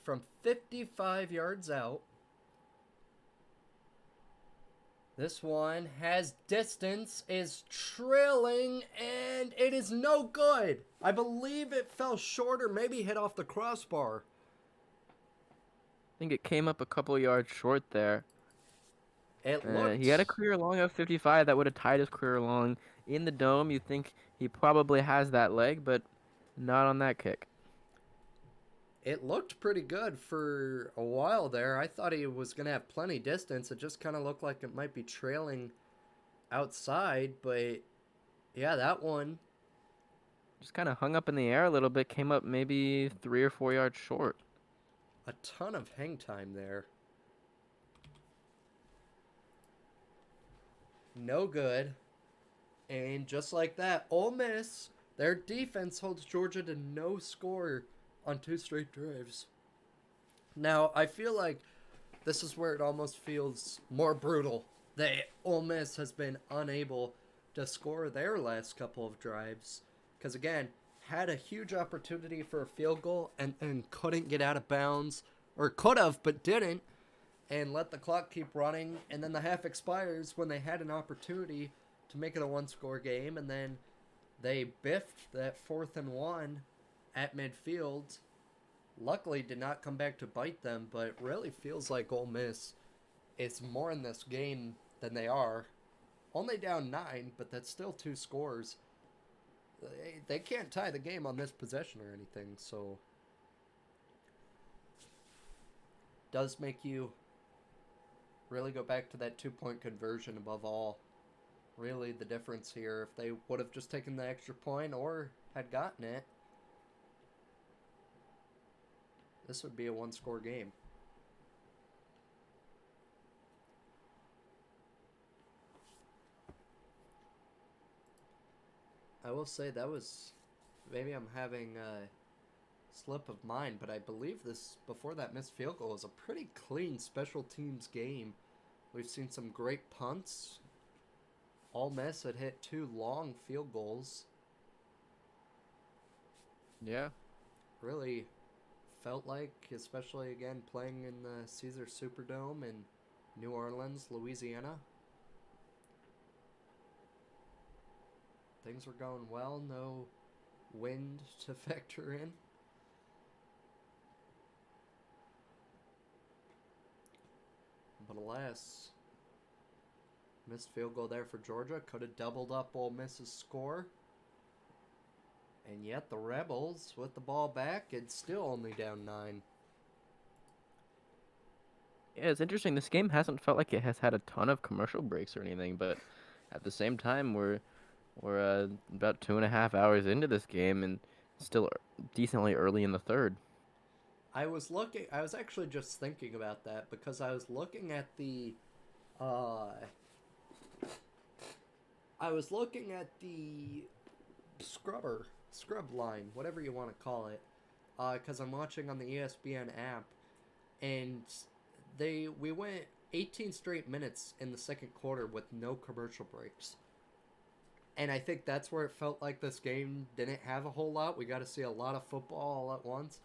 From 55 yards out. This one has distance, is trailing, and it is no good. I believe it fell short or maybe hit off the crossbar. I think it came up a couple yards short there. It looked... He had a career long of 55 that would have tied his career long in the dome. You think he probably has that leg, but not on that kick. It looked pretty good for a while there. I thought he was going to have plenty distance. It just kind of looked like it might be trailing outside, but yeah, that one Just kind of hung up in the air a little bit, came up maybe 3 or 4 yards short. a ton of hang time there. No good. And just like that, Ole Miss, their defense holds Georgia to no score on 2 straight drives. Now, I feel like this is where it almost feels more brutal. That Ole Miss has been unable to score their last couple of drives. Because again, had a huge opportunity for a field goal and couldn't get out of bounds. Or could have, but didn't. And let the clock keep running. And then the half expires when they had an opportunity to make it a 1-score game. And then they biffed that 4th and 1 at midfield. luckily did not come back to bite them, but it really feels like Ole Miss is more in this game than they are. Only down 9, but that's still 2 scores. They can't tie the game on this possession or anything, so does make you really go back to that 2-point conversion above all. Really the difference here. If they would have just taken the extra point or had gotten it, this would be a 1-score game. I will say that was, maybe I'm having a slip of mind, but I believe this, before that missed field goal, was a pretty clean special teams game. We've seen some great punts. Ole Miss had hit 2 long field goals. Yeah. Really felt like, especially again playing in the Caesars Superdome in New Orleans, Louisiana. Things were going well, no wind to factor in. But alas, missed field goal there for Georgia. Could have doubled up Ole Miss's score. And yet the Rebels, with the ball back, it's still only down 9. Yeah, it's interesting. This game hasn't felt like it has had a ton of commercial breaks or anything, but at the same time, we're about 2.5 hours into this game and still decently early in the third. I was actually just thinking about that because I was looking at the scrub line, whatever you want to call it, because I'm watching on the ESPN app, and we went 18 straight minutes in the second quarter with no commercial breaks. And I think that's where it felt like this game didn't have a whole lot. We got to see a lot of football all at once.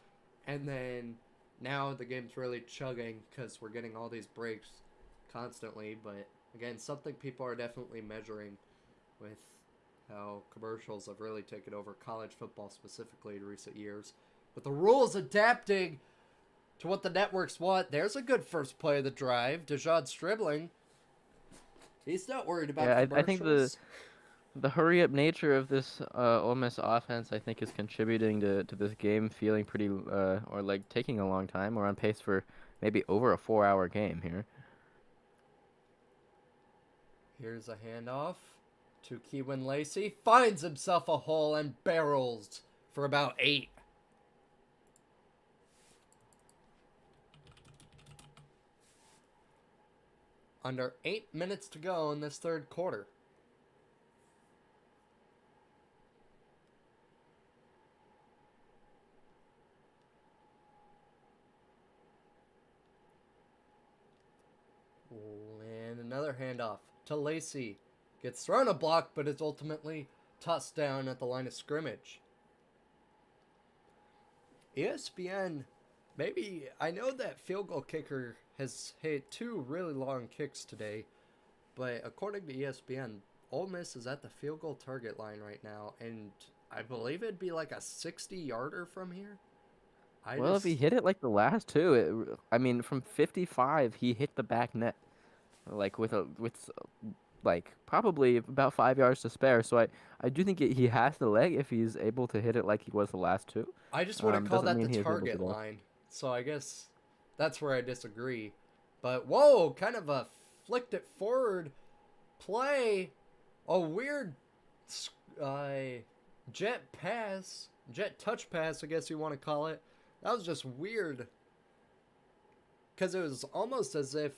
And then now the game's really chugging because we're getting all these breaks constantly. But again, something people are definitely measuring with how commercials have really taken over college football specifically in recent years. With the rules adapting to what the networks want, there's a good first play of the drive. Dejon Stribling, he's not worried about commercials. I think the hurry-up nature of this Ole Miss offense, I think, is contributing to this game feeling pretty, or like taking a long time. We're on pace for maybe over a 4-hour game here. Here's a handoff to Keewan Lacey. Finds himself a hole and barrels for about 8. Under 8 minutes to go in this third quarter. And another handoff to Lacey. Gets thrown a block, but is ultimately tossed down at the line of scrimmage. ESPN, maybe, I know that field goal kicker has hit 2 really long kicks today, but according to ESPN, Ole Miss is at the field goal target line right now, and I believe it'd be like a 60-yarder from here. If he hit it like the last 2, from 55, he hit the back net, like with probably about 5 yards to spare. So I do think he has the leg if he's able to hit it like he was the last 2. I just wouldn't call that the target line. So I guess that's where I disagree. But whoa, kind of a flicked it forward play, a weird jet touch pass, I guess you want to call it. That was just weird. Because it was almost as if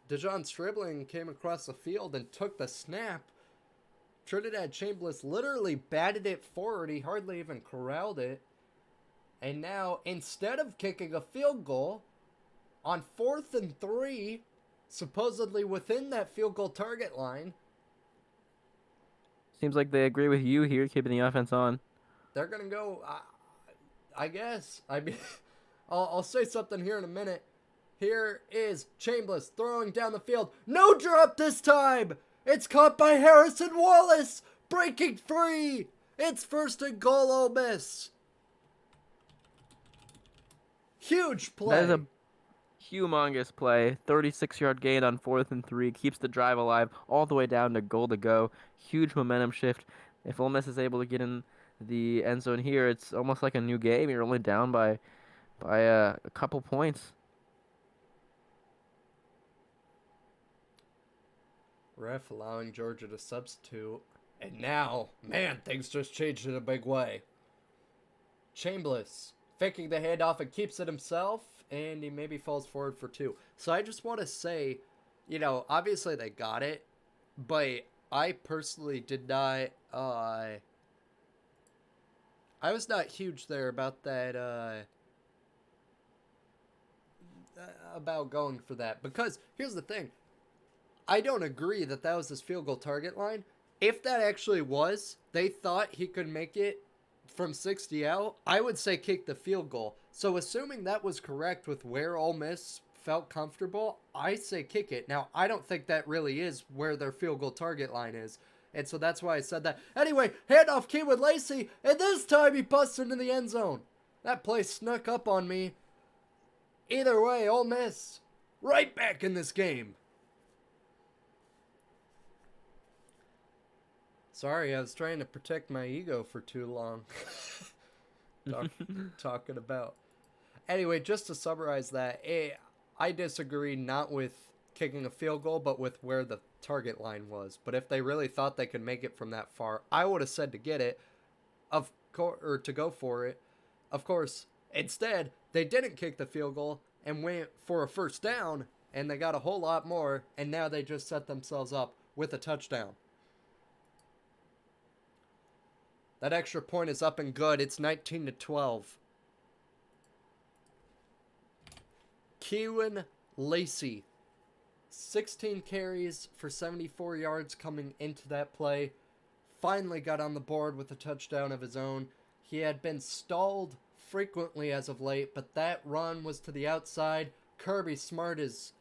Dejon Stribling came across the field and took the snap. Trinidad Chambliss literally batted it forward. He hardly even corralled it. And now, instead of kicking a field goal, on 4th and 3, supposedly within that field goal target line. Seems like they agree with you here, keeping the offense on. They're going to go, I guess. I mean, I'll say something here in a minute. Here is Chambliss throwing down the field. No drop this time. It's caught by Harrison Wallace. Breaking free. It's 1st and goal, Ole Miss. Huge That is a play. humongous play. 36-yard gain on 4th and 3. Keeps the drive alive all the way down to goal to go. Huge momentum shift. If Ole Miss is able to get in the end zone here, it's almost like a new game. You're only down by a couple points. Ref allowing Georgia to substitute. And now, man, things just changed in a big way. Chambliss faking the handoff and keeps it himself, and he maybe falls forward for 2. So I just want to say, obviously they got it, but I personally did not. I was not huge there about that. About going for that, because here's the thing. I don't agree that was his field goal target line. If that actually was, they thought he could make it from 60 out, I would say kick the field goal. So assuming that was correct with where Ole Miss felt comfortable, I say kick it. Now, I don't think that really is where their field goal target line is. And so that's why I said that. Anyway, handoff came with Lacey, and this time he busts into the end zone. That play snuck up on me. Either way, Ole Miss right back in this game. Sorry, I was trying to protect my ego for too long. Talking about. Anyway, just to summarize that, I disagree not with kicking a field goal, but with where the target line was. But if they really thought they could make it from that far, I would have said to get it, or to go for it. Of course, instead, they didn't kick the field goal and went for a first down, and they got a whole lot more, and now they just set themselves up with a touchdown. That extra point is up and good. It's 19-12. Kewen Lacey, 16 carries for 74 yards coming into that play. Finally got on the board with a touchdown of his own. He had been stalled frequently as of late, but that run was to the outside. Kirby Smart is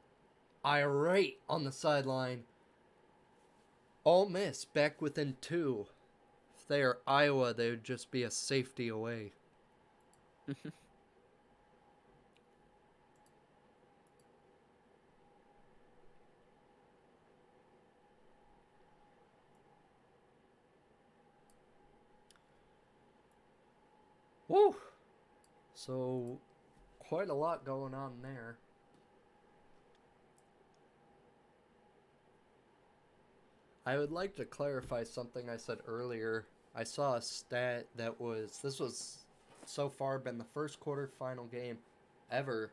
irate on the sideline. Ole Miss back within 2. If they are Iowa, they would just be a safety away. Woo! So, quite a lot going on there. I would like to clarify something I said earlier. I saw a stat that this was so far been the first quarterfinal game ever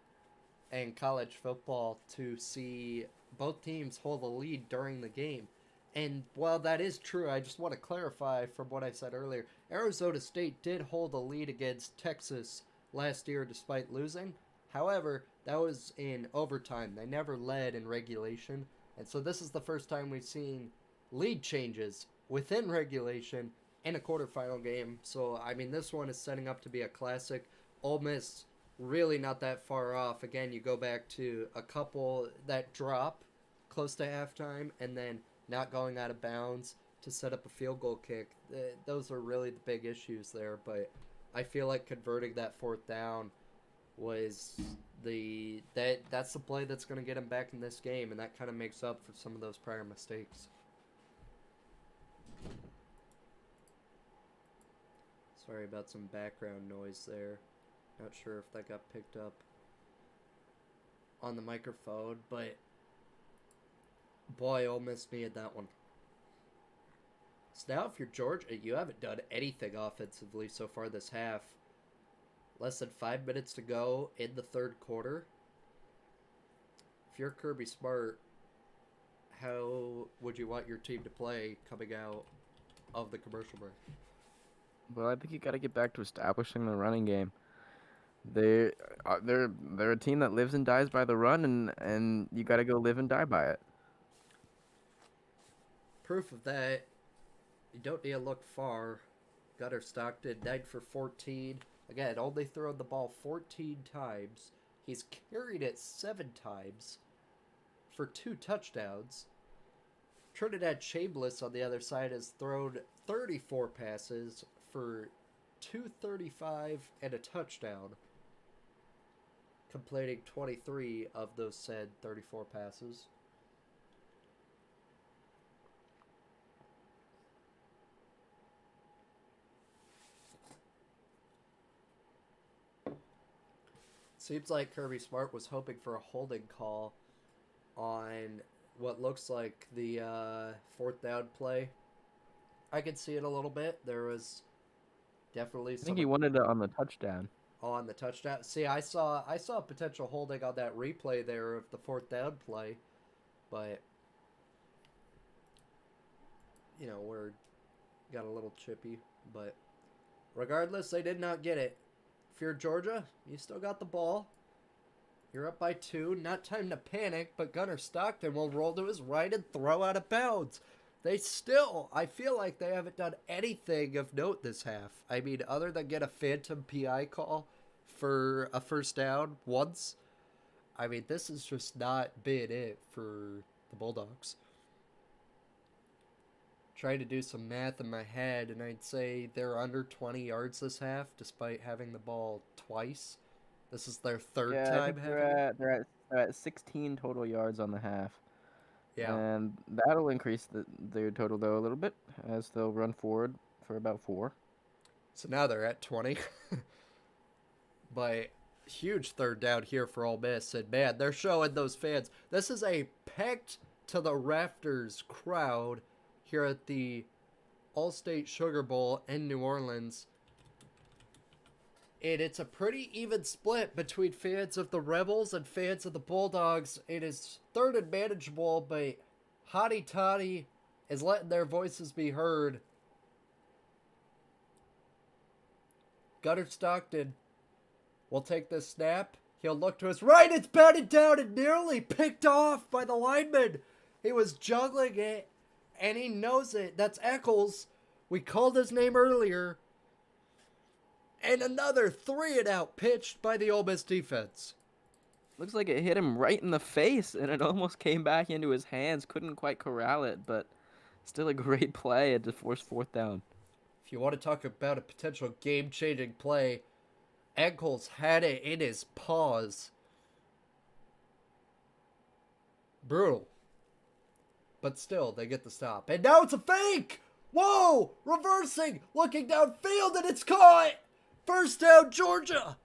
in college football to see both teams hold a lead during the game. And while that is true, I just want to clarify from what I said earlier. Arizona State did hold a lead against Texas last year despite losing. However, that was in overtime. They never led in regulation. And so this is the first time we've seen lead changes within regulation in a quarterfinal game. So, I mean, this one is setting up to be a classic. Ole Miss really not that far off. Again, you go back to a couple that drop close to halftime and then not going out of bounds to set up a field goal kick. Those are really the big issues there, but I feel like converting that 4th down was that's the play that's going to get him back in this game, and that kind of makes up for some of those prior mistakes. Sorry about some background noise there. Not sure if that got picked up on the microphone, but boy, Ole Miss needed that one. So now if you're Georgia, you haven't done anything offensively so far this half. Less than 5 minutes to go in the 3rd quarter. If you're Kirby Smart, how would you want your team to play coming out of the commercial break? Well, I think you got to get back to establishing the running game. They're a team that lives and dies by the run, and you got to go live and die by it. Proof of that, you don't need to look far. Gunnar Stockton, 9 for 14. Again, only thrown the ball 14 times. He's carried it 7 times for 2 touchdowns. Trinidad Chambliss, on the other side, has thrown 34 passes for 235 and a touchdown. completing 23 of those said 34 passes. Seems like Kirby Smart was hoping for a holding call on what looks like the fourth down play. I could see it a little bit. There was definitely I some think he wanted it on the touchdown. on the touchdown. See, I saw potential holding on that replay there of the fourth down play, but we're got a little chippy. But regardless, they did not get it. If you're Georgia, you still got the ball. You're up by 2. Not time to panic, but Gunnar Stockton will roll to his right and throw out of bounds. They still, I feel like they haven't done anything of note this half. I mean, other than get a phantom PI call for a first down once. I mean, this has just not been it for the Bulldogs. Trying to do some math in my head, and I'd say they're under 20 yards this half, despite having the ball twice. This is their third Yeah, I time think having it. they're at 16 total yards on the half. Yeah. And that'll increase their total, though, a little bit, as they'll run forward for about 4. So now they're at 20. But huge third down here for Ole Miss. And man, they're showing those fans. This is a packed to the rafters crowd here at the All-State Sugar Bowl in New Orleans. And it's a pretty even split between fans of the Rebels and fans of the Bulldogs. It is third and manageable, but Hottie Toddy is letting their voices be heard. Gunnar Stockton will take this snap. He'll look to his right. It's batted down and nearly picked off by the lineman. He was juggling it, and he knows it. That's Eccles. We called his name earlier. And another 3-and-out pitched by the Ole Miss defense. Looks like it hit him right in the face, and it almost came back into his hands. Couldn't quite corral it, but still a great play to force fourth down. If you want to talk about a potential game-changing play, Eccles had it in his paws. Brutal. But still, they get the stop. And now it's a fake! Whoa! Reversing! Looking downfield, and it's caught! First down, Georgia!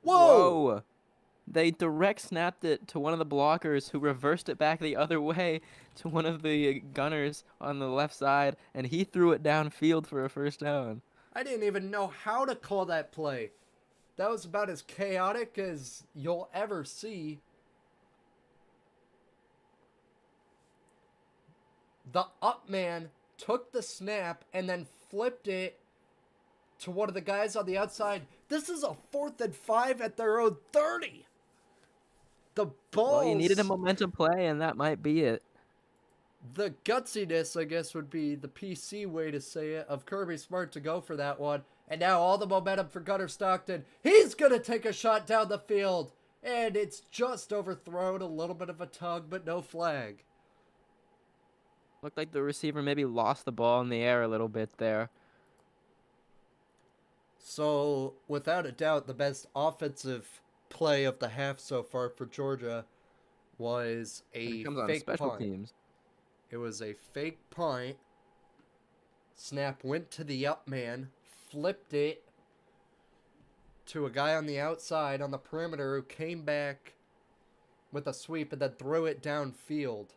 Whoa! They direct snapped it to one of the blockers, who reversed it back the other way to one of the gunners on the left side, and he threw it downfield for a first down. I didn't even know how to call that play. That was about as chaotic as you'll ever see. The up man took the snap and then flipped it to one of the guys on the outside. This is a 4th and 5 at their own 30. The balls. Well, you needed a momentum play, and that might be it. The gutsiness, I guess, would be the PC way to say it, of Kirby Smart to go for that one. And now all the momentum for Gunnar Stockton. He's going to take a shot down the field. And it's just overthrown. A little bit of a tug, but no flag. Looked like the receiver maybe lost the ball in the air a little bit there. So, without a doubt, the best offensive play of the half so far for Georgia was a fake punt. Teams. It was a fake punt. Snap went to the up man, flipped it to a guy on the outside on the perimeter who came back with a sweep and then threw it downfield.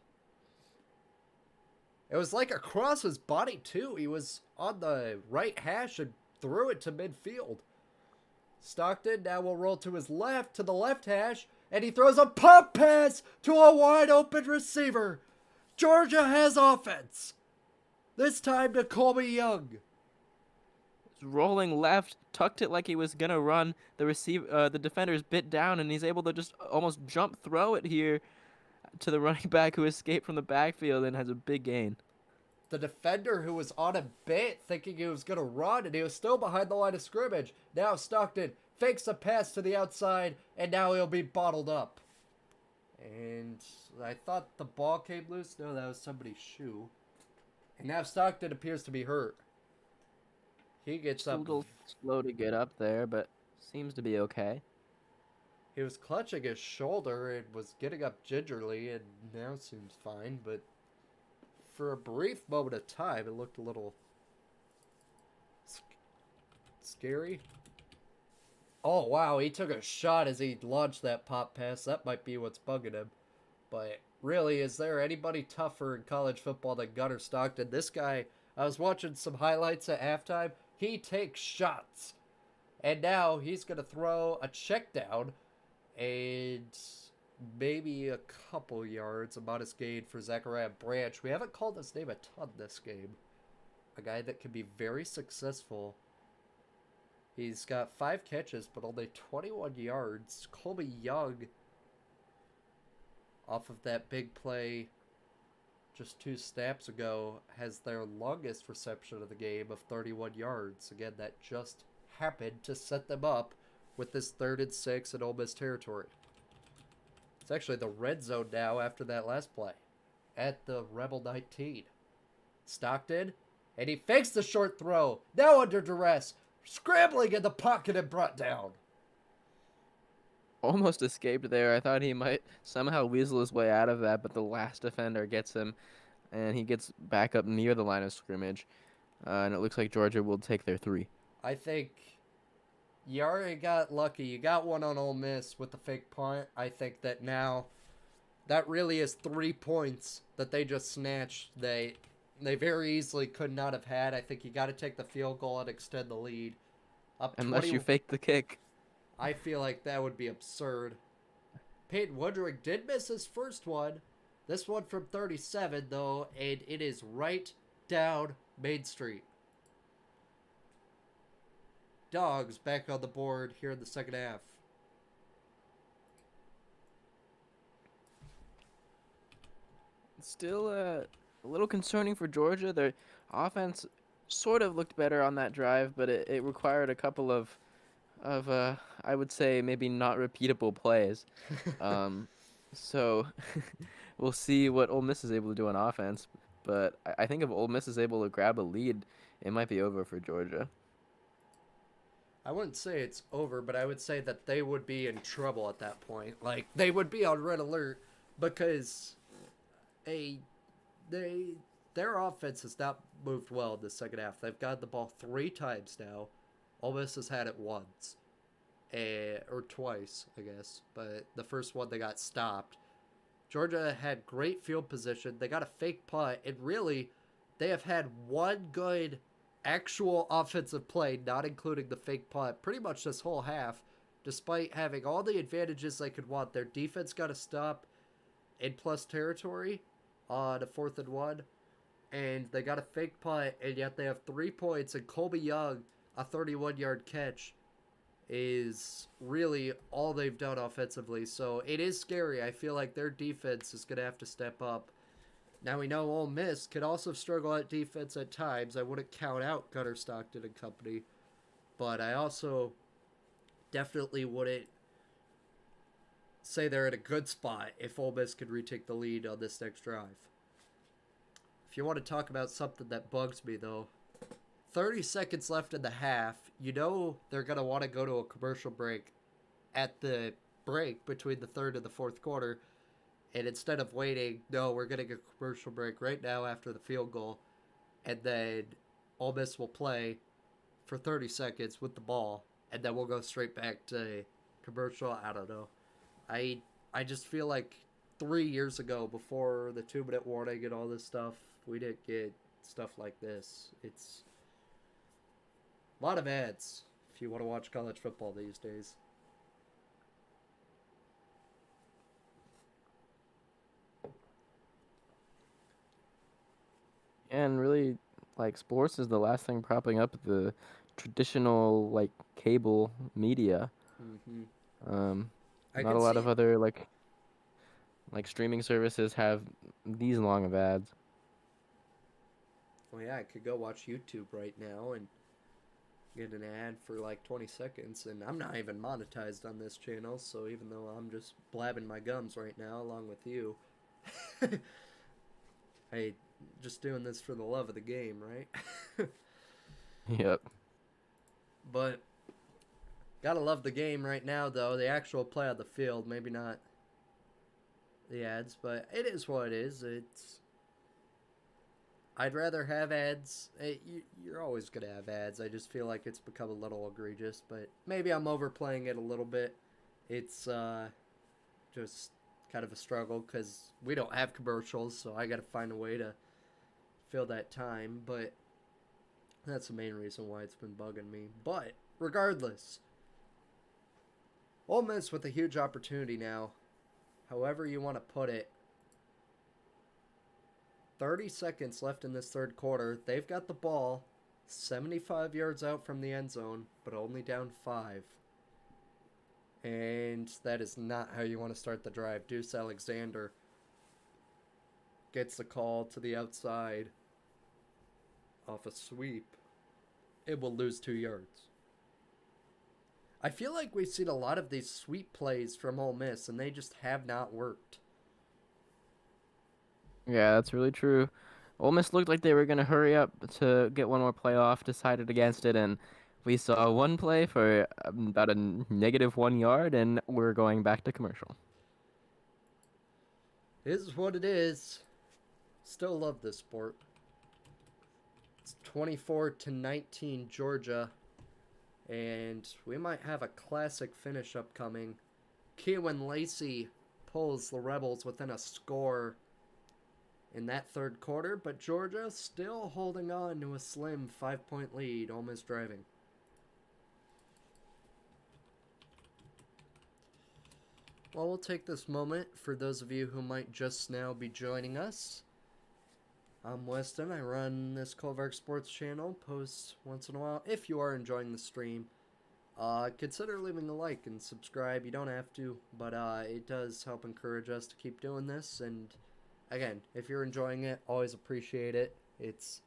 It was like across his body, too. He was on the right hash and threw it to midfield. Stockton now will roll to his left, to the left hash, and he throws a pump pass to a wide open receiver. Georgia has offense. This time to Colby Young. Rolling left, tucked it like he was gonna run. The defender's bit down, and he's able to just almost jump throw it here to the running back, who escaped from the backfield and has a big gain. The defender, who was on a bit thinking he was going to run, and he was still behind the line of scrimmage. Now Stockton fakes a pass to the outside, and now he'll be bottled up. And I thought the ball came loose. No, that was somebody's shoe. And now Stockton appears to be hurt. He gets up. A little slow to get up there, but seems to be okay. He was clutching his shoulder and was getting up gingerly, and now seems fine. But for a brief moment of time, it looked a little scary. Oh, wow, he took a shot as he launched that pop pass. That might be what's bugging him. But really, is there anybody tougher in college football than Gunnar Stockton? This guy, I was watching some highlights at halftime. He takes shots. And now he's going to throw a check down and maybe a couple yards, a modest gain for Zachariah Branch. We haven't called his name a ton this game. A guy that can be very successful. He's got 5 catches, but only 21 yards. Colby Young, off of that big play just 2 snaps ago, has their longest reception of the game of 31 yards. Again, that just happened to set them up with this 3rd and 6 in Ole Miss territory. It's actually the red zone now after that last play at the Rebel 19. Stockton, and he fakes the short throw. Now under duress, scrambling in the pocket and brought down. Almost escaped there. I thought he might somehow weasel his way out of that, but the last defender gets him, and he gets back up near the line of scrimmage. And it looks like Georgia will take their 3. I think you already got lucky. You got one on Ole Miss with the fake punt. I think that now that really is 3 points that they just snatched. They very easily could not have had. I think you got to take the field goal and extend the lead. Up Unless you fake the kick. I feel like that would be absurd. Peyton Woodring did miss his first one. This one from 37, though, and it is right down Main Street. Dogs back on the board here in the second half. Still a little concerning for Georgia. Their offense sort of looked better on that drive, but it required a couple of I would say maybe not repeatable plays. So we'll see what Ole Miss is able to do on offense. But I think if Ole Miss is able to grab a lead, it might be over for Georgia. I wouldn't say it's over, but I would say that they would be in trouble at that point. Like, they would be on red alert because their offense has not moved well in the second half. They've got the ball 3 times now. Ole Miss has had it once. Or twice, I guess. But the first one, they got stopped. Georgia had great field position. They got a fake punt. And really, they have had one good actual offensive play, not including the fake punt, pretty much this whole half. Despite having all the advantages they could want, their defense got to stop in plus territory on a 4th and 1. And they got a fake punt, and yet they have 3 points. And Colby Young, a 31-yard catch, is really all they've done offensively. So it is scary. I feel like their defense is going to have to step up. Now we know Ole Miss can also struggle at defense at times. I wouldn't count out Gunnar Stockton and company. But I also definitely wouldn't say they're in a good spot if Ole Miss could retake the lead on this next drive. If you want to talk about something that bugs me, though, 30 seconds left in the half. You know they're going to want to go to a commercial break at the break between the 3rd and the 4th quarter. And instead of waiting, no, we're getting a commercial break right now after the field goal. And then Ole Miss will play for 30 seconds with the ball. And then we'll go straight back to commercial. I don't know. I just feel like 3 years ago, before the 2-minute warning and all this stuff, we didn't get stuff like this. It's a lot of ads if you want to watch college football these days. And really, like, sports is the last thing propping up the traditional, like, cable media. Mm-hmm. Not a lot of other, like streaming services have these long of ads. Well, yeah, I could go watch YouTube right now and get an ad for like 20 seconds, and I'm not even monetized on this channel, so even though I'm just blabbing my gums right now along with you, hey, just doing this for the love of the game, right? Yep. But Gotta love the game right now, though. The actual play on the field, maybe not the ads, but it is what it is. I'd rather have ads. You're always gonna have ads. I just feel like it's become a little egregious, but maybe I'm overplaying it a little bit. It's just kind of a struggle because we don't have commercials, so I gotta find a way to fill that time. But that's the main reason why it's been bugging me. But regardless, Ole Miss with a huge opportunity now. However you want to put it. 30 seconds left in this third quarter. They've got the ball 75 yards out from the end zone, but only down 5. And that is not how you want to start the drive. Deuce Alexander gets the call to the outside off a sweep. It will lose 2 yards. I feel like we've seen a lot of these sweep plays from Ole Miss, and they just have not worked. Yeah, that's really true. Ole Miss looked like they were going to hurry up to get one more play off, decided against it, and we saw one play for about a -1 yard, and we're going back to commercial. It is what it is. Still love this sport. It's 24-19 Georgia, and we might have a classic finish upcoming. Keelan Lacey pulls the Rebels within a score in that third quarter, but Georgia still holding on to a slim 5-point lead, Ole Miss driving. Well, we'll take this moment for those of you who might just now be joining us. I'm Weston. I run this Colvark Sports channel, post once in a while. If you are enjoying the stream, consider leaving a like and subscribe. You don't have to, but it does help encourage us to keep doing this. And again, if you're enjoying it, always appreciate it. It's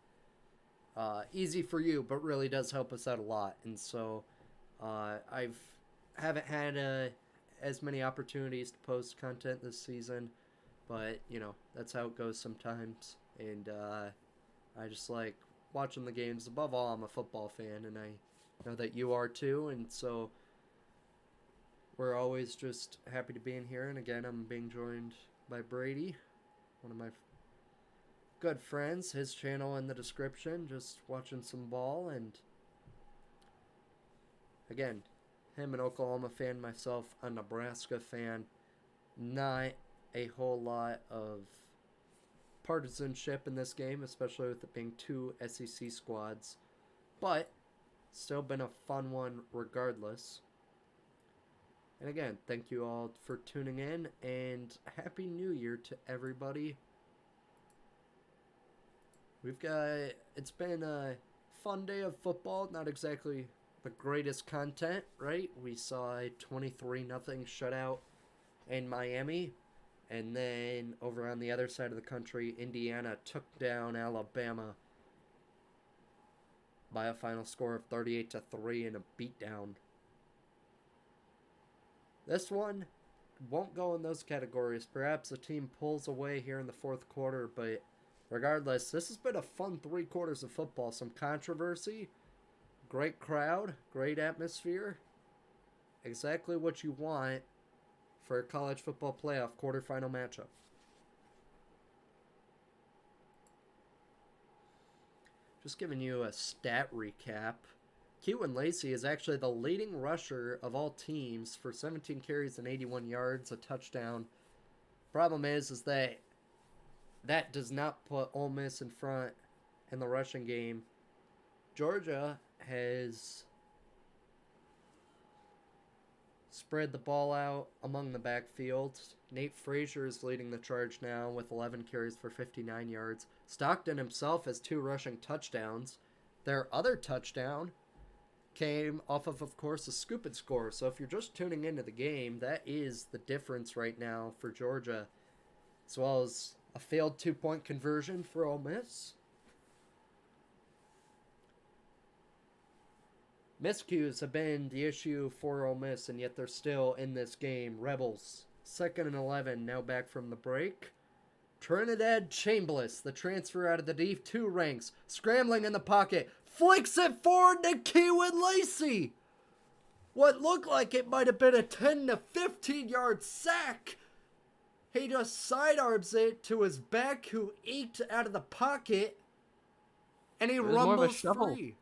easy for you, but really does help us out a lot. And so haven't had as many opportunities to post content this season, but you know, that's how it goes sometimes. And I just like watching the games. Above all, I'm a football fan, and I know that you are too. And so we're always just happy to be in here. And again, I'm being joined by Brady, one of my good friends. His channel in the description, just watching some ball. And again, him an Oklahoma fan, myself a Nebraska fan. Not a whole lot of partisanship in this game, especially with it being 2 SEC squads, but still been a fun one regardless. And again, thank you all for tuning in, and Happy New Year to everybody. It's been a fun day of football, not exactly the greatest content, right? We saw a 23-0 shutout in Miami. And then over on the other side of the country, Indiana took down Alabama by a final score of 38-3 in a beatdown. This one won't go in those categories. Perhaps the team pulls away here in the fourth quarter, but regardless, this has been a fun 3 quarters of football. Some controversy, great crowd, great atmosphere. Exactly what you want for a college football playoff quarterfinal matchup. Just giving you a stat recap. Keelan Lacey is actually the leading rusher of all teams for 17 carries and 81 yards, a touchdown. Problem is that does not put Ole Miss in front in the rushing game. Georgia has spread the ball out among the backfield. Nate Frazier is leading the charge now with 11 carries for 59 yards. Stockton himself has 2 rushing touchdowns. Their other touchdown came off of course, a scoop and score. So if you're just tuning into the game, that is the difference right now for Georgia, as well as a failed 2-point conversion for Ole Miss. Miscues have been the issue for Ole Miss, and yet they're still in this game. Rebels, 2nd and 11, now back from the break. Trinidad Chambliss, the transfer out of the D2 ranks, scrambling in the pocket, flicks it forward to Keelan Lacey. what looked like it might have been a 10 to 15 yard sack. He just sidearms it to his back, who eked out of the pocket, and he It was more of a rumbles shovel. free.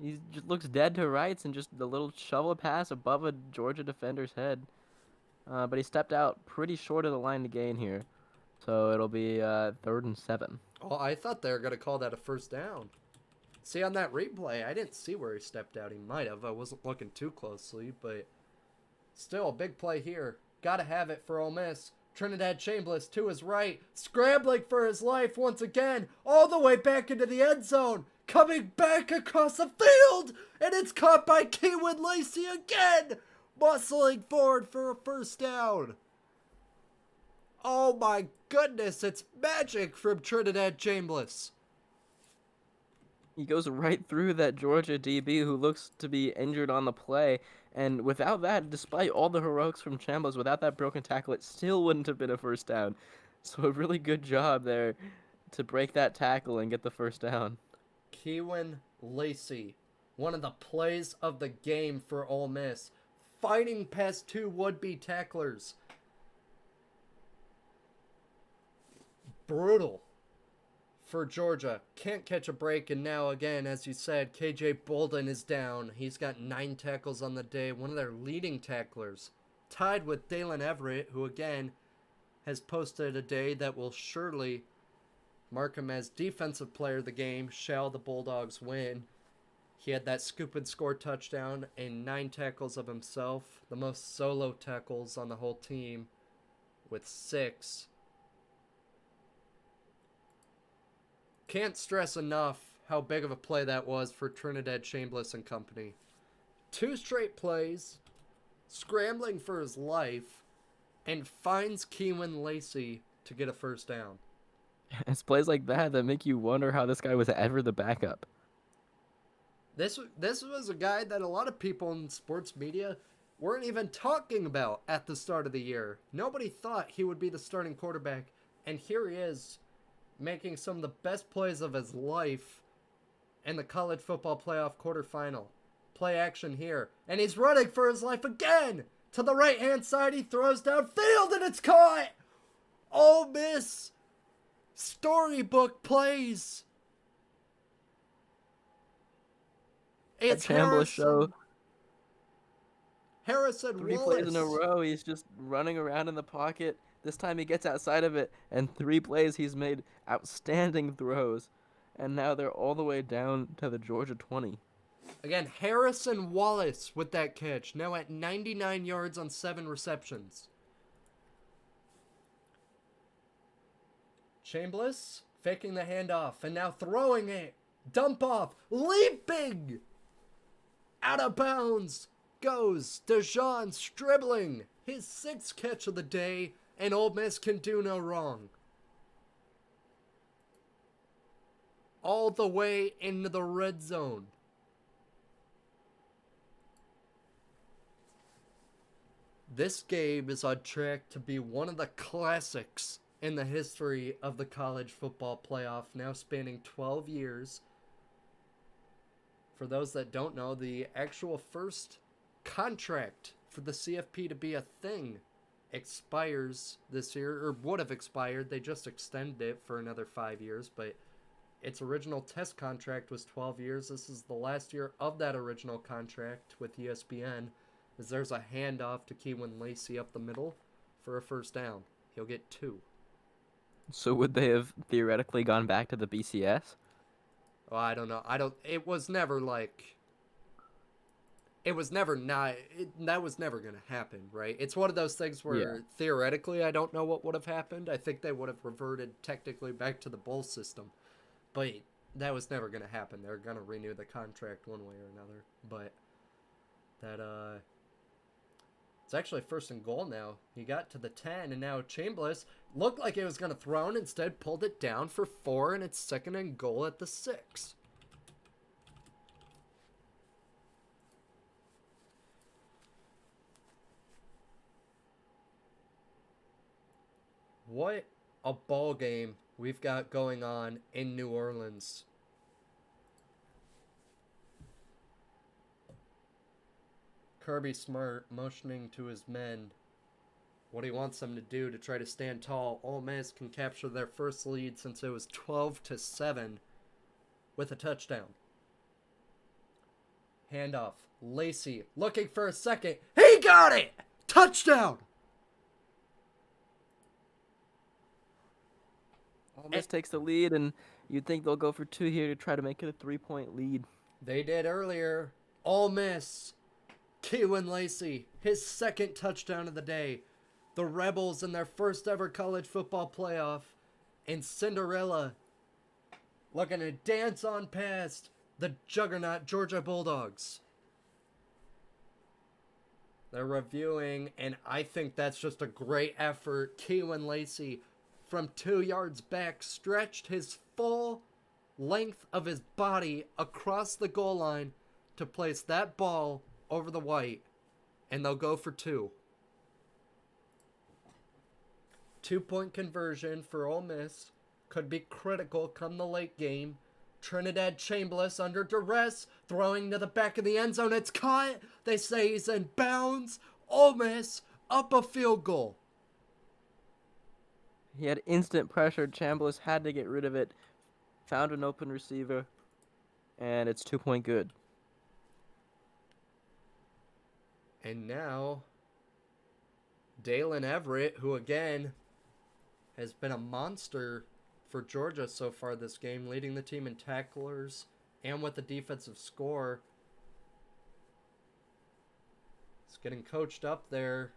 He just looks dead to rights and just the little shovel pass above a Georgia defender's head. But he stepped out pretty short of the line to gain here. So it'll be 3rd and 7. Oh, I thought they were going to call that a first down. See, on that replay, I didn't see where he stepped out. He might have. I wasn't looking too closely, but still a big play here. Gotta have it for Ole Miss. Trinidad Chambliss to his right, scrambling for his life once again, all the way back into the end zone, coming back across the field, and it's caught by Keywin Lacey again, muscling forward for a first down. Oh my goodness, it's magic from Trinidad Chambliss. He goes right through that Georgia DB who looks to be injured on the play. And without that, despite all the heroics from Chambliss, without that broken tackle, it still wouldn't have been a first down. So a really good job there to break that tackle and get the first down. Keywin Lacey, one of the plays of the game for Ole Miss, fighting past two would-be tacklers. Brutal for Georgia. Can't catch a break, and now again, as you said, KJ Bolden is down. He's got 9 tackles on the day, one of their leading tacklers, tied with Dalen Everett, who again has posted a day that will surely mark him as defensive player of the game. Shall the Bulldogs win? He had that scoop and score touchdown and 9 tackles of himself, the most solo tackles on the whole team with 6. Can't stress enough how big of a play that was for Trinidad Chambliss and company. 2 straight plays, scrambling for his life, and finds Keywin Lacey to get a first down. It's plays like that that make you wonder how this guy was ever the backup. This was a guy that a lot of people in sports media weren't even talking about at the start of the year. Nobody thought he would be the starting quarterback, and here he is, making some of the best plays of his life in the college football playoff quarterfinal. Play action here. And he's running for his life again. To the right-hand side, he throws downfield, and it's caught. Ole Miss storybook plays. It's Chambliss show. Harrison 3 Wallace. plays in a row, he's just running around in the pocket. This time he gets outside of it, and 3 plays he's made outstanding throws. And now they're all the way down to the Georgia 20. Again, Harrison Wallace with that catch, now at 99 yards on 7 receptions. Chambliss faking the handoff, and now throwing it. Dump off, leaping! Out of bounds goes Dejon Stribling, his 6th catch of the day, and Ole Miss can do no wrong. All the way into the red zone. This game is on track to be one of the classics in the history of the college football playoff, now spanning 12 years. For those that don't know, the actual first contract for the CFP to be a thing expires this year, or would have expired. They just extended it for another 5 years, but its original test contract was 12 years. This is the last year of that original contract with ESPN, as there's a handoff to Keywin Lacey up the middle for a first down. He'll get 2. So would they have theoretically gone back to the BCS? Oh, I don't know. It was never like... It was never not... that was never going to happen, right? It's one of those things where theoretically I don't know what would have happened. I think they would have reverted technically back to the bowl system. But that was never going to happen. They're going to renew the contract one way or another. But that... It's actually 1st and goal now. He got to the 10, and now Chambliss looked like it was going to throw, and instead pulled it down for 4, and it's 2nd and goal at the 6. What a ball game we've got going on in New Orleans. Kirby Smart motioning to his men what he wants them to do to try to stand tall. Ole Miss can capture their first lead since it was 12-7 with a touchdown. Handoff. Lacey looking for a second. He got it! Touchdown! Ole Miss takes the lead, and you'd think they'll go for 2 here to try to make it a 3-point lead. They did earlier. Ole Miss. Keelan Lacey, his second touchdown of the day. The Rebels in their first ever college football playoff. And Cinderella looking to dance on past the juggernaut Georgia Bulldogs. They're reviewing, and I think that's just a great effort. Keelan Lacey, from 2 yards back, stretched his full length of his body across the goal line to place that ball over the white, and they'll go for 2. 2-point conversion for Ole Miss could be critical come the late game. Trinidad Chambliss under duress, throwing to the back of the end zone. It's caught. They say he's in bounds. Ole Miss up a field goal. He had instant pressure. Chambliss had to get rid of it. Found an open receiver, and it's 2-point good. And now, Dalen Everett, who again has been a monster for Georgia so far this game, leading the team in tacklers and with the defensive score. He's getting coached up there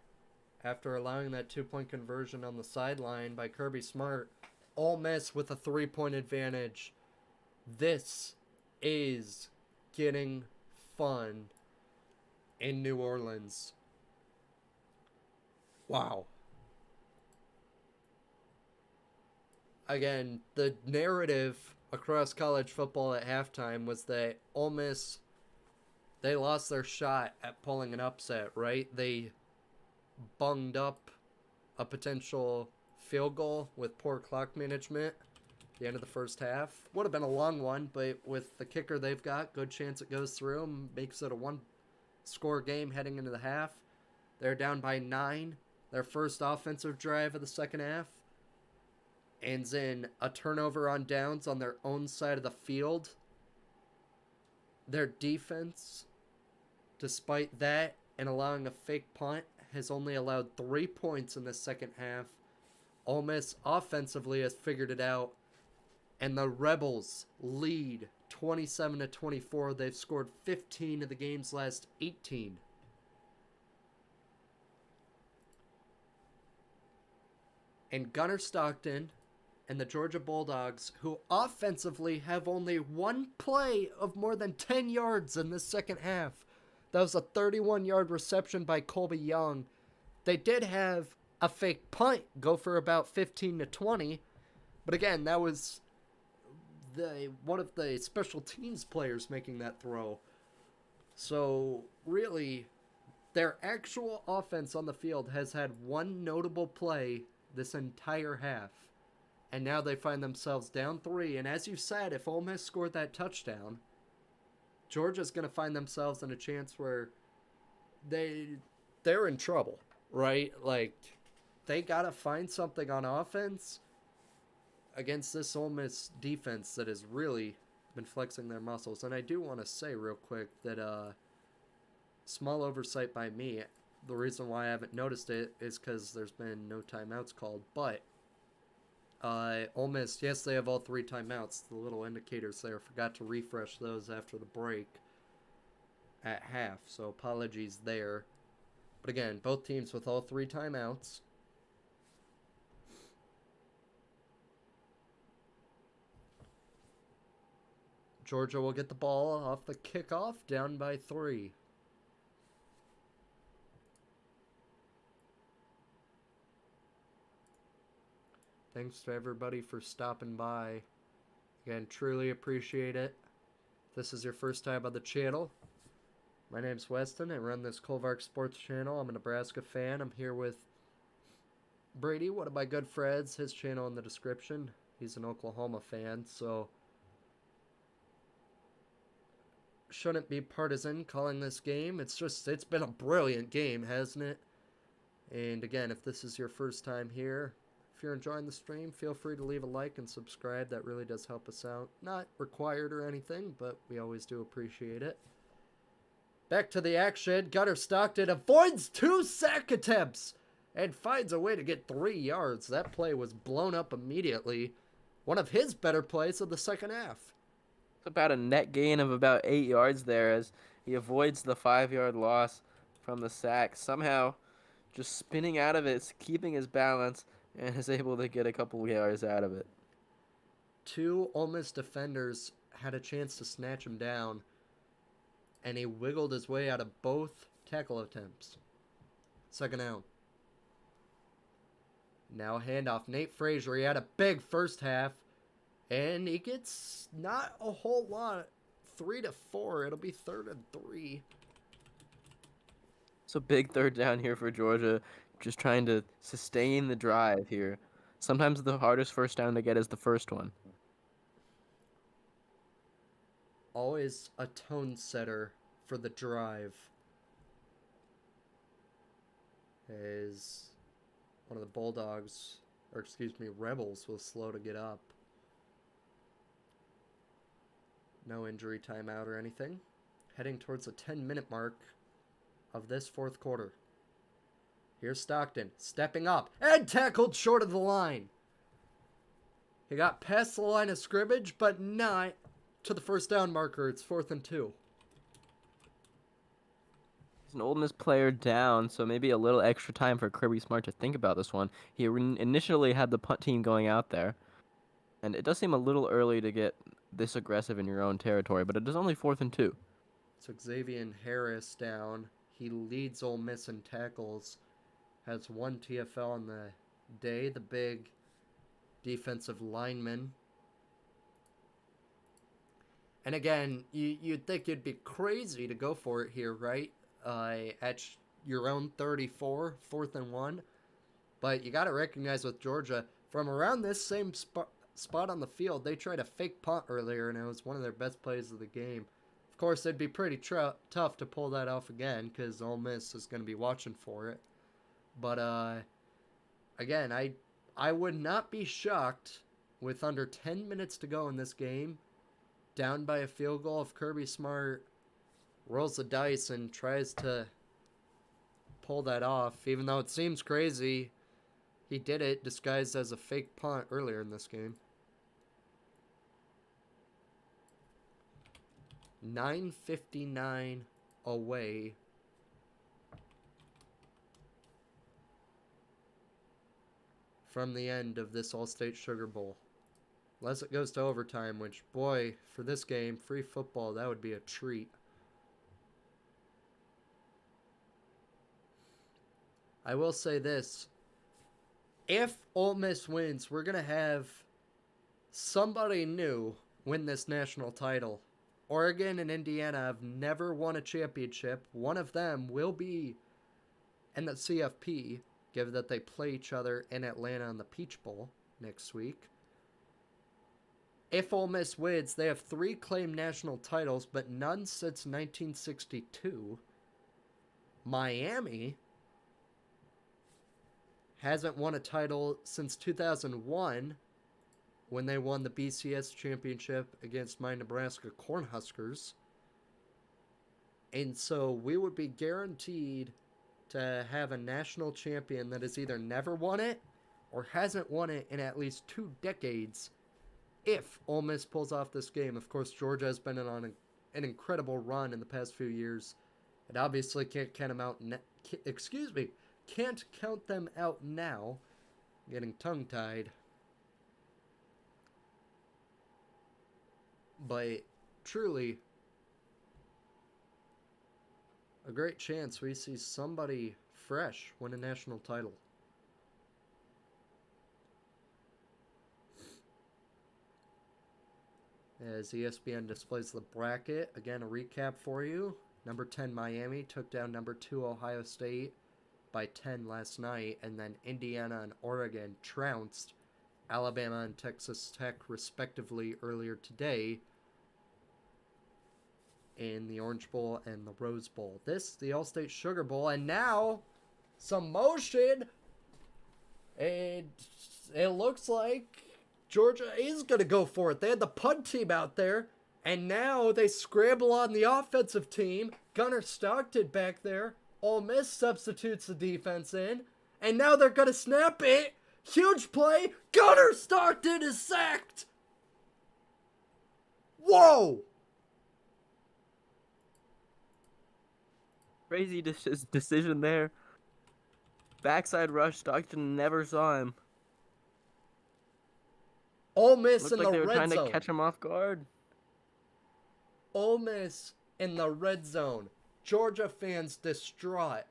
after allowing that 2-point conversion on the sideline by Kirby Smart. Ole Miss with a 3-point advantage. This is getting fun in New Orleans. Wow. Again, the narrative across college football at halftime was that Ole Miss, they lost their shot at pulling an upset, right? They bunged up a potential field goal with poor clock management at the end of the first half. Would have been a long one, but with the kicker they've got, good chance it goes through and makes it a one-score game heading into the half. They're down by 9. Their first offensive drive of the second half ends in a turnover on downs on their own side of the field. Their defense, despite that and allowing a fake punt, has only allowed 3 points in the second half. Ole Miss offensively has figured it out, and the Rebels lead 27-24. They've scored 15 of the game's last 18. And Gunnar Stockton and the Georgia Bulldogs, who offensively have only one play of more than 10 yards in this second half. That was a 31-yard reception by Colby Young. They did have a fake punt go for about 15-20, but again, that was one of the special teams players making that throw. So really, their actual offense on the field has had one notable play this entire half. And now they find themselves down 3. And as you said, if Ole Miss scored that touchdown, Georgia's going to find themselves in a chance where they're in trouble, right? Like, they got to find something on offense against this Ole Miss defense that has really been flexing their muscles. And I do want to say real quick that small oversight by me. The reason why I haven't noticed it is because there's been no timeouts called. But Ole Miss, yes, they have all 3 timeouts. The little indicators there. Forgot to refresh those after the break at half. So apologies there. But again, both teams with all 3 timeouts. Georgia will get the ball off the kickoff, down by 3. Thanks to everybody for stopping by. Again, truly appreciate it. If this is your first time on the channel, my name's Weston. I run this Colvark Sports channel. I'm a Nebraska fan. I'm here with Brady, one of my good friends. His channel in the description. He's an Oklahoma fan, so shouldn't be partisan calling this game. It's been a brilliant game, hasn't it? And again, if this is your first time here, if you're enjoying the stream, feel free to leave a like and subscribe. That really does help us out. Not required or anything, but we always do appreciate it. Back to the action. Gunnar Stockton avoids 2 sack attempts and finds a way to get 3 yards. That play was blown up immediately. One of his better plays of the second half. It's about a net gain of about 8 yards there as he avoids the 5-yard loss from the sack. Somehow just spinning out of it, keeping his balance, and is able to get a couple yards out of it. 2 Ole Miss defenders had a chance to snatch him down, and he wiggled his way out of both tackle attempts. Second down. Now a handoff. Nate Frazier, he had a big first half, and he gets not a whole lot. 3 to 4. It'll be 3rd and 3. So big third down here for Georgia, just trying to sustain the drive here. Sometimes the hardest first down to get is the first one. Always a tone setter for the drive. As one of the Bulldogs, or excuse me, Rebels was slow to get up. No injury timeout or anything. Heading towards the 10-minute mark of this fourth quarter. Here's Stockton stepping up and tackled short of the line. He got past the line of scrimmage, but not to the first down marker. It's 4th and 2. He's an Ole Miss player down, so maybe a little extra time for Kirby Smart to think about this one. He initially had the punt team going out there, and it does seem a little early to get this aggressive in your own territory, but it is only 4th and 2. So Xavier Harris down. He leads Ole Miss in tackles. Has 1 TFL on the day. The big defensive lineman. And again, you'd think you'd be crazy to go for it here, right? At your own 34, 4th and 1. But you got to recognize with Georgia, from around this same spot on the field, they tried a fake punt earlier, and it was one of their best plays of the game. Of course, it'd be pretty tough to pull that off again because Ole Miss is going to be watching for it. But again, I would not be shocked with under 10 minutes to go in this game, down by a field goal, if Kirby Smart rolls the dice and tries to pull that off. Even though it seems crazy, he did it disguised as a fake punt earlier in this game. 9:59 away. From the end of this All-State Sugar Bowl. Unless it goes to overtime, which, boy, for this game, free football, that would be a treat. I will say this. If Ole Miss wins, we're going to have somebody new win this national title. Oregon and Indiana have never won a championship. One of them will be in the CFP, given that they play each other in Atlanta in the Peach Bowl next week. If Ole Miss wins, they have 3 claimed national titles, but none since 1962. Miami hasn't won a title since 2001, when they won the BCS championship against my Nebraska Cornhuskers. And so we would be guaranteed to have a national champion that has either never won it or hasn't won it in at least 2 decades if Ole Miss pulls off this game. Of course, Georgia has been on an incredible run in the past few years. And obviously can't count them out. Can't count them out now. I'm getting tongue-tied. But truly, a great chance we see somebody fresh win a national title. As ESPN displays the bracket, again, a recap for you. Number 10, Miami, took down number 2, Ohio State, by 10 last night. And then Indiana and Oregon trounced Alabama and Texas Tech, respectively, earlier today. in the Orange Bowl and the Rose Bowl. This, the All-State Sugar Bowl, and now some motion. And it looks like Georgia is going to go for it. They had the punt team out there, and now they scramble on the offensive team. Gunnar Stockton back there. Ole Miss substitutes the defense in, and now they're going to snap it. Huge play. Gunnar Stockton is sacked. Whoa! Crazy decision there. Backside rush. Stockton never saw him. Ole Miss Looked in like the they were red trying zone. to catch him off guard. Ole Miss in the red zone. Georgia fans distraught.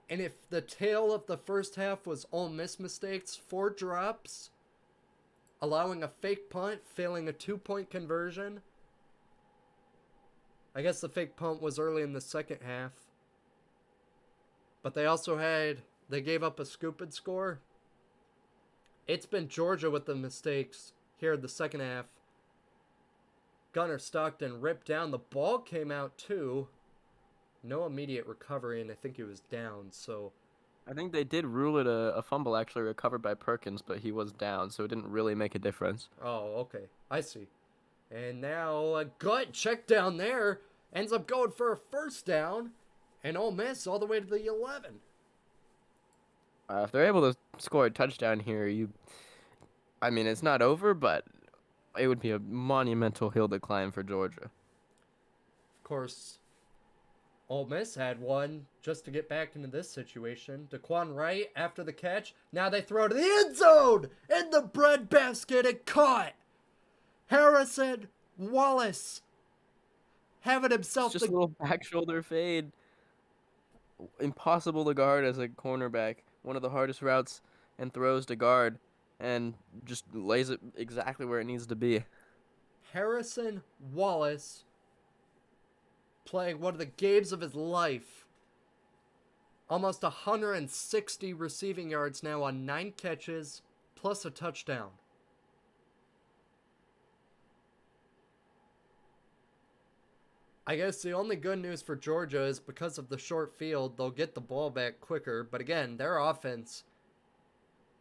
And if the tale of the first half was Ole Miss mistakes, 4 drops, allowing a fake punt, failing a 2-point conversion. I guess the fake punt was early in the second half. But they gave up a scoop and score. It's been Georgia with the mistakes here in the second half. Gunnar Stockton ripped down. The ball came out too. No immediate recovery, and I think he was down, so... I think they did rule it a fumble actually recovered by Perkins, but he was down, so it didn't really make a difference. Oh, okay. I see. And now a gut check down there ends up going for a first down, and Ole Miss all the way to the 11. If they're able to score a touchdown here, I mean, it's not over, but it would be a monumental hill to climb for Georgia. Of course, Ole Miss had one just to get back into this situation. Daquan Wright after the catch. Now they throw to the end zone in the breadbasket and caught. Harrison Wallace having himself It's just a little back shoulder fade. Impossible to guard as a cornerback. One of the hardest routes and throws to guard, and just lays it exactly where it needs to be. Harrison Wallace playing one of the games of his life. Almost 160 receiving yards now on 9 catches, plus a touchdown. I guess the only good news for Georgia is because of the short field, they'll get the ball back quicker. But again, their offense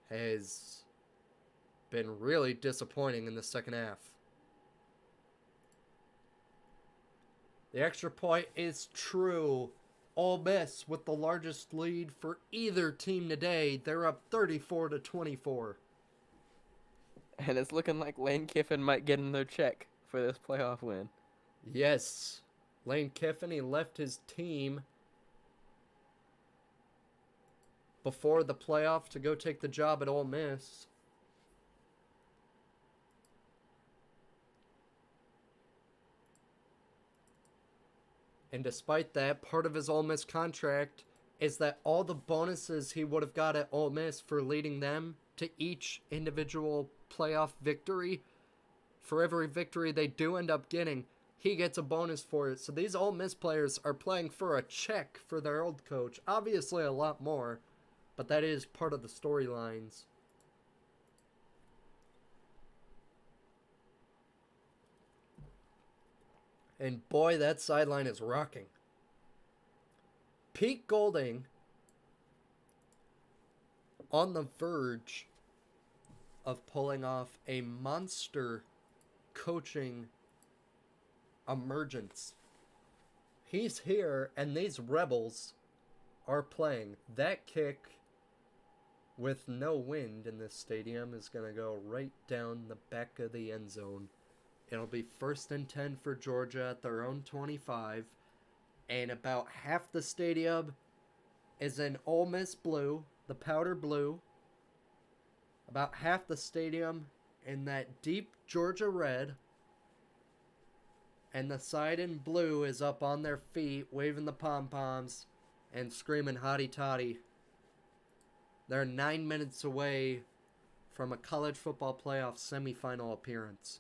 has been really disappointing in the second half. The extra point is true. Ole Miss with the largest lead for either team today. They're up 34-24. And it's looking like Lane Kiffin might get in their check for this playoff win. Yes. Lane Kiffin, he left his team before the playoff to go take the job at Ole Miss. And despite that, part of his Ole Miss contract is that all the bonuses he would have got at Ole Miss for leading them to each individual playoff victory, for every victory they do end up getting, he gets a bonus for it. So these Ole Miss players are playing for a check for their old coach. Obviously a lot more, but that is part of the storylines. And boy, that sideline is rocking. Pete Golding on the verge of pulling off a monster coaching emergence. He's here, and these Rebels are playing. That kick with no wind in this stadium is going to go right down the back of the end zone. It'll be 1st and 10 for Georgia at their own 25. And about half the stadium is in Ole Miss blue, the powder blue. About half the stadium in that deep Georgia red. And the side in blue is up on their feet, waving the pom-poms and screaming hotty toddy. They're 9 minutes away from a college football playoff semifinal appearance.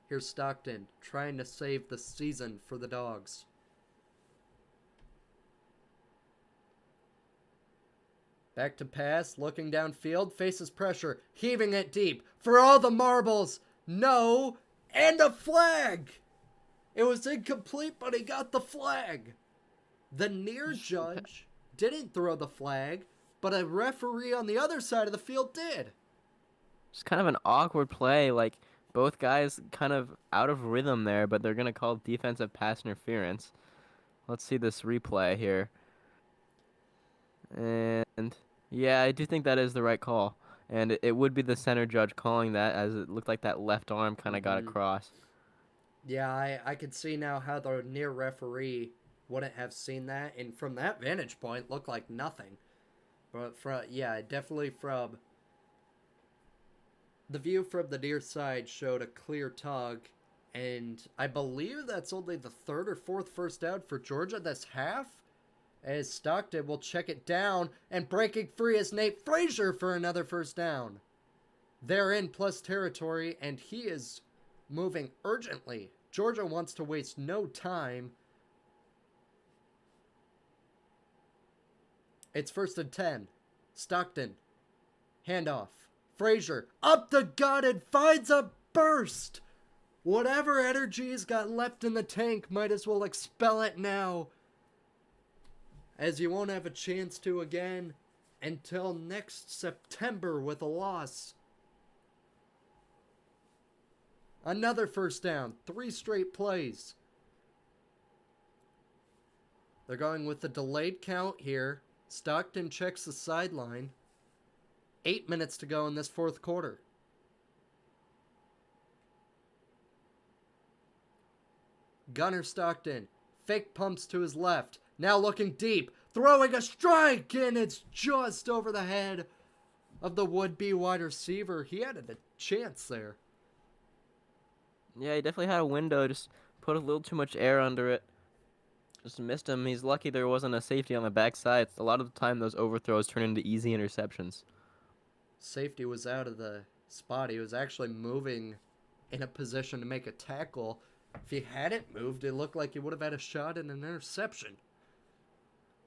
Here's Stockton trying to save the season for the Dogs. Back to pass, looking downfield, faces pressure, heaving it deep for all the marbles. No, And a flag! It was incomplete, but he got the flag. The near judge didn't throw the flag, but a referee on the other side of the field did. It's kind of an awkward play. Like, both guys kind of out of rhythm there, but they're going to call defensive pass interference. Let's see this replay here. And yeah, I do think that is the right call. And it would be the center judge calling that, as it looked like that left arm kind of got across. Yeah, I could see now how the near referee wouldn't have seen that, and from that vantage point, looked like nothing. But definitely from the view from the near side showed a clear tug, and I believe that's only the third or fourth first down for Georgia this half. As Stockton will check it down, and breaking free is Nate Frazier for another first down. They're in plus territory, and he is moving urgently. Georgia wants to waste no time. It's 1st and 10. Stockton. Handoff. Frazier up the gut and finds a burst. Whatever energy he's got left in the tank, might as well expel it now, as you won't have a chance to again until next September with a loss. Another first down. 3 straight plays. They're going with the delayed count here. Stockton checks the sideline. 8 minutes to go in this fourth quarter. Gunner Stockton. Fake pumps to his left. Now looking deep. Throwing a strike, and it's just over the head of the would-be wide receiver. He had a chance there. Yeah, he definitely had a window, just put a little too much air under it. Just missed him. He's lucky there wasn't a safety on the backside. A lot of the time, those overthrows turn into easy interceptions. Safety was out of the spot. He was actually moving in a position to make a tackle. If he hadn't moved, it looked like he would have had a shot at an interception.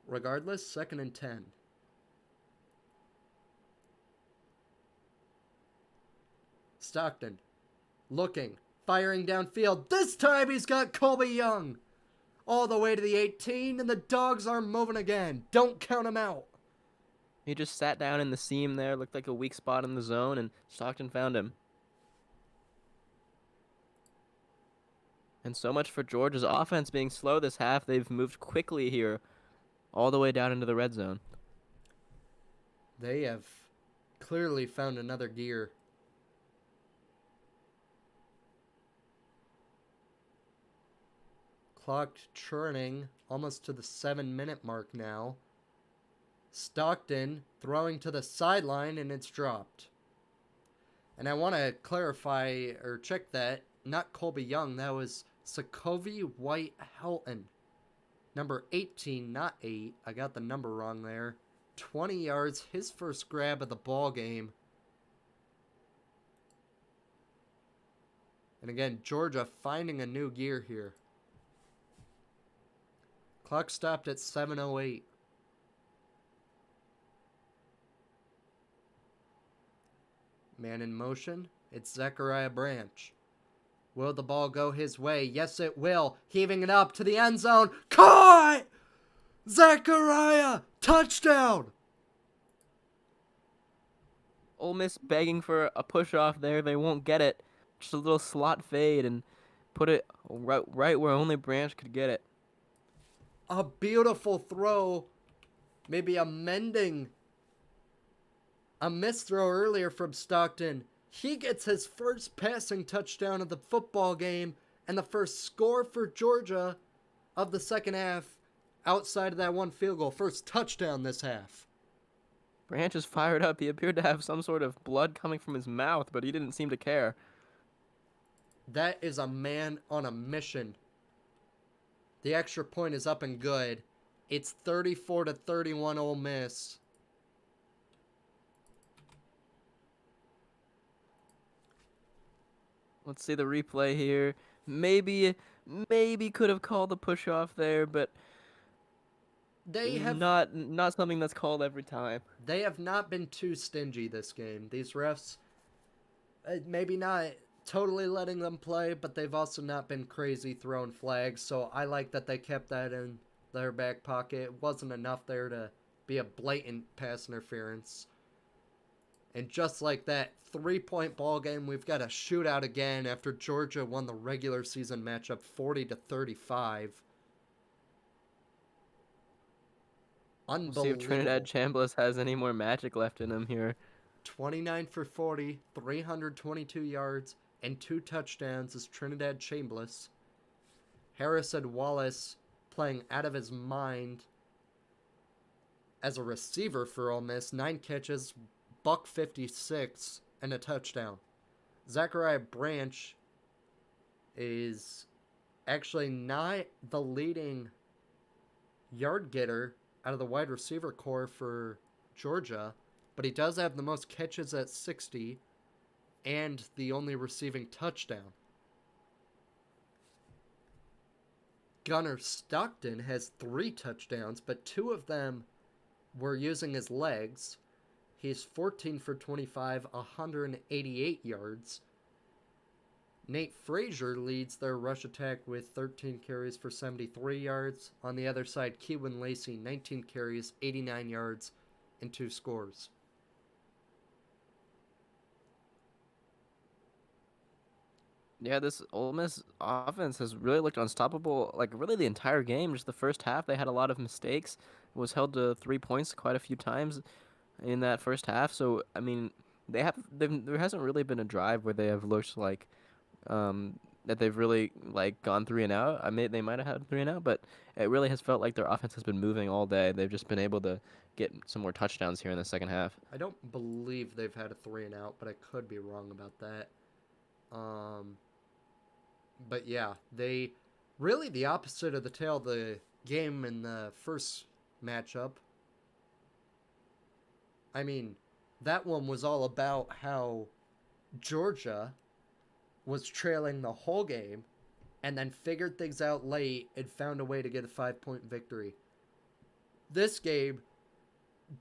Regardless, 2nd and 10. Stockton looking, firing downfield. This time he's got Colby Young all the way to the 18, and the Dogs are moving again. Don't count him out. He just sat down in the seam there, looked like a weak spot in the zone, and Stockton found him. And so much for Georgia's offense being slow this half. They've moved quickly here, all the way down into the red zone. They have clearly found another gear. Clock churning almost to the 7-minute mark now. Stockton throwing to the sideline, and it's dropped. And I want to clarify or check that. Not Colby Young. That was Sokovie White Helton. Number 18, not 8. I got the number wrong there. 20 yards, his first grab of the ball game. And again, Georgia finding a new gear here. Clock stopped at 7:08. Man in motion. It's Zachariah Branch. Will the ball go his way? Yes, it will. Heaving it up to the end zone. Caught! Zachariah! Touchdown! Ole Miss begging for a push-off there. They won't get it. Just a little slot fade and put it right where only Branch could get it. A beautiful throw. Maybe amending a missed throw earlier from Stockton. He gets his first passing touchdown of the football game and the first score for Georgia of the second half outside of that one field goal. First touchdown this half. Branch is fired up. He appeared to have some sort of blood coming from his mouth, but he didn't seem to care. That is a man on a mission. The extra point is up and good. It's 34-31 Ole Miss. Let's see the replay here. Maybe could have called the push off there, but They have not something that's called every time. They have not been too stingy this game. These refs, maybe not totally letting them play, but they've also not been crazy throwing flags. So I like that they kept that in their back pocket. It wasn't enough there to be a blatant pass interference. And just like that, 3-point ball game, we've got a shootout again after Georgia won the regular season matchup 40-35. We'll see if Trinidad Unbelievable. Chambliss has any more magic left in him here. 29 for 40, 322 yards, and 2 touchdowns is Trinidad Chambliss. Harrison Wallace playing out of his mind as a receiver for Ole Miss. 9 catches, buck 56, and a touchdown. Zachariah Branch is actually not the leading yard getter out of the wide receiver core for Georgia, but he does have the most catches at 60 and the only receiving touchdown. Gunnar Stockton has 3 touchdowns, but 2 of them were using his legs. He's 14 for 25, 188 yards. Nate Frazier leads their rush attack with 13 carries for 73 yards. On the other side, Keewan Lacey, 19 carries, 89 yards, and 2 scores. Yeah, this Ole Miss offense has really looked unstoppable. Like really the entire game, just the first half, they had a lot of mistakes. Was held to 3 points quite a few times in that first half. So I mean, there hasn't really been a drive where they have looked like that they've really like gone three and out. They might have had three and out, but it really has felt like their offense has been moving all day. They've just been able to get some more touchdowns here in the second half. I don't believe they've had a 3 and out, but I could be wrong about that. But yeah, they really the opposite of the tail of the game in the first matchup. I mean, that one was all about how Georgia was trailing the whole game and then figured things out late and found a way to get a 5-point victory. This game,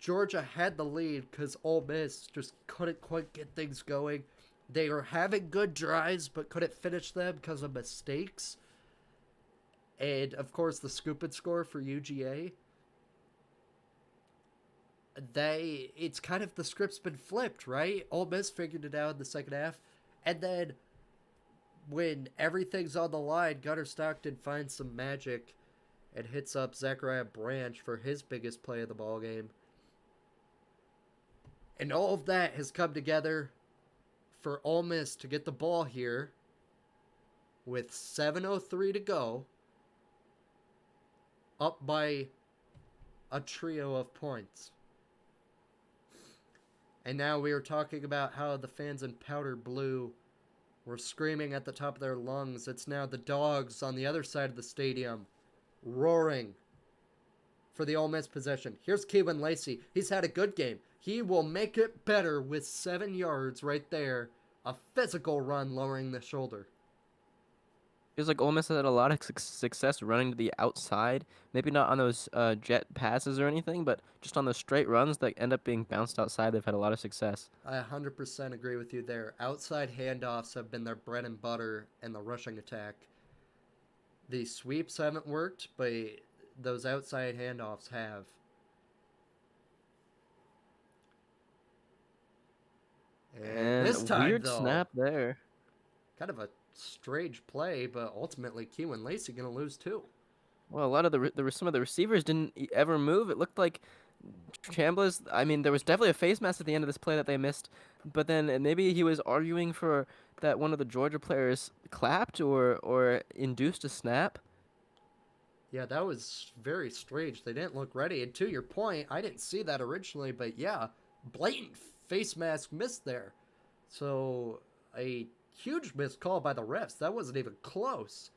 Georgia had the lead because Ole Miss just couldn't quite get things going. They were having good drives but couldn't finish them because of mistakes. And, of course, the scoop and score for UGA. It's kind of the script's been flipped, right? Ole Miss figured it out in the second half. And then when everything's on the line, Gunnar Stockton finds some magic and hits up Zachariah Branch for his biggest play of the ball game. And all of that has come together for Ole Miss to get the ball here with 7:03 to go, up by a trio of points. And now we are talking about how the fans in powder blue were screaming at the top of their lungs. It's now the dogs on the other side of the stadium roaring for the Ole Miss possession. Here's Keewan Lacey. He's had a good game. He will make it better with 7 yards right there. A physical run lowering the shoulder. Feels like Ole Miss has had a lot of success running to the outside. Maybe not on those jet passes or anything, but just on those straight runs that end up being bounced outside. They've had a lot of success. I 100% agree with you there. Outside handoffs have been their bread and butter in the rushing attack. The sweeps haven't worked, but those outside handoffs have. And this time, weird though, snap there. kind of a strange play, but ultimately Keewan Lacey going to lose too. Well, a lot of some of the receivers didn't ever move. It looked like Chambliss. I mean, there was definitely a face mask at the end of this play that they missed, but then maybe he was arguing for that one of the Georgia players clapped or induced a snap. Yeah, that was very strange. They didn't look ready. And to your point, I didn't see that originally, but yeah, blatant face mask missed there. So a huge missed call by the refs. That wasn't even close.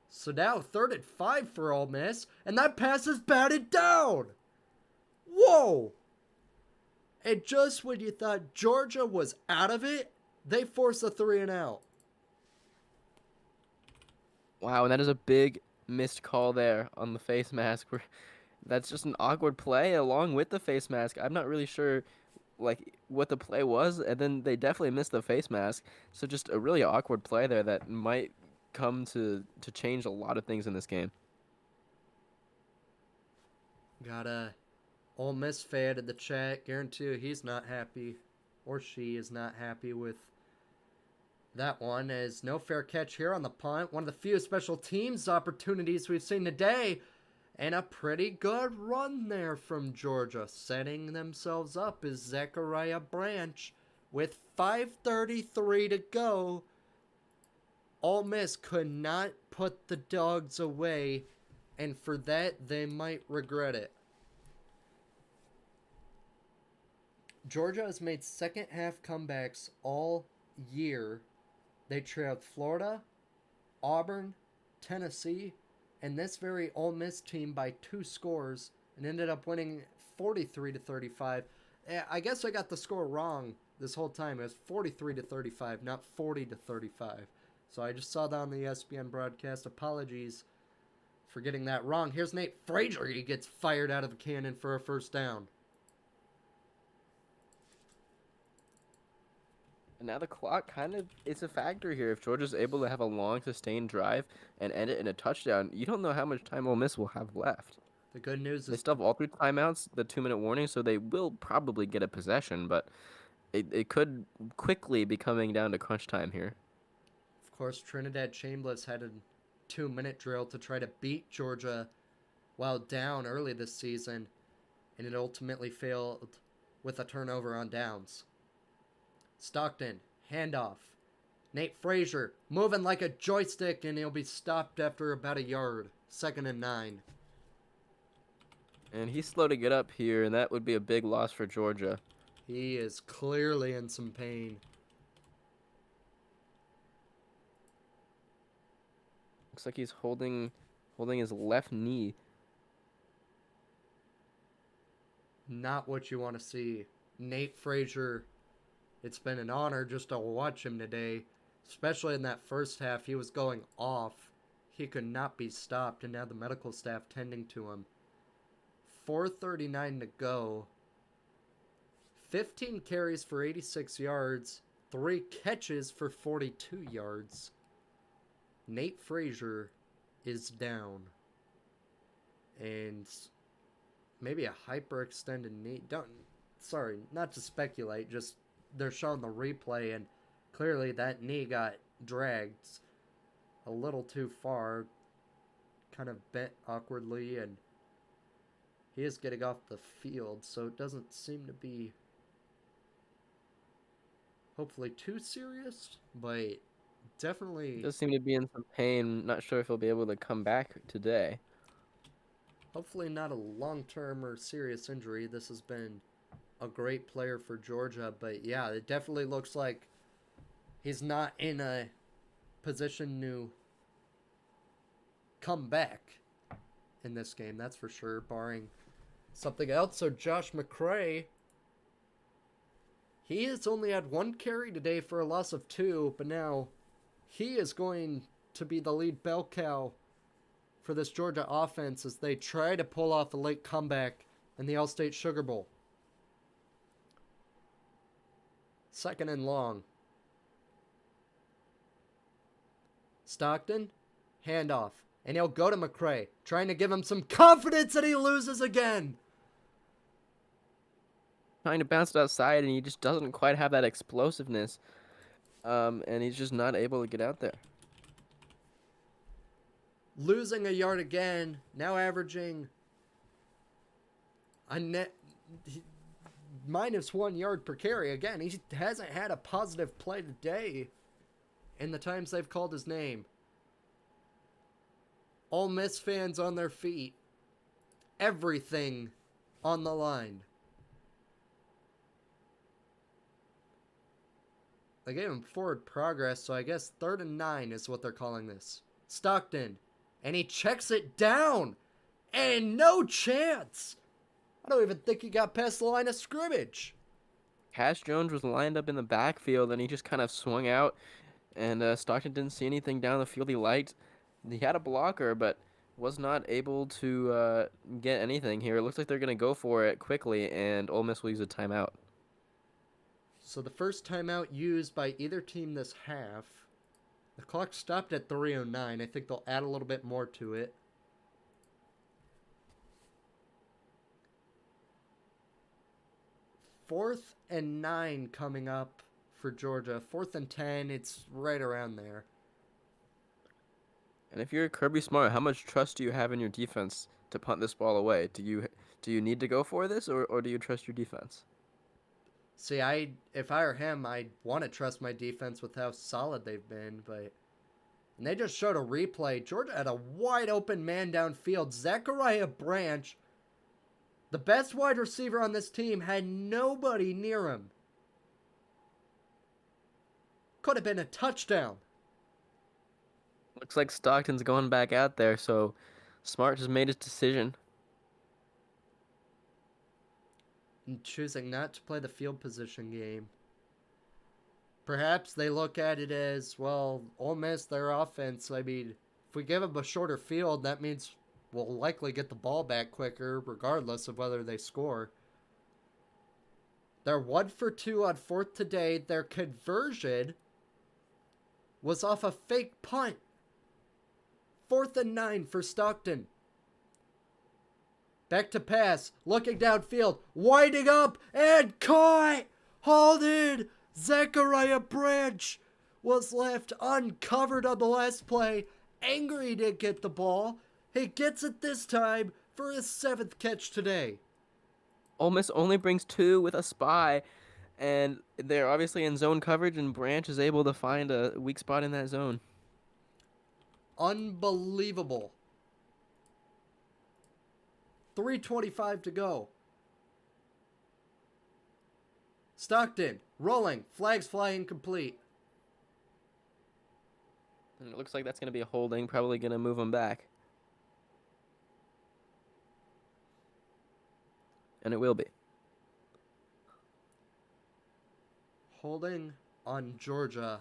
So now 3rd and 5 for Ole Miss, and that pass is batted down. Whoa! And just when you thought Georgia was out of it, they force a 3 and out. Wow, and that is a big missed call there on the face mask. That's just an awkward play along with the face mask. I'm not really sure like what the play was, and then they definitely missed the face mask. So just a really awkward play there that might come to change a lot of things in this game. Got a Ole Miss fan in the chat. Guarantee you he's not happy, or she is not happy with that one. As no fair catch here on the punt. One of the few special teams opportunities we've seen today. And a pretty good run there from Georgia. Setting themselves up is Zachariah Branch with 5:33 to go. Ole Miss could not put the dogs away, and for that, they might regret it. Georgia has made second half comebacks all year. They trailed Florida, Auburn, Tennessee, and this very Ole Miss team by 2 scores and ended up winning 43 to 35. I guess I got the score wrong this whole time. It was 43 to 35, not 40 to 35. So I just saw that on the ESPN broadcast. Apologies for getting that wrong. Here's Nate Frazier. He gets fired out of a cannon for a first down. And now the clock kind of is a factor here. If Georgia's able to have a long, sustained drive and end it in a touchdown, you don't know how much time Ole Miss will have left. The good news They is still have all 3 timeouts, the 2-minute warning, so they will probably get a possession, but it could quickly be coming down to crunch time here. Of course, Trinidad Chambliss had a 2-minute drill to try to beat Georgia while down early this season, and it ultimately failed with a turnover on downs. Stockton, handoff. Nate Frazier moving like a joystick, and he'll be stopped after about a yard. 2nd and 9. And he's slow to get up here, and that would be a big loss for Georgia. He is clearly in some pain. Looks like he's holding his left knee. Not what you want to see. Nate Frazier, it's been an honor just to watch him today. Especially in that first half, he was going off. He could not be stopped, and now the medical staff tending to him. 4:39 to go. 15 carries for 86 yards. 3 catches for 42 yards. Nate Frazier is down. And maybe a hyperextended knee. Sorry, not to speculate, just they're showing the replay, and clearly that knee got dragged a little too far, kind of bent awkwardly, and he is getting off the field, so it doesn't seem to be hopefully too serious, but definitely He does seem to be in some pain. Not sure if he'll be able to come back today. hopefully not a long-term or serious injury. This has been a great player for Georgia, but yeah, it definitely looks like he's not in a position to come back in this game, that's for sure, barring something else. So Josh McCray, he has only had 1 carry today for a loss of 2, but now he is going to be the lead bell cow for this Georgia offense as they try to pull off a late comeback in the All-State Sugar Bowl. 2nd and long. Stockton, handoff. And he'll go to McCray, trying to give him some confidence, and he loses again. Trying to bounce it outside, and he just doesn't quite have that explosiveness. And he's just not able to get out there. Losing a yard again, now averaging a net minus 1 yard per carry. Again, he hasn't had a positive play today in the times they've called his name. Ole Miss fans on their feet. Everything on the line. They gave him forward progress, so I guess 3rd and 9 is what they're calling this. Stockton. And he checks it down. And no chance. I don't even think he got past the line of scrimmage. Cash Jones was lined up in the backfield, and he just kind of swung out. And Stockton didn't see anything down the field he liked. He had a blocker, but was not able to get anything here. It looks like they're going to go for it quickly, and Ole Miss will use a timeout. So the first timeout used by either team this half. The clock stopped at 3:09. I think they'll add a little bit more to it. Fourth and 9 coming up for Georgia. 4th and 10. It's right around there. And if you're Kirby Smart, how much trust do you have in your defense to punt this ball away? Do you need to go for this, or do you trust your defense? See, if I were him, I'd want to trust my defense with how solid they've been, but and they just showed a replay. Georgia had a wide open man downfield. Zachariah Branch, the best wide receiver on this team, had nobody near him. Could have been a touchdown. Looks like Stockton's going back out there, so Smart just made his decision. And choosing not to play the field position game. Perhaps they look at it as, well, Ole Miss, their offense, I mean, if we give them a shorter field, that means we'll likely get the ball back quicker, regardless of whether they score. They're 1 for 2 on 4th today. Their conversion was off a fake punt. 4th and 9 for Stockton. Back to pass, looking downfield, winding up, and caught! Halted! Zachariah Branch was left uncovered on the last play. Angry he didn't get the ball. He gets it this time for his 7th catch today. Ole Miss only brings 2 with a spy, and they're obviously in zone coverage, and Branch is able to find a weak spot in that zone. Unbelievable. 3:25 to go. Stockton, rolling, flags fly incomplete. And it looks like that's going to be a holding, probably going to move him back. And it will be. Holding on Georgia,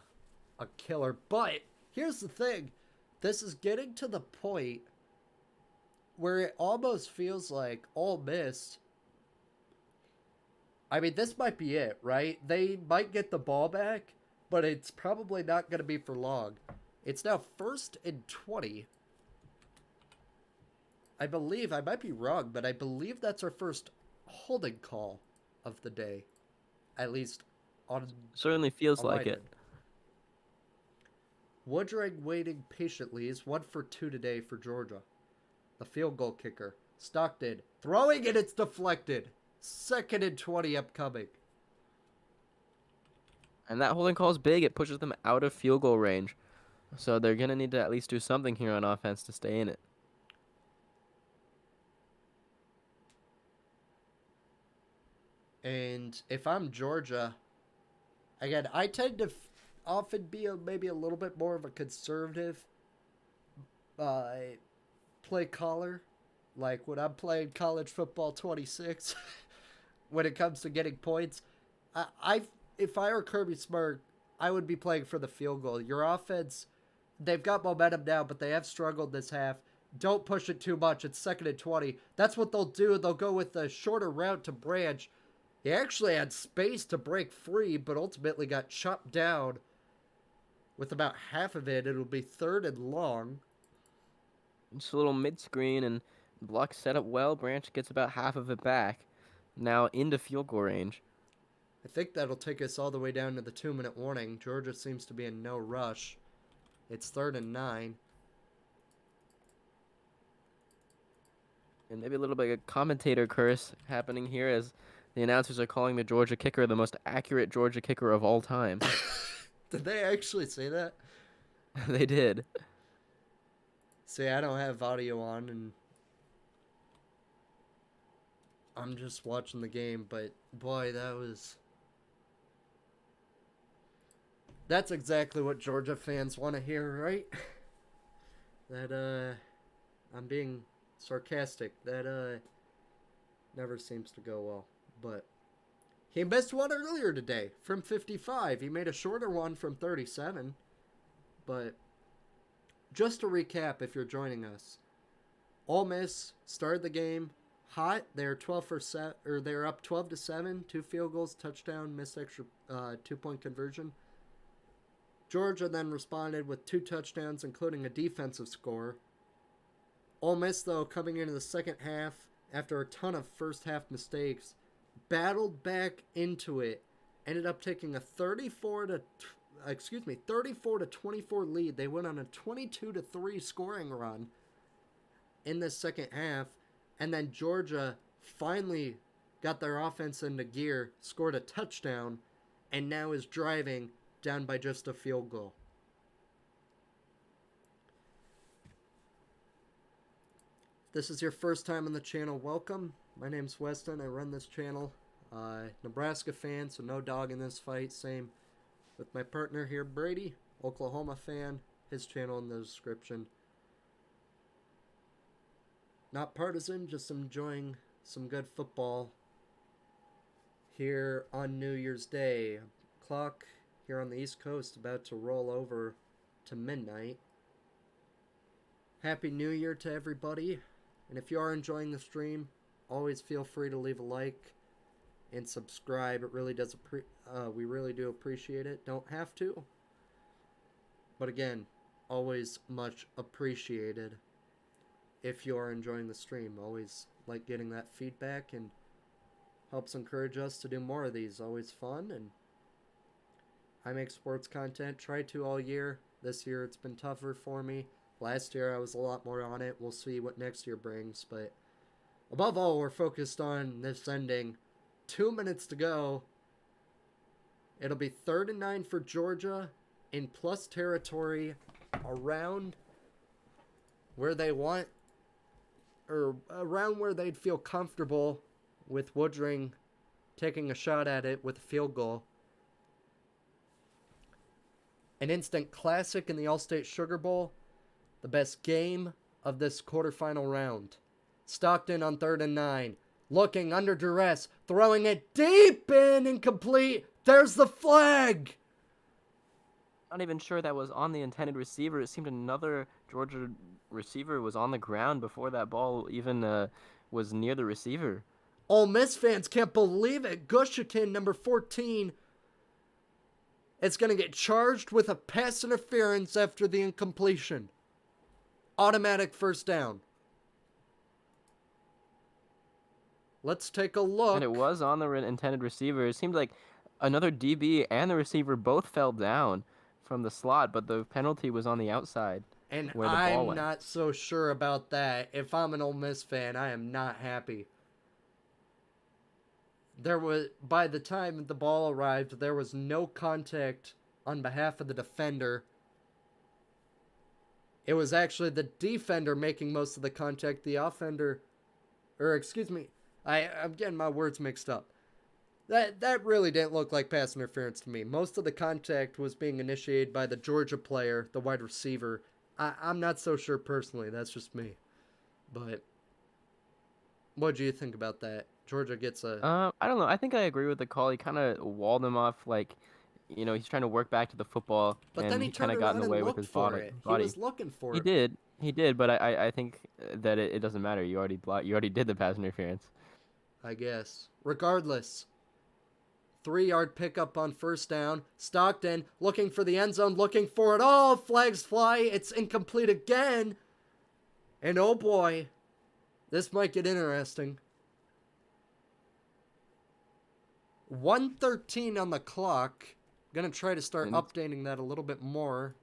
a killer. But here's the thing. This is getting to the point where it almost feels like Ole Miss. I mean, this might be it, right? They might get the ball back, but it's probably not going to be for long. It's now 1st and 20. I believe, I might be wrong, but I believe that's our first holding call of the day. At least on Certainly feels on like my it. end. Woodring waiting patiently is 1 for 2 today for Georgia. The field goal kicker, Stockton, throwing and it's deflected. 2nd and 20 upcoming. And that holding call is big. It pushes them out of field goal range. So they're going to need to at least do something here on offense to stay in it. And if I'm Georgia, again, I tend to often be maybe a little bit more of a conservative play caller. Like when I'm playing college football 26, when it comes to getting points, if I were Kirby Smart, I would be playing for the field goal. Your offense, they've got momentum now, but they have struggled this half. Don't push it too much. It's 2nd and 20. That's what they'll do. They'll go with a shorter route to Branch. He actually had space to break free, but ultimately got chopped down. With about half of it, it'll be 3rd and long. Just a little mid-screen, and block set up well. Branch gets about half of it back. Now into field goal range. I think that'll take us all the way down to the 2-minute warning. Georgia seems to be in no rush. It's 3rd and 9. And maybe a little bit of commentator curse happening here as the announcers are calling the Georgia kicker the most accurate Georgia kicker of all time. Did they actually say that? They did. See, I don't have audio on, and I'm just watching the game, but boy, that's exactly what Georgia fans want to hear, right? That, I'm being sarcastic. That, never seems to go well. But he missed one earlier today from 55. He made a shorter one from 37. But just to recap, if you're joining us, Ole Miss started the game hot. They're 12 for 7, or they're up 12-7. 2 field goals, touchdown, missed extra 2-point conversion. Georgia then responded with 2 touchdowns, including a defensive score. Ole Miss, though, coming into the second half after a ton of first half mistakes, battled back into it. Ended up taking a 34 to 24 lead. They went on a 22-3 scoring run in the second half, and then Georgia finally got their offense into gear, scored a touchdown, and now is driving down by just a field goal. If this is your first time on the channel, welcome. My name's Weston. I run this channel. Nebraska fan, so no dog in this fight. Same with my partner here, Brady, Oklahoma fan. His channel in the description. Not partisan, just enjoying some good football here on New Year's Day. Clock here on the East Coast about to roll over to midnight. Happy New Year to everybody. And if you are enjoying the stream, always feel free to leave a like and subscribe. It really does we really do appreciate it. Don't have to, but again, always much appreciated if you are enjoying the stream. Always like getting that feedback, and helps encourage us to do more of these. Always fun, and I make sports content, try to all year. This year it's been tougher for me. Last year I was a lot more on it. We'll see what next year brings, but above all, we're focused on this ending. 2 minutes to go. It'll be 3rd and 9 for Georgia in plus territory around where they want, or around where they'd feel comfortable with Woodring taking a shot at it with a field goal. An instant classic in the All-State Sugar Bowl. The best game of this quarterfinal round. Stockton on 3rd and 9. Looking under duress. Throwing it deep in, incomplete. There's the flag. Not even sure that was on the intended receiver. It seemed another Georgia receiver was on the ground before that ball even was near the receiver. Ole Miss fans can't believe it. Gushikin, number 14, is going to get charged with a pass interference after the incompletion. Automatic first down. Let's take a look. And it was on the intended receiver. It seemed like another DB and the receiver both fell down from the slot, but the penalty was on the outside. And where the ball I'm went. not so sure about that. If I'm an Ole Miss fan, I am not happy. By the time the ball arrived, there was no contact on behalf of the defender. It was actually the defender making most of the contact. The offender, I'm getting my words mixed up. That really didn't look like pass interference to me. Most of the contact was being initiated by the Georgia player, the wide receiver. I'm not so sure personally. That's just me. But what do you think about that? Georgia gets a... I don't know. I think I agree with the call. He kind of walled him off, like, he's trying to work back to the football, But and then he kind of got in the way with his body. He was looking for it. He did, but I think that it doesn't matter. You already did the pass interference. I guess. Regardless, 3-yard pickup on first down. Stockton looking for the end zone, looking for it all. Flags fly. It's incomplete again. And oh boy, this might get interesting. 1:13 on the clock. Gonna try to start updating that a little bit more.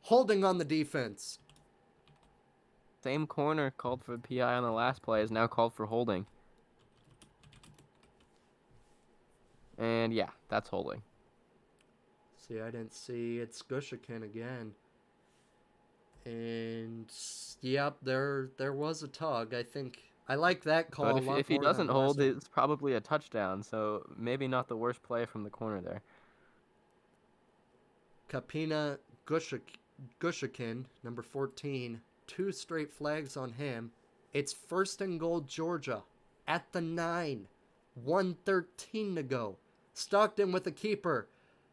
Holding on the defense. Same corner called for PI on the last play is now called for holding. And yeah, that's holding. See, I didn't see. It's Gushikin again. And yep, there was a tug. I think I like that call. But if he doesn't hold, it's probably a touchdown. So maybe not the worst play from the corner there. Kapina Gushikin, number 14, 2 straight flags on him. It's 1st and goal Georgia at the 9. 1:13 to go. Stockton with the keeper.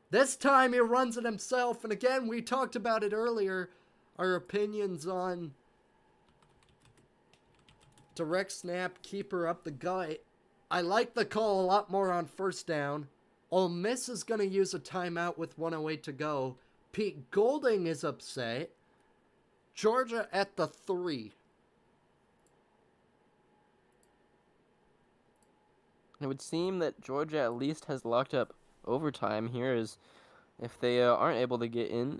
This time he runs it himself. And again, we talked about it earlier. Our opinions on Direct snap, keeper up the gut. I like the call a lot more on first down. Ole Miss is going to use a timeout with 1:08 to go. Pete Golding is upset. Georgia at the 3. It would seem that Georgia at least has locked up overtime here. Is if they aren't able to get in,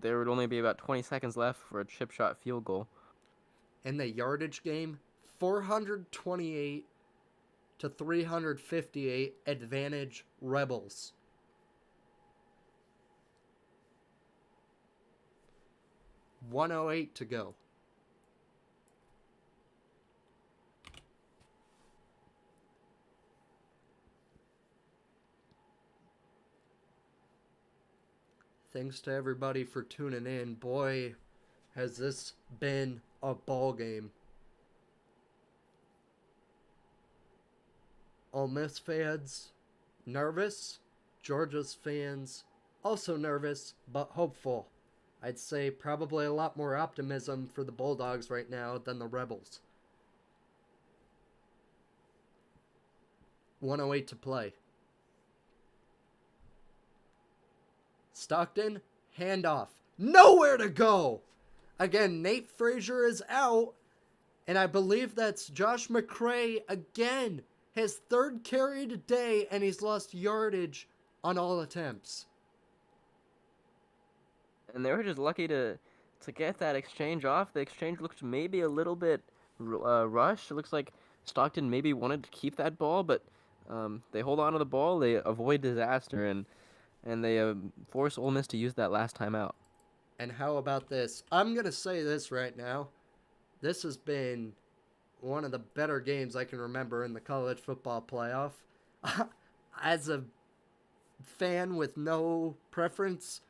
there would only be about 20 seconds left for a chip shot field goal. In the yardage game, 428 to 358 advantage Rebels. $1:08 to go. Thanks to everybody for tuning in. Boy, has this been a ball game. Ole Miss fans nervous. Georgia's fans also nervous, but hopeful. I'd say probably a lot more optimism for the Bulldogs right now than the Rebels. 1:08 to play. Stockton, handoff. Nowhere to go! Again, Nate Frazier is out, and I believe that's Josh McCray again. His third carry today, and he's lost yardage on all attempts. And they were just lucky to get that exchange off. The exchange looked maybe a little bit rushed. It looks like Stockton maybe wanted to keep that ball, but they hold on to the ball. They avoid disaster, and they force Ole Miss to use that last time out. And how about this? I'm going to say this right now. This has been one of the better games I can remember in the college football playoff. As a fan with no preference,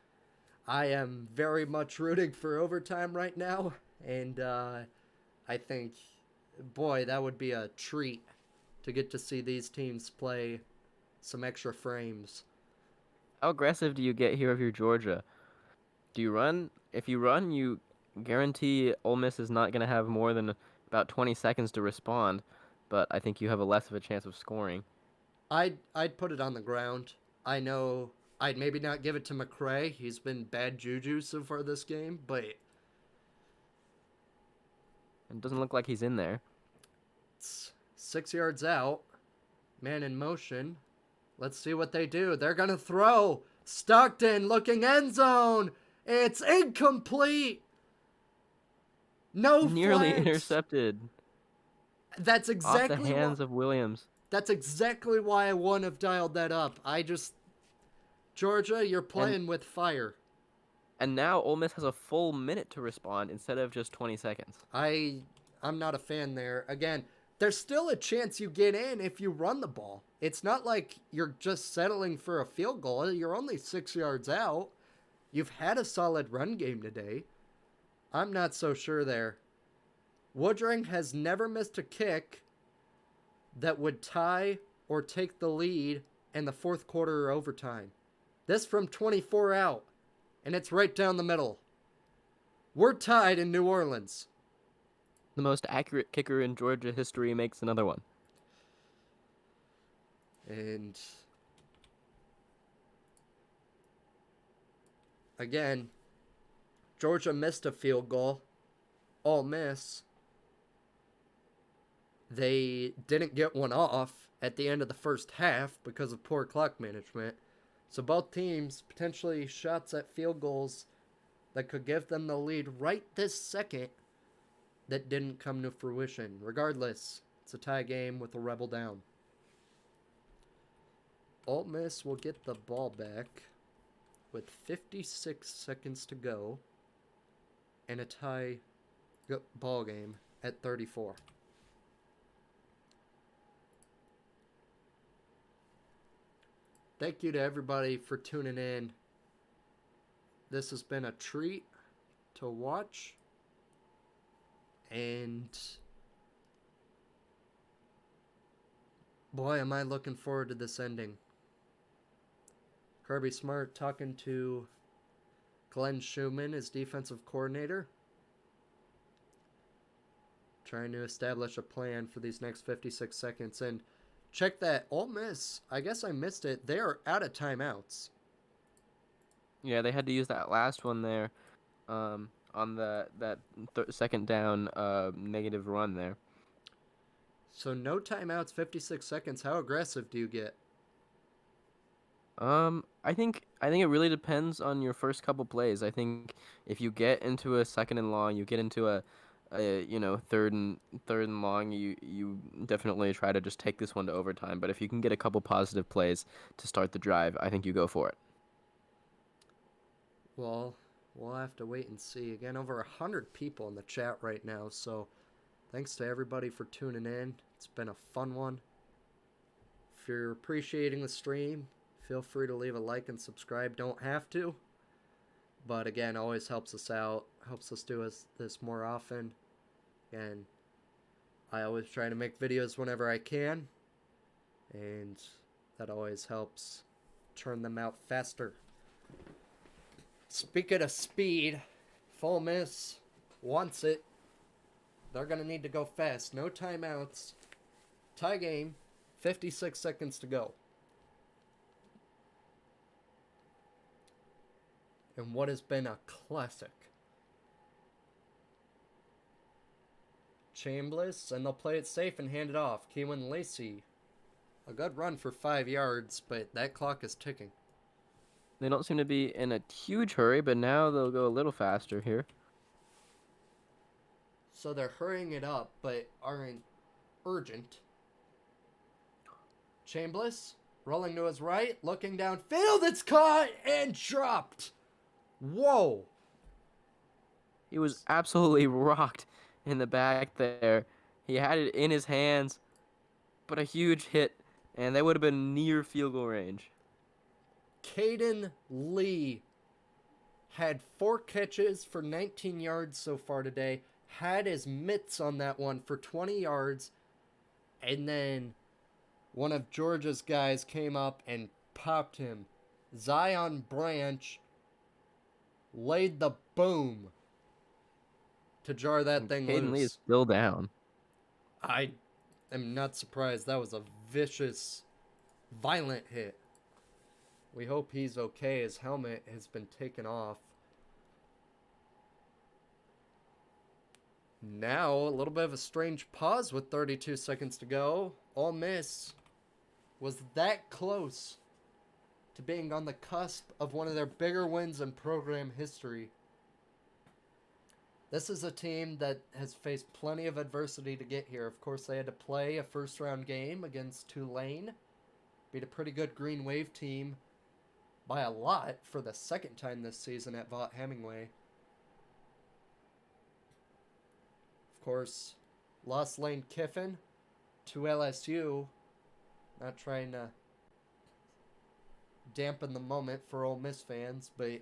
I am very much rooting for overtime right now. And I think, boy, that would be a treat to get to see these teams play some extra frames. How aggressive do you get here if you're Georgia? Do you run? If you run, you guarantee Ole Miss is not going to have more than about 20 seconds to respond, but I think you have a less of a chance of scoring. I'd put it on the ground. I know I'd maybe not give it to McCray. He's been bad juju so far this game, but It doesn't look like he's in there. it's 6 yards out. Man in motion. Let's see what they do. They're going to throw. Stockton looking end zone. It's incomplete. No Nearly flags. intercepted. That's exactly Off the hands of Williams. That's exactly why I wouldn't have dialed that up. Georgia, you're playing with fire. And now Ole Miss has a full minute to respond instead of just 20 seconds. I'm not a fan there. Again, there's still a chance you get in if you run the ball. It's not like you're just settling for a field goal. You're only 6 yards out. You've had a solid run game today. I'm not so sure there. Woodring has never missed a kick that would tie or take the lead in the fourth quarter or overtime. This from 24 out, and it's right down the middle. We're tied in New Orleans. The most accurate kicker in Georgia history makes another one. And again, Georgia missed a field goal. Ole Miss, they didn't get one off at the end of the first half because of poor clock management. So both teams potentially shots at field goals that could give them the lead right this second that didn't come to fruition. Regardless, it's a tie game with a Rebel down. Ole Miss will get the ball back with 56 seconds to go and a tie ball game at 34. Thank you to everybody for tuning in. This has been a treat to watch. And boy, am I looking forward to this ending. Kirby Smart talking to Glenn Schumann, his defensive coordinator. trying to establish a plan for these next 56 seconds. And check that. Ole Miss, I guess I missed it. They are out of timeouts. Yeah, they had to use that last one there, on second down negative run there. So no timeouts, 56 seconds. How aggressive do you get? I think it really depends on your first couple plays. I think if you get into a second and long, you get into a third and long, you definitely try to just take this one to overtime. But if you can get a couple positive plays to start the drive, I think you go for it. Well, we'll have to wait and see. Again, over 100 people in the chat right now, so thanks to everybody for tuning in. It's been a fun one. If you're appreciating the stream, feel free to leave a like and subscribe. Don't have to. But again, always helps us out. Helps us do this more often. And I always try to make videos whenever I can. And that always helps turn them out faster. Speaking of speed, if Ole Miss wants it, they're going to need to go fast. No timeouts. Tie game. 56 seconds to go. And what has been a classic. Chambliss, and they'll play it safe and hand it off. Keelan Lacey. A good run for 5 yards, but that clock is ticking. They don't seem to be in a huge hurry, but now they'll go a little faster here. So they're hurrying it up, but aren't urgent. Chambliss, rolling to his right, looking downfield, it's caught and dropped. Whoa. He was absolutely rocked in the back there. He had it in his hands, but a huge hit, and that would have been near field goal range. Caden Lee had 4 catches for 19 yards so far today. Had his mitts on that one for 20 yards. And then one of Georgia's guys came up and popped him. Zion Branch laid the boom to jar that thing loose. Caden Lee is still down. I am not surprised. That was a vicious, violent hit. We hope he's okay. His helmet has been taken off. Now, a little bit of a strange pause with 32 seconds to go. Ole Miss was that close to being on the cusp of one of their bigger wins in program history. This is a team that has faced plenty of adversity to get here. Of course, they had to play a first-round game against Tulane. Beat a pretty good Green Wave team by a lot for the second time this season at Vaught Hemingway. Of course, lost Lane Kiffin to LSU. Not trying to dampen the moment for Ole Miss fans, but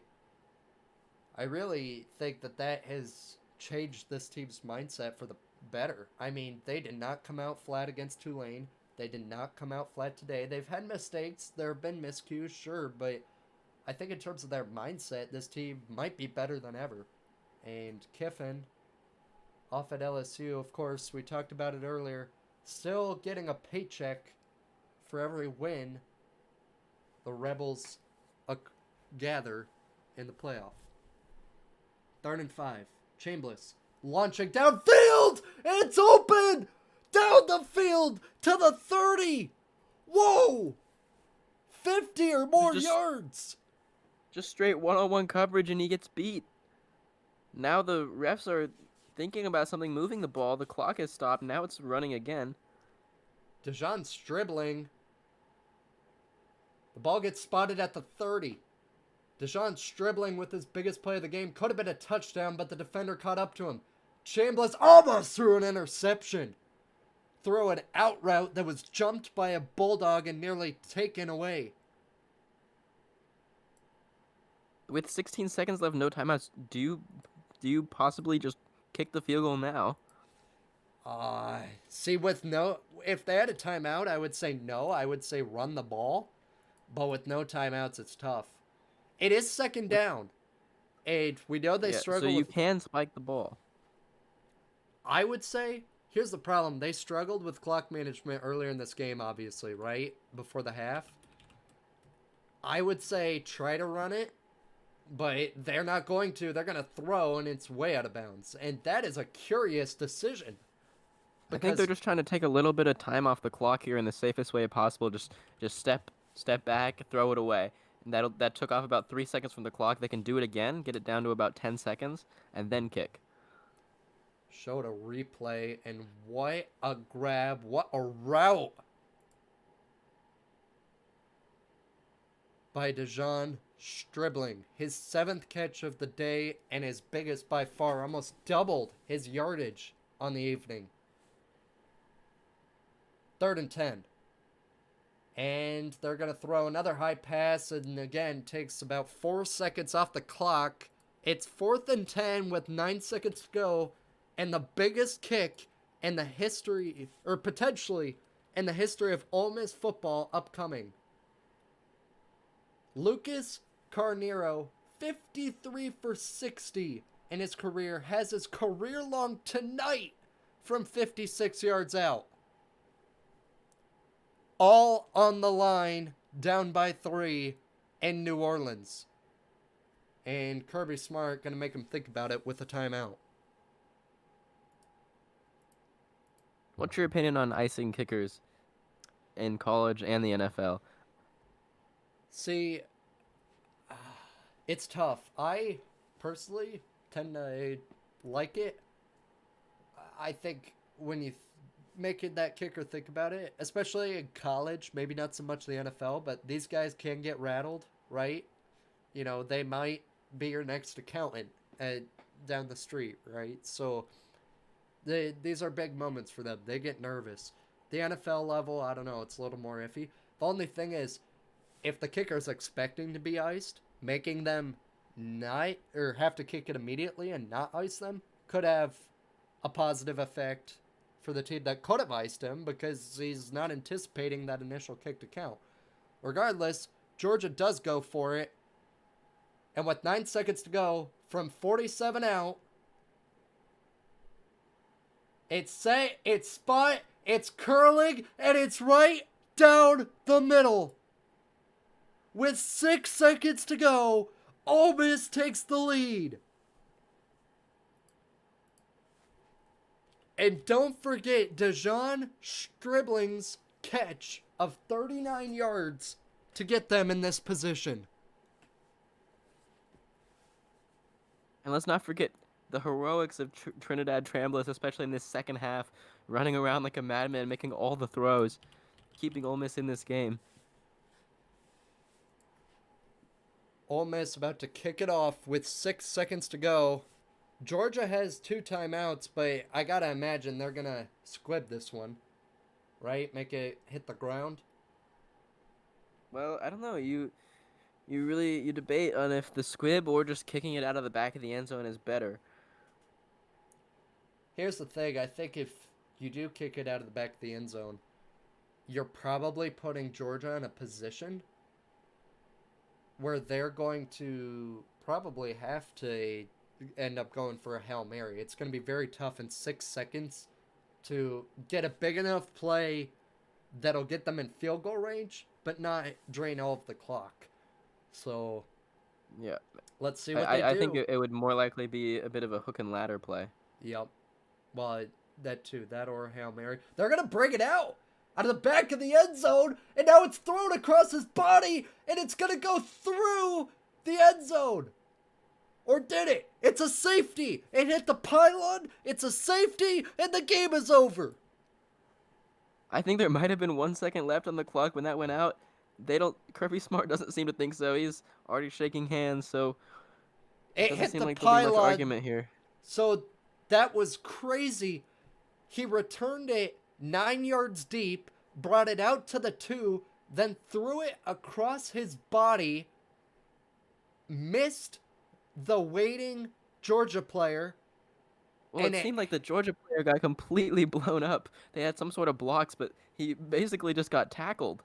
I really think that has changed this team's mindset for the better. I mean, they did not come out flat against Tulane. They did not come out flat today. They've had mistakes. There have been miscues, sure, but I think in terms of their mindset, this team might be better than ever. And Kiffin, off at LSU, of course, we talked about it earlier, still getting a paycheck for every win the Rebels gather in the playoff. 3rd and 5. Chambliss launching downfield. It's open down the field to the 30. Whoa! 50 or more yards. Just straight one-on-one coverage, and he gets beat. Now the refs are thinking about something moving the ball. The clock has stopped. Now it's running again. Dejon's dribbling. The ball gets spotted at the 30. Dejon's dribbling with his biggest play of the game. Could have been a touchdown, but the defender caught up to him. Chambliss almost threw an interception. Throw an out route that was jumped by a Bulldog and nearly taken away. With 16 seconds left, no timeouts, do you possibly just kick the field goal now? See, if they had a timeout, I would say no. I would say run the ball. But with no timeouts, it's tough. It is second down. And we know they struggle so you with... can spike the ball. I would say Here's the problem. They struggled with clock management earlier in this game, obviously, right? Before the half. I would say try to run it, but they're not going to. They're going to throw, and it's way out of bounds. And that is a curious decision. I think they're Because, just trying to take a little bit of time off the clock here in the safest way possible. Just step back, throw it away. And that took off about 3 seconds from the clock. They can do it again, get it down to about 10 seconds, and then kick. showed a replay, and what a grab. What a route by Dejon Stribling. His 7th catch of the day and his biggest by far. Almost doubled his yardage on the evening. 3rd and 10. And they're going to throw another high pass, and again, takes about 4 seconds off the clock. It's 4th and 10 with 9 seconds to go, and the biggest kick in the history, or potentially in the history of Ole Miss football upcoming. Lucas Carnero, 53 for 60 in his career, has his career long tonight from 56 yards out. All on the line, down by 3 in New Orleans. And Kirby Smart going to make him think about it with a timeout. What's your opinion on icing kickers in college and the NFL? See, it's tough. I personally tend to like it. I think when you make it that kicker think about it, especially in college, maybe not so much the NFL, but these guys can get rattled, right? You know, they might be your next accountant down the street, right? So these are big moments for them. They get nervous. The NFL level, I don't know, it's a little more iffy. The only thing is, if the kicker's expecting to be iced, making them not, or have to kick it immediately and not ice them, could have a positive effect for the team that could have iced him because he's not anticipating that initial kick to count. Regardless, Georgia does go for it. And with 9 seconds to go, from 47 out, it's set, it's spot, it's curling, and it's right down the middle. With 6 seconds to go, Ole Miss takes the lead. And don't forget Dejon Stribling's catch of 39 yards to get them in this position. And let's not forget the heroics of Trinidad Trambless, especially in this second half, running around like a madman, making all the throws, keeping Ole Miss in this game. Ole Miss about to kick it off with 6 seconds to go. Georgia has 2 timeouts, but I gotta imagine they're gonna squib this one, right? Make it hit the ground. Well, I don't know. You debate on if the squib or just kicking it out of the back of the end zone is better. Here's the thing. I think if you do kick it out of the back of the end zone, you're probably putting Georgia in a position where they're going to probably have to end up going for a Hail Mary. It's going to be very tough in 6 seconds to get a big enough play that'll get them in field goal range, but not drain all of the clock. So, Yeah, let's see what they do. I think it would more likely be a bit of a hook and ladder play. Yep. Well, that too. That or Hail Mary. They're going to bring it out of the back of the end zone, and now it's thrown across his body, and it's going to go through the end zone. Or did it? It's a safety. It hit the pylon. It's a safety, and the game is over. I think there might have been 1 second left on the clock when that went out. Kirby Smart doesn't seem to think so. He's already shaking hands, so It doesn't hit seem the like there'll be much pylon. argument here. So that was crazy. He returned it 9 yards deep, brought it out to the 2, then threw it across his body, missed the waiting Georgia player. Well, it seemed like the Georgia player got completely blown up. They had some sort of blocks, but he basically just got tackled.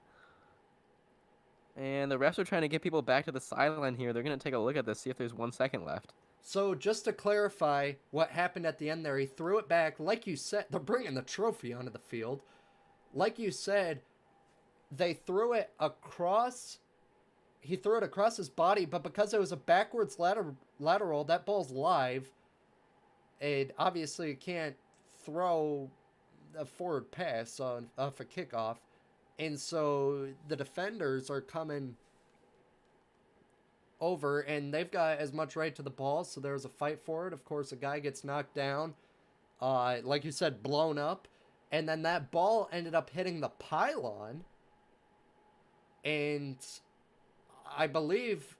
And the refs are trying to get people back to the sideline here. They're going to take a look at this, see if there's 1 second left. So just to clarify what happened at the end there, he threw it back. Like you said, they're bringing the trophy onto the field. Like you said, they threw it across. He threw it across his body, but because it was a backwards lateral, that ball's live. And obviously, you can't throw a forward pass off a kickoff. And so the defenders are coming over, and they've got as much right to the ball, so there's a fight for it. Of course, a guy gets knocked down, like you said, blown up, and then that ball ended up hitting the pylon, and I believe,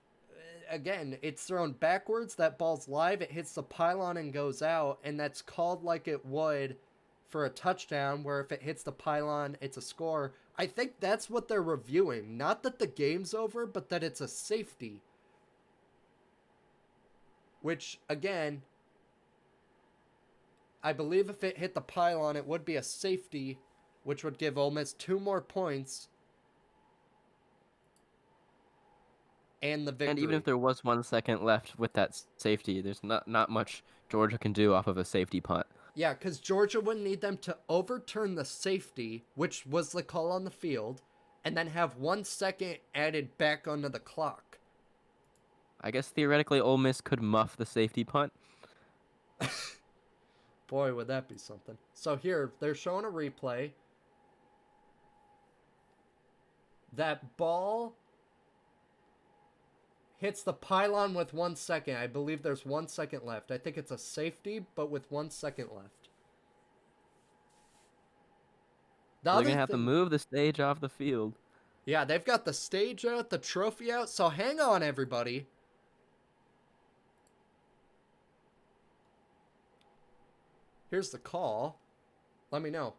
again, it's thrown backwards, that ball's live, it hits the pylon and goes out, and that's called like it would for a touchdown, where if it hits the pylon, it's a score. I think that's what they're reviewing. Not that the game's over, but that it's a safety. Which, again, I believe if it hit the pylon, it would be a safety, which would give Ole Miss 2 more points and the victory. And even if there was 1 second left with that safety, there's not much Georgia can do off of a safety punt. Yeah, because Georgia wouldn't need them to overturn the safety, which was the call on the field, and then have 1 second added back onto the clock. I guess theoretically Ole Miss could muff the safety punt. Boy, would that be something. So here, they're showing a replay. That ball hits the pylon with 1 second. I believe there's 1 second left. I think it's a safety, but with 1 second left. They're going to have to move the stage off the field. Yeah, they've got the stage out, the trophy out, so hang on, everybody. Here's the call. Let me know.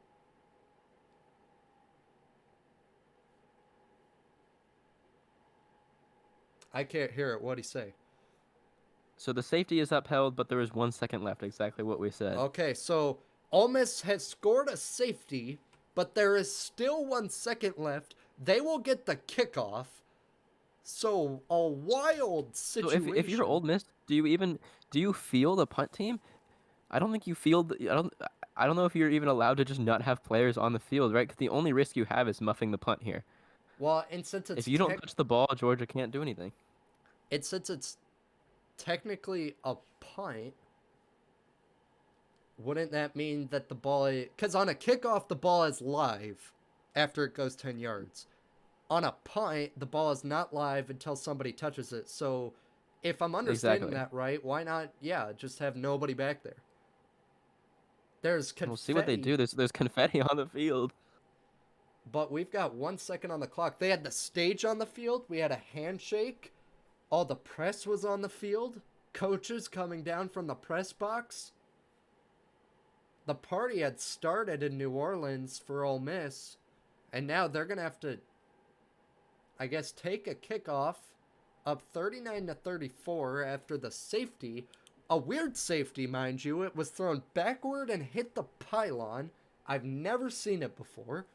I can't hear it. What'd he say? So the safety is upheld, but there is 1 second left. Exactly what we said. Okay, so Ole Miss has scored a safety, but there is still 1 second left. They will get the kickoff. So a wild situation. So if you're Ole Miss, do you feel the punt team? I don't think you feel. I don't know if you're even allowed to just not have players on the field, right? Because the only risk you have is muffing the punt here. Well, and since it's if you don't touch the ball, Georgia can't do anything. Since it's technically a punt, wouldn't that mean that the ball? Because on a kickoff, the ball is live after it goes 10 yards. On a punt, the ball is not live until somebody touches it. So, if I'm understanding that right, why not? Yeah, just have nobody back there. There's confetti. We'll see what they do. There's confetti on the field. But we've got 1 second on the clock. They had the stage on the field. We had a handshake. All the press was on the field. Coaches coming down from the press box. The party had started in New Orleans for Ole Miss. And now they're going to have to, I guess, take a kickoff up 39-34 after the safety. A weird safety, mind you. It was thrown backward and hit the pylon. I've never seen it before.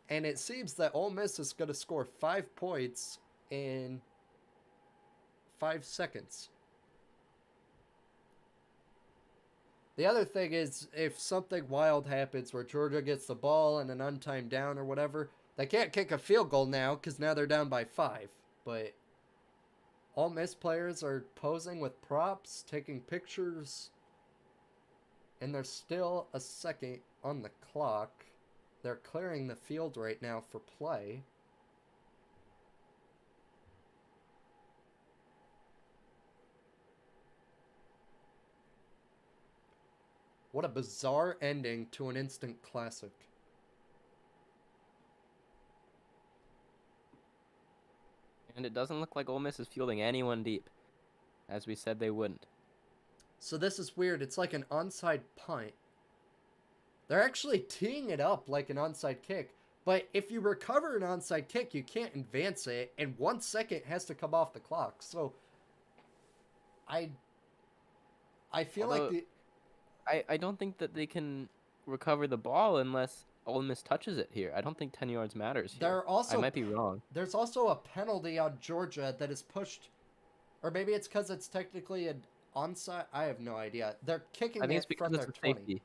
And it seems that Ole Miss is going to score 5 points in 5 seconds. The other thing is, if something wild happens where Georgia gets the ball and an untimed down or whatever, they can't kick a field goal now because now they're down by 5. But Ole Miss players are posing with props, taking pictures, and there's still a second on the clock. They're clearing the field right now for play. What a bizarre ending to an instant classic. And it doesn't look like Ole Miss is fielding anyone deep, as we said they wouldn't. So this is weird. It's like an onside punt. They're actually teeing it up like an onside kick. But if you recover an onside kick, you can't advance it, and 1 second has to come off the clock. So I feel like I don't think that they can recover the ball unless Ole Miss touches it here. I don't think 10 yards matters here. There I also might be wrong. there's also a penalty on Georgia that is pushed, or maybe it's because it's technically an onside. I have no idea. They're I kicking think it's it because from it's their a 20. safety.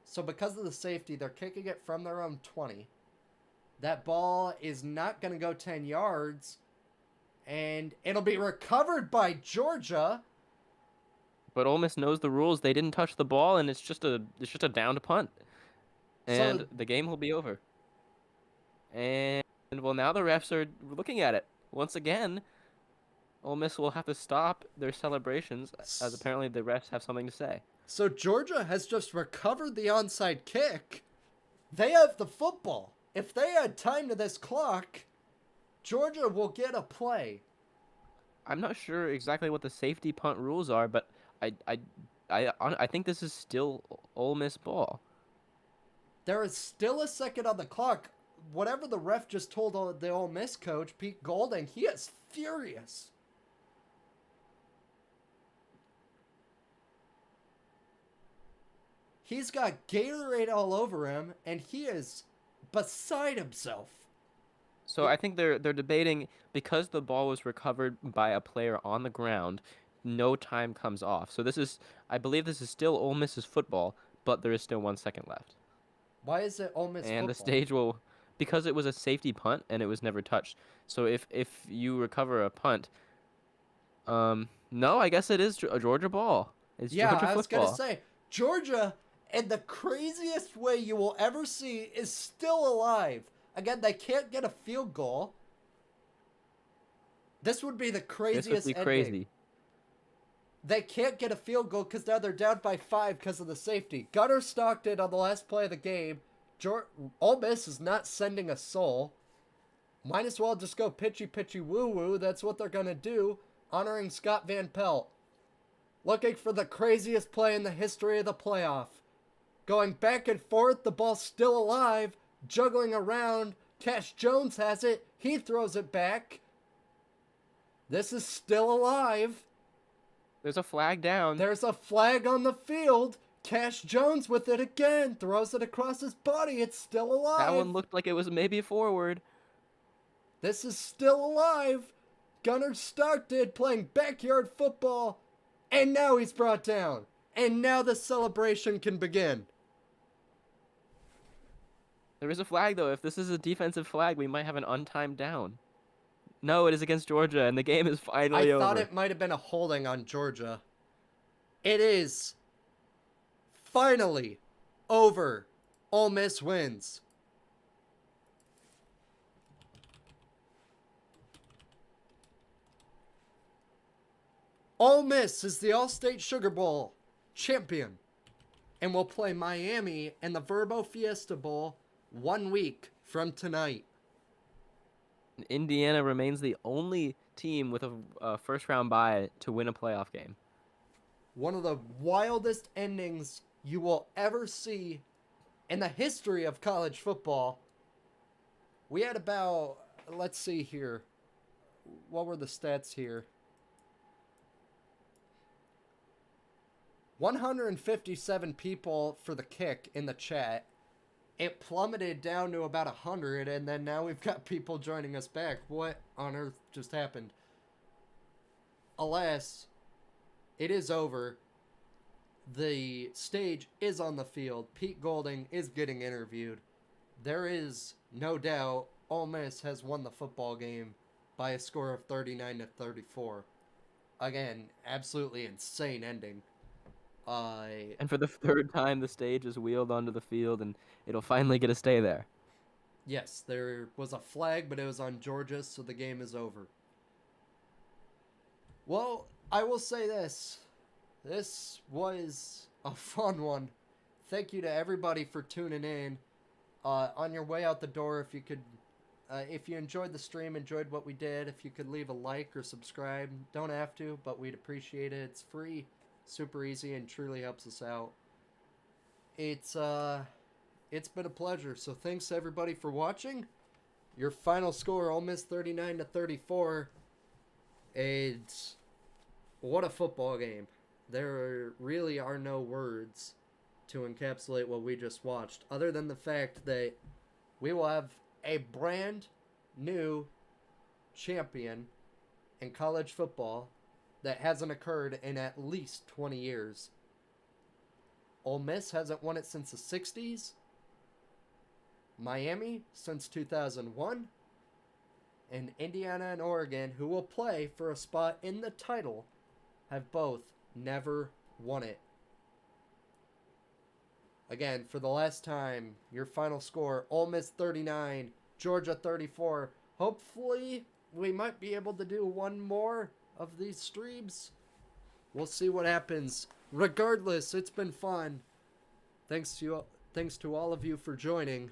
So because of the safety, they're kicking it from their own 20. That ball is not going to go 10 yards, and it'll be recovered by Georgia. But Ole Miss knows the rules. They didn't touch the ball, and it's just a down to punt, So and the game will be over. And well, now the refs are looking at it once again. Ole Miss will have to stop their celebrations, as apparently the refs have something to say. so Georgia has just recovered the onside kick. They have the football. If they add time to this clock, Georgia will get a play. I'm not sure exactly what the safety punt rules are, but I I I think this is still Ole Miss ball. There is still a second on the clock. Whatever the ref just told the Ole Miss coach, Pete Golding, he is furious. He's got Gatorade all over him, and he is beside himself. So I think they're debating because the ball was recovered by a player on the ground, no time comes off. So I believe this is still Ole Miss's football, but there is still 1 second left. Why is it Ole Miss And the football? stage will, because it was a safety punt and it was never touched. So if you recover a punt, no, I guess it is a Georgia ball. It's Yeah, Georgia I was going to football. say, Georgia, in the craziest way you will ever see, is still alive. Again, they can't get a field goal. This would be the This would craziest be ending. crazy. They can't get a field goal because now they're down by 5 because of the safety. Gunner Stockton on the last play of the game. Ole Miss is not sending a soul. Might as well just go pitchy woo woo. That's what they're going to do, honoring Scott Van Pelt. Looking for the craziest play in the history of the playoff. Going back and forth, the ball's still alive, juggling around. Cash Jones has it. He throws it back. This is still alive. There's a flag down. There's a flag on the field. Cash Jones with it again. Throws it across his body. It's still alive. That one looked like it was maybe forward. This is still alive. Gunnar Stockton playing backyard football. And now he's brought down. And now the celebration can begin. There is a flag, though. If this is a defensive flag, we might have an untimed down. No, it is against Georgia, and the game is finally over. I thought it might have been a holding on Georgia. It is finally over. Ole Miss wins. Ole Miss is the All-State Sugar Bowl champion and will play Miami in the Verbo Fiesta Bowl 1 week from tonight. Indiana remains the only team with a first-round bye to win a playoff game. One of the wildest endings you will ever see in the history of college football. We had about, let's see here. What were the stats here? 157 people for the kick in the chat. It plummeted down to about 100, and then now we've got people joining us back. What on earth just happened? Alas, it is over. The stage is on the field. Pete Golding is getting interviewed. There is no doubt Ole Miss has won the football game by a score of 39-34. Again, absolutely insane ending. And for the third time, the stage is wheeled onto the field, and it'll finally get to stay there. Yes, there was a flag, but it was on Georgia, so the game is over. Well, I will say this. This was a fun one. Thank you to everybody for tuning in. On your way out the door, if you enjoyed the stream, enjoyed what we did, if you could leave a like or subscribe, don't have to, but we'd appreciate it. It's free, super easy, and truly helps us out. It's been a pleasure. So thanks to everybody for watching. Your final score, Ole Miss 39-34. And what a football game. There really are no words to encapsulate what we just watched, other than the fact that we will have a brand new champion in college football that hasn't occurred in at least 20 years. Ole Miss hasn't won it since the 60s. Miami since 2001. And Indiana and Oregon, who will play for a spot in the title, have both never won it. Again, for the last time, your final score, Ole Miss 39, Georgia 34. Hopefully, we might be able to do one more of these streams. We'll see what happens. Regardless, it's been fun. Thanks to all of you for joining.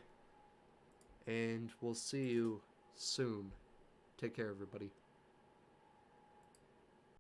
And we'll see you soon. Take care, everybody.